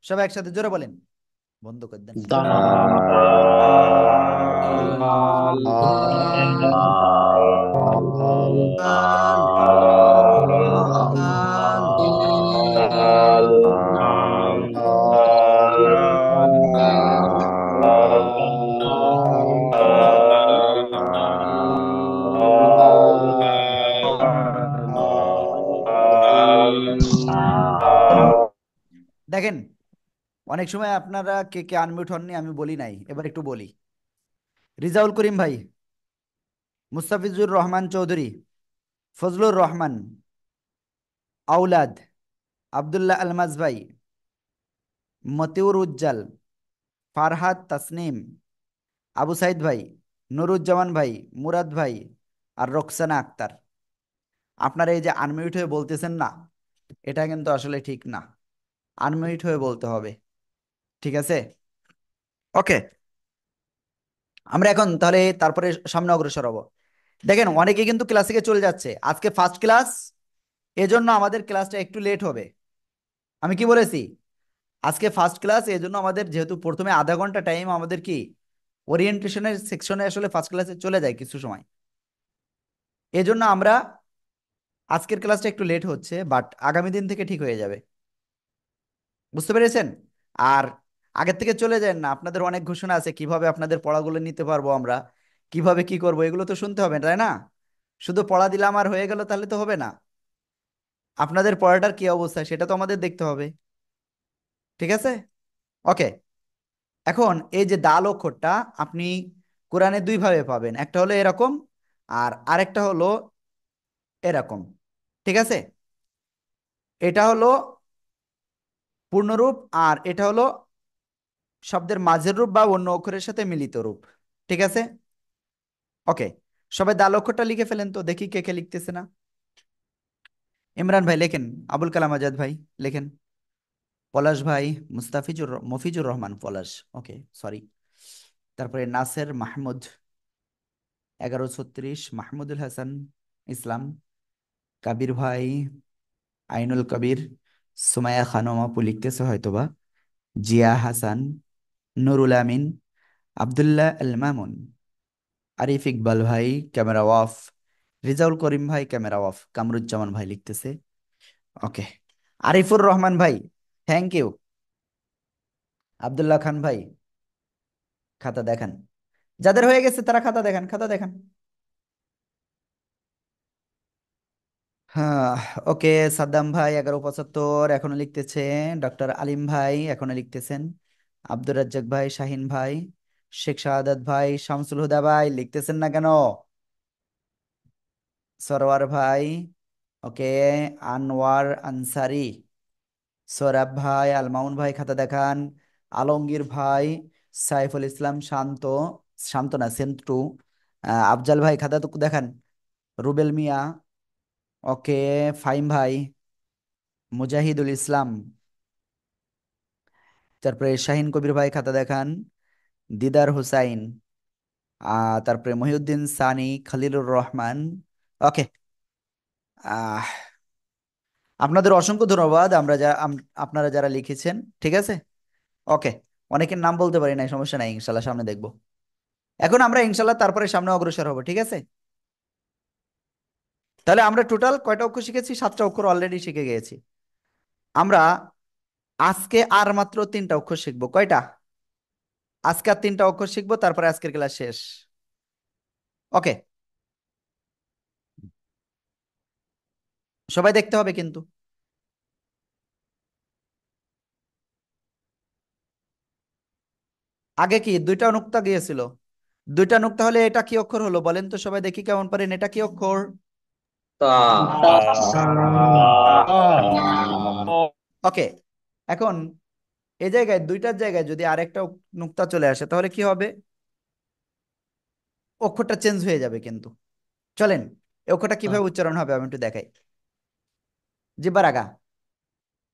সবাই একসাথে জোরে বলেন, বন্ধ করে দেন। দেখেন, অনেক সময় আপনারা কে কে আনমিউট হননি আমি বলি নাই, এবার একটু বলি। রিজাউল করিম ভাই, মুস্তাফিজুর রহমান চৌধুরী, ফজলুর রহমান, আউলাদ, আব্দুল্লাহ আলমাজ ভাই, মতিউর উজ্জাল, ফারহাদ তাসনিম, আবু সাইদ ভাই, নুরুজ্জামান ভাই, মুরাদ ভাই, আর রোকসানা আক্তার। আপনারা এই যে আনমিউট হয়ে বলতেছেন না, এটা কিন্তু আসলে ঠিক না। আনমিউট হয়ে বলতে হবে, ঠিক আছে? ওকে, আমরা এখন তাহলে তারপরে সামনে অগ্রসর হব। দেখেন, অনেকে কিন্তু ক্লাস থেকে চলে যাচ্ছে, আজকে ফার্স্ট ক্লাস, এজন্য আমাদের ক্লাসটা একটু লেট হবে। আমি কি বলেছি? আজকে ফার্স্ট ক্লাস, এজন্য আমাদের যেহেতু প্রথমে আধা ঘন্টা টাইম আমাদের কি ওরিয়েন্টেশনের সেকশনে আসলে ফার্স্ট ক্লাসে চলে যায় কিছু সময়, এজন্য আমরা আজকের ক্লাসটা একটু লেট হচ্ছে, বাট আগামী দিন থেকে ঠিক হয়ে যাবে। বুঝতে পেরেছেন? আর আগের থেকে চলে যায় না, আপনাদের অনেক ঘোষণা আছে, কিভাবে আপনাদের পড়াগুলো নিতে পারবো আমরা, কিভাবে কি করব, এগুলো তো শুনতে হবে, তাই না? শুধু পড়া দিলাম আর হয়ে গেল তাহলে তো হবে না। আপনাদের পড়াটার কি অবস্থা সেটা তো আমাদের দেখতে হবে, ঠিক আছে? ওকে, এখন এই যে দাল অক্ষরটা আপনি কোরআনে দুই ভাবে পাবেন, একটা হলো এরকম, আর আরেকটা হলো এরকম, ঠিক আছে? এটা হলো পূর্ণরূপ, আর এটা হলো শব্দের মাঝের রূপ বা অন্য অক্ষরের সাথে মিলিত রূপ, ঠিক আছে? ওকে, সবাই দাল অক্ষরটা লিখে ফেলেন তো, দেখি কে কে লিখতেছে না। ইমরান ভাই লেখেন, আবুল কালাম আজাদ ভাই লেখেন, পলাশ ভাই, মফিজুর রহমান পলাশ, ওকে সরি। তারপরে নাসের মাহমুদ, 1136, মাহমুদুল হাসান ইসলাম, কাবির ভাই, আইনুল কবির, সুমাইয়া খানম আপু লিখতেছে হয়তোবা, জিয়া হাসান, নুরুল আমিন, আবদুল্লাহ আল মামুন, আরিফ ইকবাল ভাই ক্যামেরা অফ, রিজাউল করিম ভাই ক্যামেরা অফ, কামরুজ্জামান ভাই লিখতেছে, ওকে। আরিফুর রহমান ভাই, থ্যাংক ইউ। আব্দুল্লাহ খান ভাই, খাতা দেখান। যাদের হয়ে গেছে তারা খাতা দেখান, খাতা দেখান। হ্যাঁ, ওকে। সাদ্দাম ভাই 1175 এখনো লিখতেছে। ডক্টর আলিম ভাই এখনো লিখতেছেন। আব্দুর রাজ্জাক ভাই, শাহিন ভাই, শেখ শাহাদাত ভাই, শামসুল হুদা ভাই লিখতেছেন না কেন? সরওয়ার ভাই, ওকে। আনোয়ার আনসারি, সোরাব ভাই, আলমাউন ভাই খাতা দেখান। আলমগীর ভাই, সাইফুল ইসলাম শান্ত, শান্ত না সেন্টু। আফজাল ভাই খাতা তো দেখান। রুবেল মিয়া, ওকে। ফাইম ভাই, মুজাহিদুল ইসলাম, তারপরে শাহিন কবির ভাই খাতা দেখান। দিদার হুসাইন, তারপরে মহিউদ্দিন সানি, খলিলুর রহমান। ওকে। আহ আপনাদের অসংখ্য ধন্যবাদ, আপনারা যারা লিখেছেন। ঠিক আছে, ওকে। অনেকের নাম বলতে পারি না, সমস্যা নাই, ইনশাল্লাহ সামনে দেখবো। এখন আমরা ইনশাল্লাহ তারপরে সামনে অগ্রসর হব, ঠিক আছে। তাহলে আমরা টোটাল কয়টা অক্ষর শিখেছি? 7টা অক্ষর অলরেডি শিখে গিয়েছি আমরা। আজকে আর মাত্র 3টা অক্ষর শিখবো। কয়টা? আজকে আর 3টা অক্ষর শিখবো, তারপরে আজকের ক্লাস শেষ। ওকে, সবাই দেখতে হবে কিন্তু। আগে কি 2টা নুক্তা গিয়েছিল? 2টা নুক্তা হলে এটা কি অক্ষর হলো বলেন তো সবাই, দেখি কেমন পারেন। এটা কি অক্ষর? ওকে। এখন এই জায়গায় 2টার জায়গায় যদি আরেকটা নুক্তা চলে আসে তাহলে কি হবে? অক্ষরটা চেঞ্জ হয়ে যাবে কিন্তু। চলেন, এই অক্ষরটা কিভাবে উচ্চারণ হবে আমি একটু দেখাই। জিহ্বার আগা,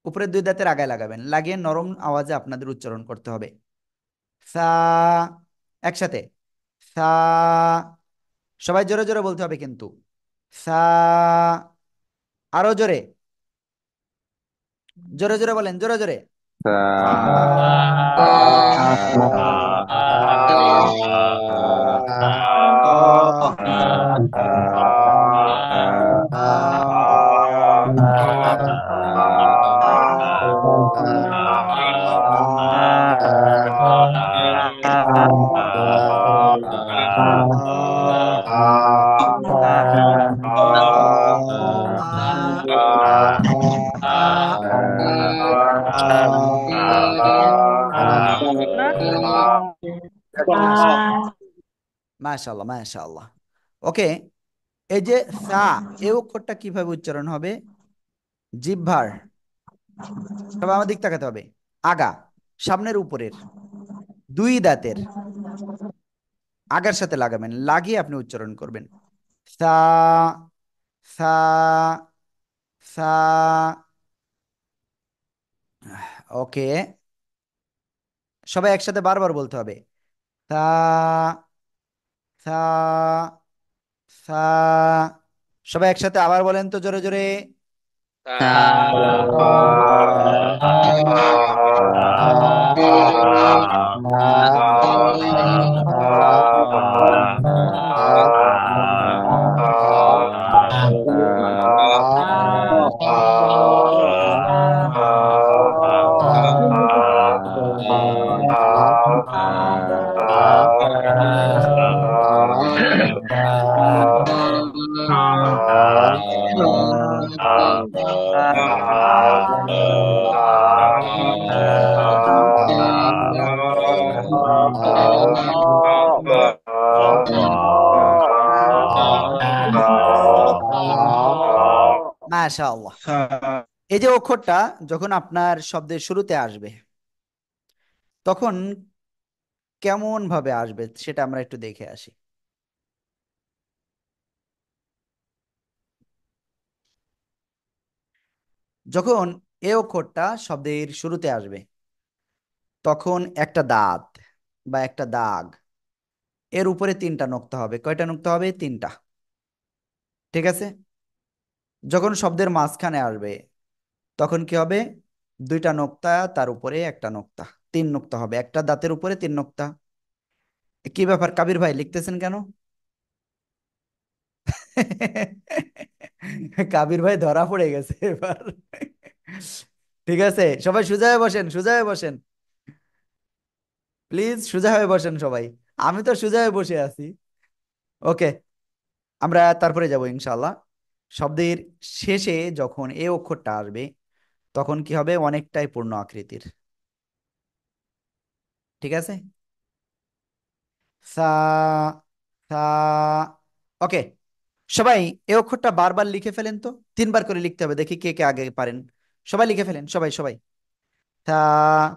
উপরের 2 দাঁতের আগায় লাগাবেন, লাগিয়ে নরম আওয়াজে আপনাদের উচ্চারণ করতে হবে। সা, একসাথে। সা, সবাই জোরে জোরে বলতে হবে কিন্তু। সা, আরো জোরে, জোরে জোরে বলেন, জোরে জোরে। মাশাআল্লাহ, মাশাআল্লাহ। ওকে, এই যে সা, এই অক্ষরটা কিভাবে উচ্চারণ হবে? জিহ্বার, সবাই আমার দিক তাকাতে হবে। আগা, সামনের উপরের 2 দাঁতের আগার সাথে লাগাবেন, লাগিয়ে আপনি উচ্চারণ করবেন। সা, সা, সা। ওকে, সবাই একসাথে বারবার বলতে হবে। সা, সা, সা। সবাই একসাথে আবার বলেন তো জোরে জোরে। মাশাআল্লাহ। এই যে অক্ষরটা যখন আপনার শব্দের শুরুতে আসবে তখন কেমন ভাবে আসবে সেটা আমরা একটু দেখে আসি। যখন এ অক্ষরটা শব্দের শুরুতে আসবে তখন একটা দাঁত বা একটা দাগ, এর উপরে 3টা নোক্তা হবে। কয়টা নোক্তা হবে? 3টা। ঠিক আছে। যখন শব্দের মাঝখানে আসবে তখন কি হবে? 2টা নোক্তা, তার উপরে একটা নোক্তা, 3 নোক্তা হবে। একটা দাঁতের উপরে 3 নোক্তা। কি ব্যাপার কাবির ভাই, লিখতেছেন কেন? কাবির ভাই ধরা পড়ে গেছে এবার। ঠিক আছে, সবাই সোজা হয়ে বসেন, সোজা হয়ে বসেন, প্লিজ সোজা হয়ে বসেন সবাই। আমি তো সোজা হয়ে বসে আছি। ওকে, আমরা তারপরে যাব ইনশাআল্লাহ। শব্দের শেষে যখন এ অক্ষরটা আসবে তখন কি হবে? অনেকটাই পূর্ণ আকৃতির। ঠিক আছে। সা, সা। ওকে, সবাই এই অক্ষরটা বারবার লিখে ফেলেন তো। 3বার করে লিখতে হবে, দেখি কে কে আগে পারেন। সবাই লিখে ফেলেন, সবাই সবাই। তা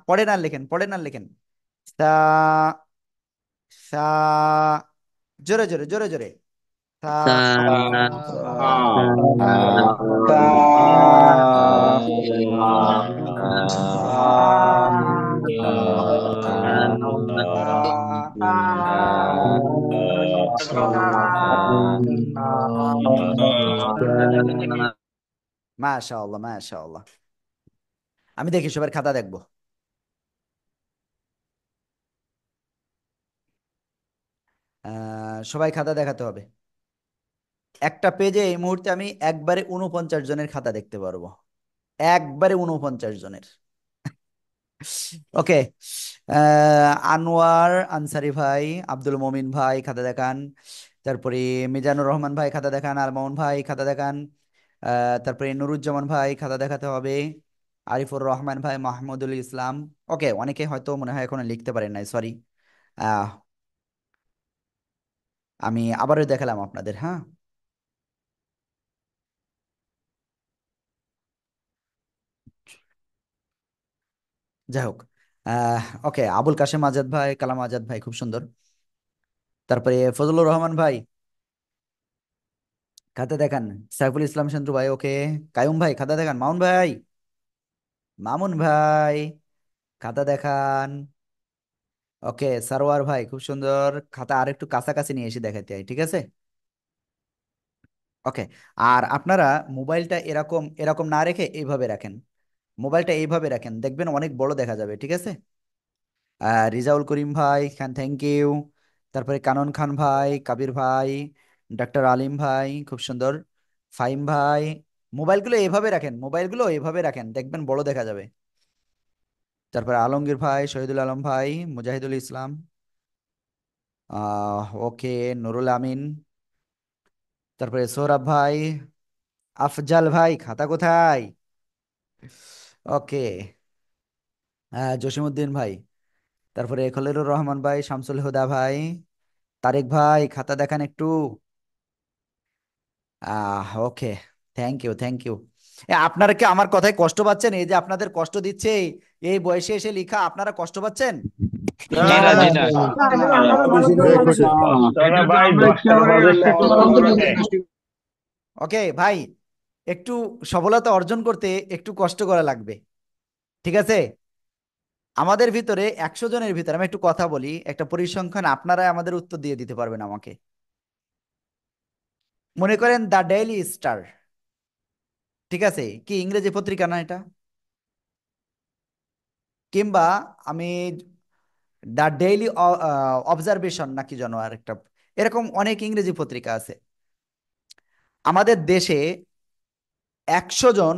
পড়েন আর লেখেন, পড়েন আর লেখেন। সা সা জোরে জোরে জোরে জোরে সা সা মাশাআল্লাহ মাশাআল্লাহ। আমি দেখি সবার খাতা দেখবো। সবাই খাতা দেখাতে হবে। একটা পেজে এই মুহূর্তে আমি একবারে 49 জনের খাতা দেখতে পারবো, একবারে 49 জনের। ওকে, আনোয়ার আনসারি ভাই, আব্দুল মমিন ভাই খাতা দেখান, তারপরে মিজানুর রহমান ভাই খাতা দেখান, আলমামুন ভাই খাতা দেখান, তারপরে নুরুজ্জামান ভাই খাতা দেখাতে হবে, আরিফুর রহমান ভাই, মাহমুদুল ইসলাম। ওকে, অনেকে হয়তো মনে হয় এখনো লিখতে পারেন নাই, সরি। আহ আমি আবারও দেখালাম আপনাদের, হ্যাঁ। যাই হোক, ওকে, আবুল কাশেম আজাদ ভাই, কালাম আজাদ ভাই, খুব সুন্দর। তারপরে ফজলুর রহমান ভাই খাতা দেখান, সাইফুল ইসলাম সন্টু ভাই, ওকে। কায়ুম ভাই খাতা দেখান, মামুন ভাই, মামুন ভাই খাতা দেখান, ওকে। সারোয়ার ভাই খুব সুন্দর, খাতা আর একটু কাছাকাছি নিয়ে এসে দেখাতে হয়, ঠিক আছে। ওকে, আর আপনারা মোবাইলটা এরকম এরকম না রেখে এইভাবে রাখেন, মোবাইলটা এইভাবে রাখেন, দেখবেন অনেক বড় দেখা যাবে, ঠিক আছে। রিজাউল করিম ভাই খান, থ্যাংক ইউ। তারপরে কানন খান ভাই, কাবির ভাই, ডক্টর আলিম ভাই, খুব সুন্দর। ফাইম ভাই, মোবাইলগুলো এভাবে রাখেন, মোবাইলগুলো এভাবে রাখেন, দেখবেন বড় দেখা যাবে। তারপরে আলমগীর ভাই, শহীদুল আলম ভাই, মুজাহিদুল ইসলাম, ওকে, নুরুল আমিন, তারপরে সৌরভ ভাই, আফজাল ভাই খাতা কোথায়, ওকে, জসিমউদ্দিন ভাই, তারপরে খলিলুর রহমান ভাই, শামসুল হুদা ভাই, তারেক ভাই খাতা দেখান একটু। ওকে, থ্যাংক ইউ থ্যাংক ইউ। আপনারা কি আমার কথায় কষ্ট পাচ্ছেন? এই যে আপনাদের কষ্ট দিচ্ছে, এই বয়সে এসে লেখা, আপনারা কষ্ট পাচ্ছেন? জি না জি না। দাদা ভাই আমরা একটু 10টা আগে বাজে একটা মহরম করেছে। ওকে ভাই, একটু সফলতা অর্জন করতে একটু কষ্ট করা লাগবে, ঠিক আছে। আমাদের ভিতরে 100 জনের ভিতরে আমি একটু কথা বলি, একটা পরিসংখ্যান, আপনারা আমাদের উত্তর দিয়ে দিতে পারবেন আমাকে। মনে করেন দ্য ডেইলি স্টার, ঠিক আছে, কি ইংরেজি পত্রিকা না এটা? কিংবা আমি দ্য ডেইলি অবজারভেশন নাকি যেন আর একটা, এরকম অনেক ইংরেজি পত্রিকা আছে। আমাদের দেশে 100 জন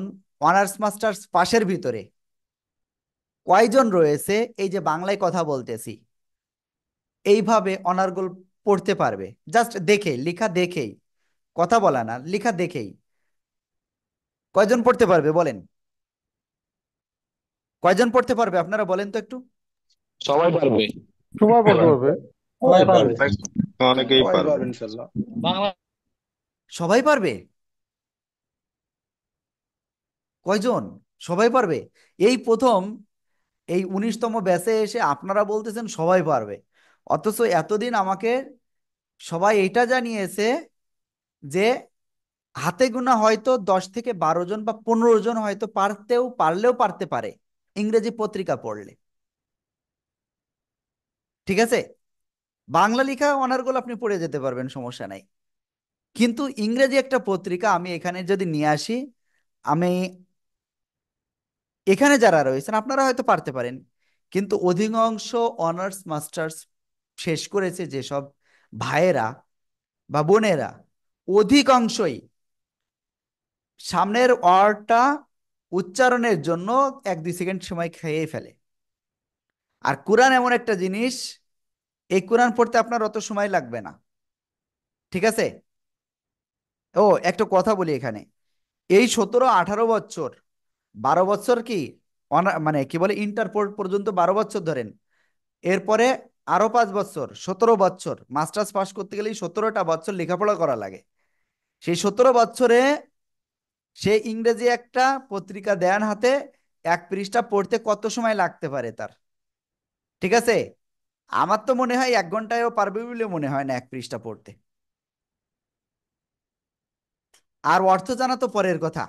অনার্স মাস্টার্স পাশের ভিতরে কয়জন রয়েছে এই যে বাংলায় কথা বলতেছি এইভাবে অনার্গল পড়তে পারবে? জাস্ট দেখে, লেখা দেখেই, কথা বলা না, লেখা দেখেই কয়জন পড়তে পারবে বলেন? কয়জন পড়তে পারবে আপনারা বলেন তো একটু। সবাই পারবে। সবাই পড়তে পারবে। সবাই পারবে। অনেকেই সবাই পারবে। পারবে ইনশাল্লাহ। বাংলা সবাই পারবে? কয়জন? সবাই পারবে? এই প্রথম এই 19তম ব্যাচে এসে আপনারা বলতেছেন সবাই পারবে, অথচ এতদিন আমাকে সবাই এটা জানিয়েছে যে হাতে গোনা হয়তো 10 থেকে 12 জন বা 15 জন হয়তো পারলেও পারতে পারে ইংরেজি পত্রিকা পড়লে, ঠিক আছে। বাংলা লেখা অনার্গল আপনি পড়ে যেতে পারবেন, সমস্যা নাই। কিন্তু ইংরেজি একটা পত্রিকা আমি এখানে যদি নিয়ে আসি, আমি এখানে যারা রয়েছেন আপনারা হয়তো পারতে পারেন, কিন্তু অধিকাংশ অনার্স মাস্টার্স শেষ করেছে যেসব ভাইয়েরা বা বোনেরা, অধিকাংশই সামনের ওয়ার্ডটা উচ্চারণের জন্য 1-2 সেকেন্ড সময় খেয়ে ফেলে। আর কোরআন এমন একটা জিনিস, এই কোরআন পড়তে আপনার অত সময় লাগবে না, ঠিক আছে। ও একটা কথা বলি এখানে, এই 17-18 বছর, 12 বছর কি মানে কি বলে ইন্টার পর্যন্ত 12 বছর ধরেন, এরপরে আরো 5 বছর, 17 বছর মাস্টার্স পাস করতে গেলে 17টা বছর লেখাপড়া করা লাগে। সেই 17 বছরে সে ইংরেজি একটা পত্রিকা দেন হাতে, 1 পৃষ্ঠা পড়তে কত সময় লাগতে পারে তার, ঠিক আছে? আমার তো মনে হয় 1 ঘন্টায়ও পারবে বলে মনে হয় না 1 পৃষ্ঠা পড়তে। আর অর্থ জানা তো পরের কথা।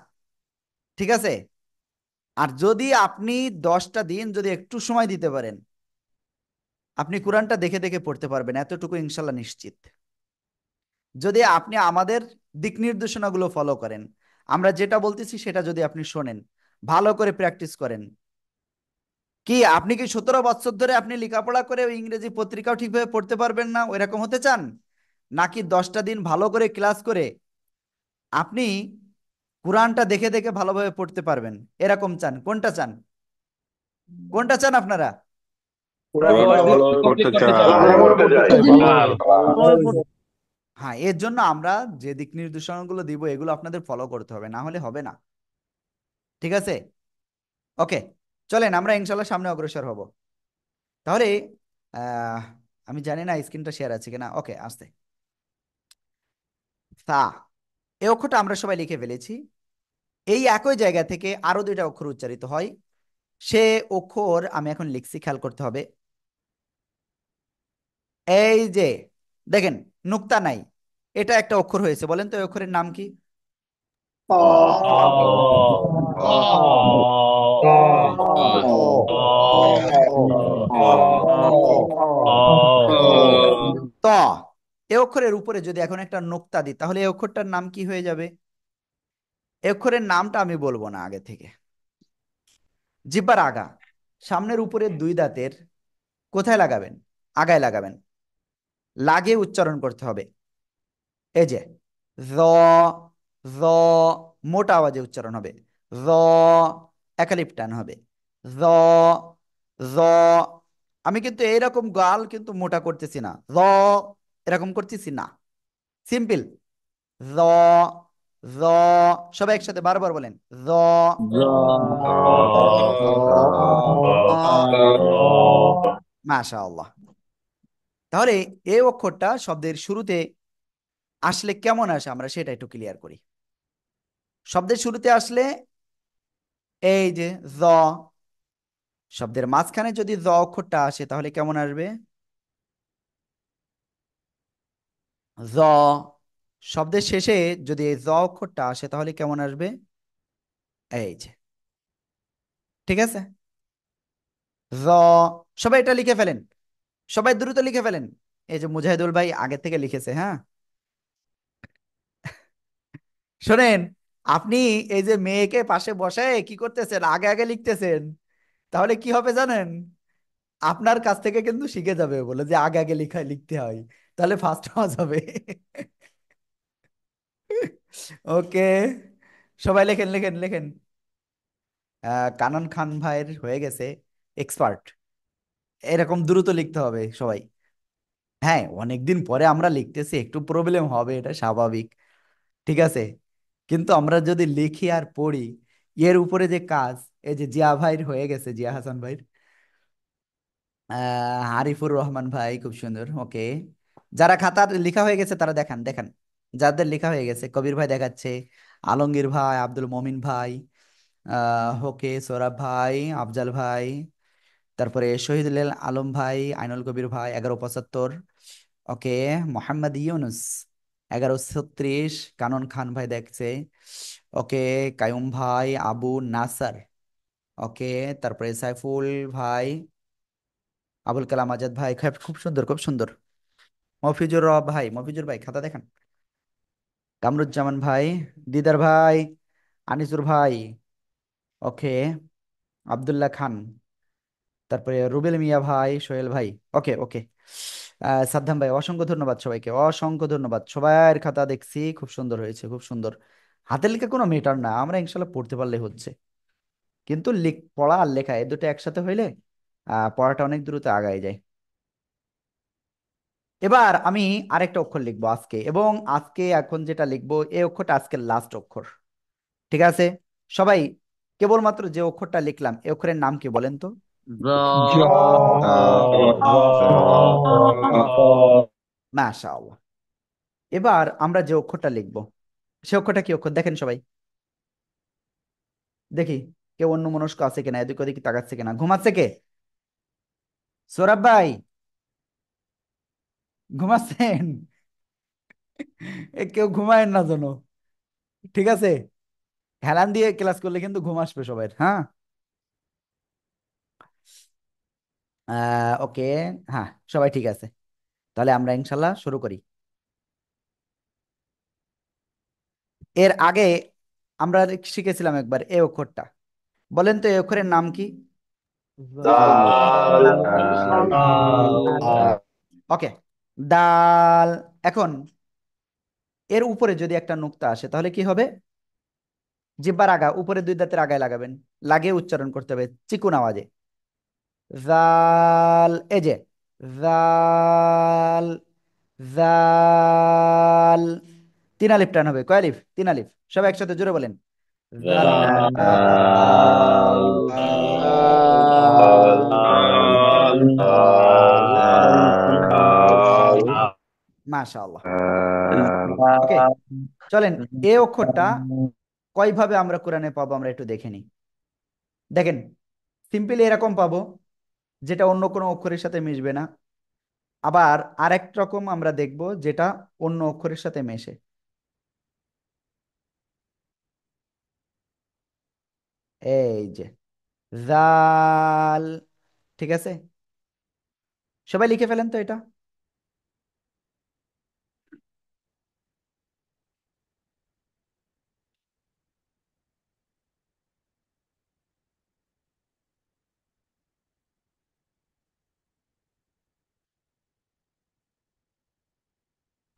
ঠিক আছে? আর যদি আপনি 10টা দিন যদি একটু সময় দিতে পারেন, আপনি কোরআনটা দেখে দেখে পড়তে পারবেন, এতটুকু ইনশাল্লাহ নিশ্চিত। যদি আপনি আমাদের দিক নির্দেশনাগুলো ফলো করেন, আমরা যেটা বলতেছি সেটা যদি আপনি শোনেন, ভালো করে প্র্যাকটিস করেন। কি আপনি কি 17 বছর ধরে আপনি লেখাপড়া করে ওই ইংরেজি পত্রিকাও ঠিকভাবে পড়তে পারবেন না, ওইরকম হতে চান? নাকি 10টা দিন ভালো করে ক্লাস করে আপনি কোরআনটা দেখে দেখে ভালোভাবে পড়তে পারবেন, এরকম চান? কোনটা চান? কোনটা চান আপনারা? কোরআনটা ভালোভাবে করতে পড়তে চাই। চাই। ভালো করতে চাই। হ্যাঁ, এর জন্য আমরা যে দিক নির্দেশনাগুলো দিব এগুলো আপনাদের ফলো করতে হবে, না হলে হবে না। ঠিক আছে? ওকে, চলেন আমরা ইনশাল্লাহ সামনে অগ্রসর হব। তাহলে আহ আমি জানি না স্ক্রিনটা শেয়ার আছে কিনা। ওকে, আসতে সা, এই অক্ষরটা আমরা সবাই লিখে ফেলেছি। এই একই জায়গা থেকে আরো 2টা অক্ষর উচ্চারিত হয়। সে অক্ষর আমি এখন লিখছি, খেয়াল করতে হবে। এই যে দেখেন, নুক্তা নাই, এটা একটা অক্ষর হয়েছে, বলেন তো এই অক্ষরের নাম কি? ত। এ অক্ষরের উপরে যদি এখন একটা নোক্তা দিই তাহলে এই অক্ষরটার নাম কি হয়ে যাবে? এই অক্ষরের নামটা আমি বলবো না আগে থেকে। জিহ্বার আগা, সামনের উপরের 2 দাঁতের কোথায় লাগাবেন? আগায় লাগাবেন, লাগিয়ে উচ্চারণ করতে হবে। এই যে জ, জ, মোটা আওয়াজে উচ্চারণ হবে। জ, একালিপ টান হবে। জ, জ। আমি কিন্তু এইরকম গাল কিন্তু মোটা করতেছি না, জ এরকম করতেছি না, সিম্পল। জ, জ, সবাই একসাথে বারবার বলেন, জ। মাশাআল্লাহ। তাহলে এই অক্ষরটা শব্দের শুরুতে আসলে কেমন আসে আমরা সেটা একটু ক্লিয়ার করি। শব্দের শুরুতে আসলে এই যে জ, শব্দের মাঝখানে যদি জ অক্ষরটা আসে তাহলে কেমন আসবে? জ। শব্দের শেষে যদি এই জ অক্ষরটা আসে তাহলে কেমন আসবে? এই যে, ঠিক আছে? জ। সবাই এটা লিখে ফেলেন, সবাই দ্রুত লিখে ফেলেন। এই যে মুজাহিদুল ভাই আগে থেকে লিখেছে, হ্যাঁ। শোনেন, আপনি এই যে মেয়েকে পাশে বসায় কি করতেছেন, আগে আগে লিখতেছেন, তাহলে কি হবে জানেন? আপনার কাছ থেকে কিন্তু শিখে যাবে, বলে যে আগে আগে লিখতে হয়, তাহলে ফার্স্ট হওয়া যাবে। ওকে, সবাই লেখেন লেখেন লেখেন। কানন খান ভাইয়ের হয়ে গেছে এক্সপার্ট, এরকম দ্রুত লিখতে হবে সবাই। হ্যাঁ, অনেকদিন পরে আমরা লিখতেছি, একটু প্রবলেম হবে, এটা স্বাভাবিক। ঠিক আছে? কিন্তু আমরা যদি লিখি আর পড়ি, এর উপরে যে কাজ, এই যে জিয়া ভাইয়ের হয়ে গেছে, জিয়া হাসান ভাইয়ের, আরিফুর রহমান ভাই খুব সুন্দর। ওকে, যারা খাতার লেখা হয়ে গেছে তারা দেখান দেখান, যাদের লেখা হয়ে গেছে। কবির ভাই দেখাচ্ছে, আলমগীর ভাই, আব্দুল মমিন ভাই, ওকে, সোরাব ভাই, আফজাল ভাই, তারপরে শহীদুল আলম ভাই, আইনুল কবির ভাই 1175। ওকে, মোহাম্মদ ইউনুস 1136, কানন খান ভাই দেখছে। ওকে, কায়ুম ভাই, আবু নাসার। ওকে, তারপরে সাইফুল ভাই, আবুল কালাম আজাদ ভাই, খুব সুন্দর খুব সুন্দর। মফিজুর রব ভাই, মফিজুর ভাই খাতা দেখান। কামরুজ্জামান ভাই, দিদার ভাই, আনিসুর ভাই। ওকে, আব্দুল্লাহ খান, তারপরে রুবেল মিয়া ভাই, সোহেল ভাই। ওকে ওকে, সাদ্দাম ভাই, অসংখ্য ধন্যবাদ সবাইকে, অসংখ্য ধন্যবাদ। সবার খাতা দেখছি, খুব সুন্দর হয়েছে, খুব সুন্দর। হাতের লেখা কোনো মেটার না, আমরা ইনশাল্লাহ পড়তে পারলে হচ্ছে। কিন্তু পড়া আর লেখা এই দুটো একসাথে হইলে পড়াটা অনেক দ্রুত আগায় যায়। এবার আমি আরেকটা অক্ষর লিখবো আজকে, এবং আজকে এখন যেটা লিখবো এই অক্ষরটা আজকের লাস্ট অক্ষর। ঠিক আছে? সবাই কেবলমাত্র যে অক্ষরটা লিখলাম এই অক্ষরের নাম কি বলেন তো? জ, জ, মাশাআল্লাহ। এবার আমরা যে অক্ষরটা লিখবো সে অক্ষরটা কি অক্ষর দেখেন সবাই, দেখি কেউ অন্য মনস্ক আছে কিনা, এদিক ওদিক তাকাচ্ছে কিনা, ঘুমাচ্ছে কে? সৌরভ ভাই, ঘুমাচ্ছেন? কেউ ঘুমায়েন না যেন, ঠিক আছে? হেলান দিয়ে ক্লাস করলে কিন্তু ঘুম আসবে সবাই, হ্যাঁ। ওকে। হ্যাঁ, সবাই ঠিক আছে। তাহলে আমরা ইনশাল্লাহ শুরু করি। এর আগে আমরা শিখেছিলাম একবার এ অক্ষরটা। বলেন তো, এ অক্ষরের নাম কি? দাল। ওকে, দাল। এখন এর উপরে যদি একটা নুক্তা আসে তাহলে কি হবে? জিহ্বার আগা, উপরে দুই দাঁতের আগায় লাগাবেন, লাগিয়ে উচ্চারণ করতে হবে চিকুন আওয়াজে। জাল, এই যে জাল, জাল। তিন আলিফ টান হবে। কয় আলিফ? তিন আলিফ। সবাই একসাথে জোরে বলেন, জাল। মাশাআল্লাহ। ওকে, চলেন এ অক্ষরটা কয়ভাবে আমরা কোরআনে পাবো আমরা একটু দেখে নিই। দেখেন, সিম্পলি এরকম পাবো, যেটা অন্য কোনো অক্ষরের সাথে মিশবে না। আবার আরেক রকম আমরা দেখব যেটা অন্য অক্ষরের সাথে মেশে। এই যে জাল, ঠিক আছে? সবাই লিখে ফেলেন তো এটা।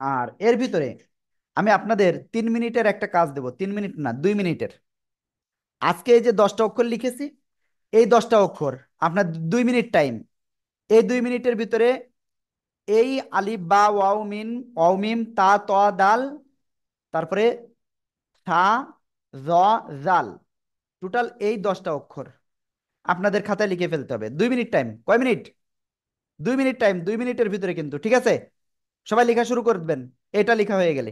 আর এর ভিতরে আমি আপনাদের 3 মিনিটের একটা কাজ দেব, 3 মিনিট না, 2 মিনিটের। আজকে এই যে 10টা অক্ষর লিখেছি, এই 10টা অক্ষর আপনার 2 মিনিট টাইম। এই 2 মিনিটের ভিতরে এই আলিফ বা ওয়াও মিন, ওয়াও মিম তা ত দাল, তারপরে থা জ জাল, টোটাল এই 10টা অক্ষর আপনাদের খাতায় লিখে ফেলতে হবে। 2 মিনিট টাইম। কয় মিনিট? 2 minute time. 2 মিনিটের ভিতরে কিন্তু, ঠিক আছে? সবাই লেখা শুরু করে দেবেন এটা লেখা হয়ে গেলে।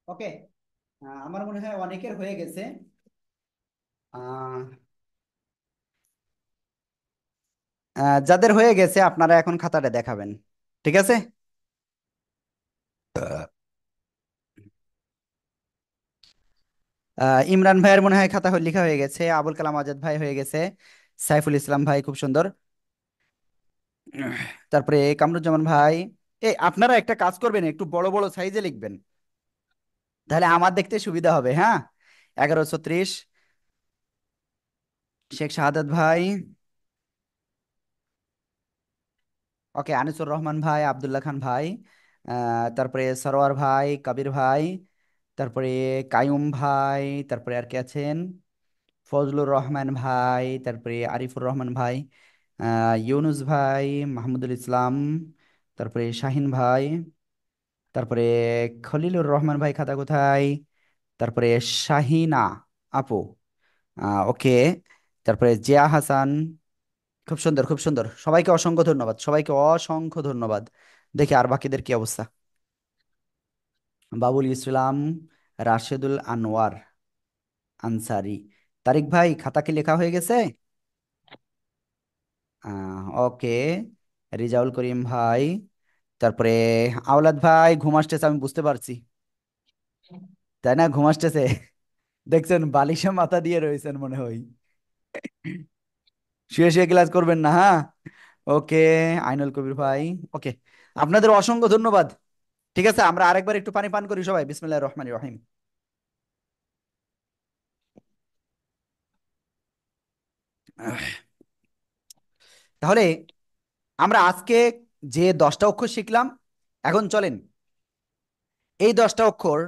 ওকে, আমার মনে হয় অনেকের হয়ে গেছে। আহ, যাদের হয়ে গেছে আপনারা এখন খাতাটা দেখাবেন, ঠিক আছে? ইমরান ভাইয়ের মনে হয় খাতা লেখা হয়ে গেছে, আবুল কালাম আজাদ ভাই হয়ে গেছে, সাইফুল ইসলাম ভাই খুব সুন্দর। তারপরে কামরুজ্জামান ভাই। আপনারা একটা কাজ করবেন, একটু বড় বড় সাইজে লিখবেন, তাহলে আমার দেখতে সুবিধা হবে। হ্যাঁ, 1136। শেখ শাহাদাত ভাই। ওকে, আনিসুর রহমান ভাই, আব্দুল্লাহ খান ভাই, তারপরে সরোয়ার ভাই, কবির ভাই, তারপরে কায়ুম ভাই, তারপরে আর কে আছেন, ফজলুর রহমান ভাই, তারপরে আরিফুর রহমান ভাই, ইউনুস ভাই, মাহমুদুল ইসলাম, তারপরে শাহিন ভাই, তারপরে খলিলুর রহমান ভাই খাতা কোথায়, তারপরে শাহিনা আপু, ওকে, তারপরে জিয়া হাসান। খুব সুন্দর, খুব সুন্দর, সবাইকে অসংখ্য ধন্যবাদ, সবাইকে অসংখ্য ধন্যবাদ। দেখি আর বাকিদের কি অবস্থা। বাবুল ইসলাম, রাশেদুল আনোয়ার আনসারি। তারিক ভাই খাতা কি লেখা হয়ে গেছে? ওকে। রিজাউল করিম ভাই, তারপরে আওলাদ ভাই ঘুম আসতেছে, আমি বুঝতে পারছি, তাই না? ঘুম আসতেছে, দেখছেন বালিশে মাথা দিয়ে রয়েছেন মনে হয়। শুয়ে শুয়ে ক্লাস করবেন না, হ্যাঁ। ওকে, আইনুল কবির ভাই। ওকে, আপনাদের অসংখ্য ধন্যবাদ। ঠিক আছে, আমরা আরেকবার একটু পানি পান করি সবাই, বিসমিল্লাহির রহমানির রহিম। তাহলে আমরা আজকে যে 10টা অক্ষর শিখলাম, এখন চলেন এই 10টা অক্ষর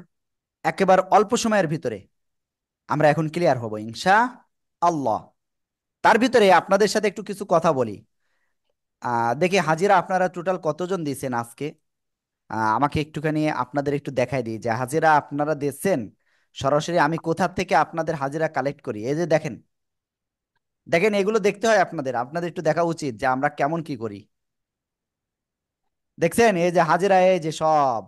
একেবারে অল্প সময়ের ভিতরে আমরা এখন ক্লিয়ার হব ইনশা আল্লাহ। তার ভিতরে আপনাদের সাথে একটু কিছু কথা বলি। দেখি হাজিরা আপনারা টোটাল কতজন দিয়েছেন আজকে। আমাকে একটুখানি আপনাদের একটু দেখাই দিই যে হাজিরা আপনারা দিচ্ছেন। সরাসরি আমি কোথা থেকে আপনাদের হাজিরা কালেক্ট করি, এই যে দেখেন, দেখেন এগুলো দেখতে হয় আপনাদের, আপনাদের একটু দেখা উচিত যে আমরা কেমন কি করি। দেখছেন এই যে হাজিরা, এই যে সব,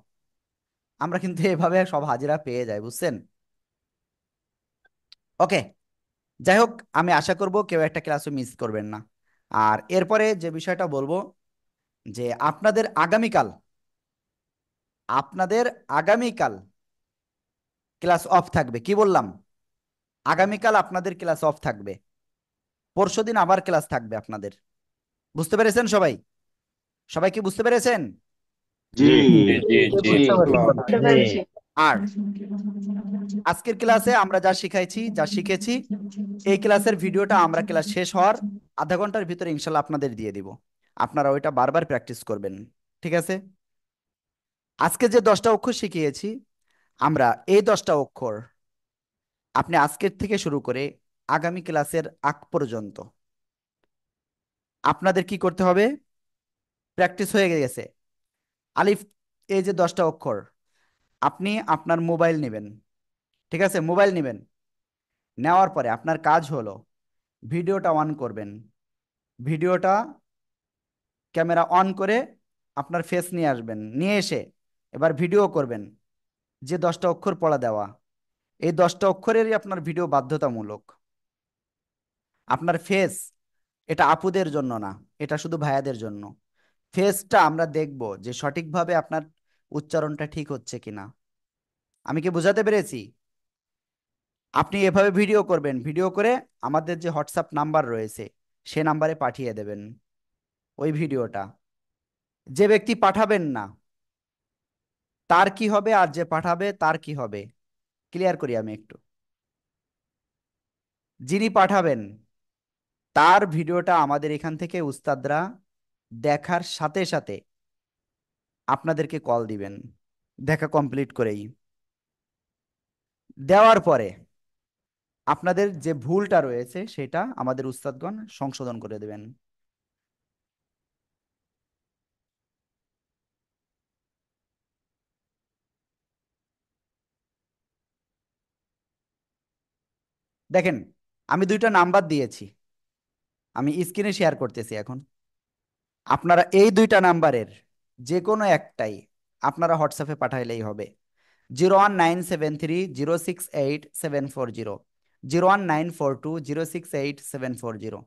আমরা কিন্তু এভাবে সব হাজিরা পেয়ে যাই, বুঝছেন? ওকে, যাই হোক, আমি আশা করব কেউ একটা ক্লাসও মিস করবেন না। আর এরপরে যে বিষয়টা বলবো, যে আপনাদের আগামীকাল ক্লাস অফ থাকবে, কি বললাম? আগামীকাল আপনাদের ক্লাস অফ থাকবে, পরশুদিন আবার ক্লাস থাকবে আপনাদের। বুঝতে পেরেছেন সবাই? সবাই কি বুঝতে পেরেছেন? জি জি জি জি। বুঝতে পারলাম। জি। আর আজকের ক্লাসে আমরা যা শিখাইছি, যা শিখেছি, এই ক্লাসের ভিডিওটা আমরা ক্লাস শেষ হওয়ার আধা ঘন্টার ভিতরে ইনশাল্লাহ আপনাদের দিয়ে দিব। আপনারা ওইটা বারবার প্র্যাকটিস করবেন, ঠিক আছে? আজকে যে 10টা অক্ষর শিখিয়েছি, আমরা এই 10টা অক্ষর আপনি আজকের থেকে শুরু করে আগামী ক্লাসের আগ পর্যন্ত আপনাদের কি করতে হবে? প্র্যাকটিস হয়ে গেছে। আলিফ, এই যে 10টা অক্ষর, আপনি আপনার মোবাইল নেবেন, ঠিক আছে? মোবাইল নেবেন, নেওয়ার পরে আপনার কাজ হলো ভিডিওটা অন করবেন। ভিডিওটা ক্যামেরা অন করে আপনার ফেস নিয়ে আসবেন, নিয়ে এসে এবার ভিডিও করবেন। যে 10টা অক্ষর পড়া দেওয়া, এই 10টা অক্ষরেরই আপনার ভিডিও বাধ্যতামূলক। আপনার ফেস, এটা আপুদের জন্য না, এটা শুধু ভাইয়াদের জন্য। ফেসটা আমরা দেখব যে সঠিকভাবে আপনার উচ্চারণটা ঠিক হচ্ছে কিনা। আমি কি বোঝাতে পেরেছি? আপনি এভাবে ভিডিও করবেন, ভিডিও করে আমাদের যে হোয়াটসঅ্যাপ নাম্বার রয়েছে সে নাম্বারে পাঠিয়ে দেবেন ওই ভিডিওটা। যে ব্যক্তি পাঠাবেন না তার কি হবে, আর যে পাঠাবে তার কি হবে, ক্লিয়ার করি আমি একটু। যিনি পাঠাবেন তার ভিডিওটা আমাদের এখান থেকে উস্তাদরা দেখার সাথে সাথে আপনাদেরকে কল দিবেন, দেখা কমপ্লিট করেই। দেওয়ার পরে আপনাদের যে ভুলটা রয়েছে সেটা আমাদের উস্তাদগণ সংশোধন করে দেবেন। দেখেন, আমি 2টা নাম্বার দিয়েছি, আমি স্ক্রিনে শেয়ার করতেছি এখন। আপনারা এই 2টা নাম্বারের যে কোনো একটাই আপনারা হোয়াটসঅ্যাপে পাঠাইলেই হবে। 01973 068 740, 01942 068 740।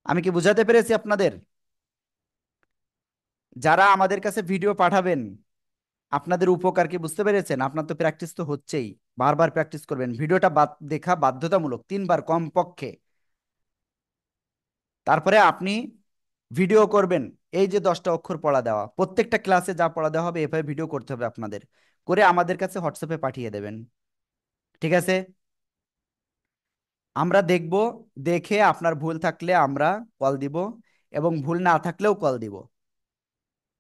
আমি কি বুঝাতে পেরেছি আপনাদের? যারা আমাদের কাছে ভিডিও পাঠাবেন আপনাদের উপকার কি বুঝতে পেরেছেন? আপনার তো প্র্যাকটিস তো হচ্ছেই, বারবার প্র্যাকটিস করবেন। ভিডিওটা দেখা বাধ্যতামূলক 3 বার কমপক্ষে। তারপরে আপনি ভিডিও করবেন। এই যে 10টা অক্ষর পড়া দেওয়া, প্রত্যেকটা ক্লাসে যা পড়া দেওয়া হবে এভাবে ভিডিও করতে হবে আপনাদের, করে আমাদের কাছে হোয়াটসঅ্যাপে পাঠিয়ে দেবেন। ঠিক আছে? আমরা দেখব, দেখে আপনার ভুল থাকলে আমরা কল দিব, এবং ভুল না থাকলেও কল দিব।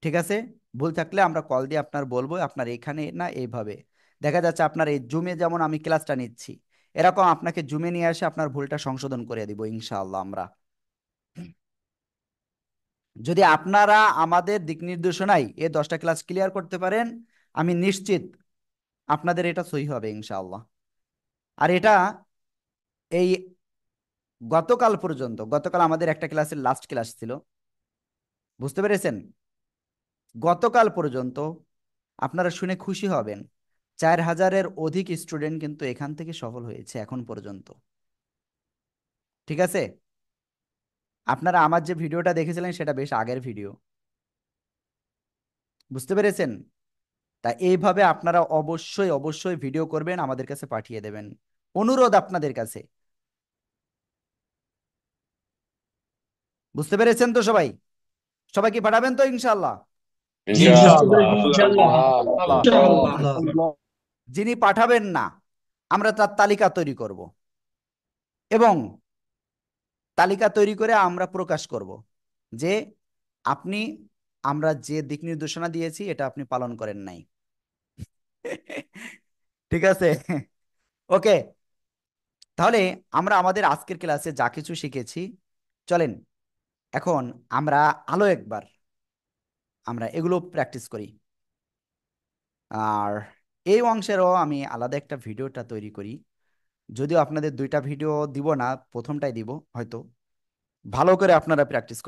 ঠিক আছে? ভুল থাকলে আমরা কল দিয়ে আপনার বলবো আপনার এখানে না এইভাবে। দেখা যাচ্ছে আপনার এই জুমে যেমন আমি ক্লাসটা নিচ্ছি, এরকম আপনাকে জুমে নিয়ে এসে আপনার ভুলটা সংশোধন করে দিব ইনশাআল্লাহ আমরা। যদি আপনারা আমাদের দিক নির্দেশনায় এই 10টা ক্লাস ক্লিয়ার করতে পারেন, আমি নিশ্চিত আপনাদের এটা সহি হবে ইনশাআল্লাহ। আর এটা এই গতকাল আমাদের একটা ক্লাসের লাস্ট ক্লাস ছিল, বুঝতে পেরেছেন? গতকাল পর্যন্ত আপনারা শুনে খুশি হবেন, 4000-এর অধিক স্টুডেন্ট কিন্তু এখান থেকে সফল হয়েছে এখন পর্যন্ত। ঠিক আছে? আপনারা আমার যে ভিডিওটা দেখেছিলেন সেটা বেশ আগের ভিডিও, বুঝতে পেরেছেন? তা এইভাবে আপনারা অবশ্যই অবশ্যই ভিডিও করবেন, আমাদের কাছে পাঠিয়ে দেবেন। অনুরোধ আপনাদের কাছে। বুঝতে পেরেছেন তো সবাই? সবাই কি পাঠাবেন তো ইনশাল্লাহ? ইনশাআল্লাহ। ইনশাআল্লাহ। ইনশাআল্লাহ। যিনি পাঠাবেন না, আমরা তার তালিকা তৈরি করব, এবং তালিকা তৈরি করে আমরা প্রকাশ করব যে আপনি, আমরা যে দিক নির্দেশনা দিয়েছি এটা আপনি পালন করেন নাই। ঠিক আছে? ওকে, তাহলে আমরা আমাদের আজকের ক্লাসে যা কিছু শিখেছি, চলেন এখন আমরা একবার আমরা এগুলো প্র্যাকটিস করি। আর এই অংশেরও আমি আলাদা একটা ভিডিওটা তৈরি করি, যদিও আপনাদের 2টা ভিডিও দিব না, প্রথমটাই দিব হয়তো। ভালো করে আপনারা প্র্যাকটিস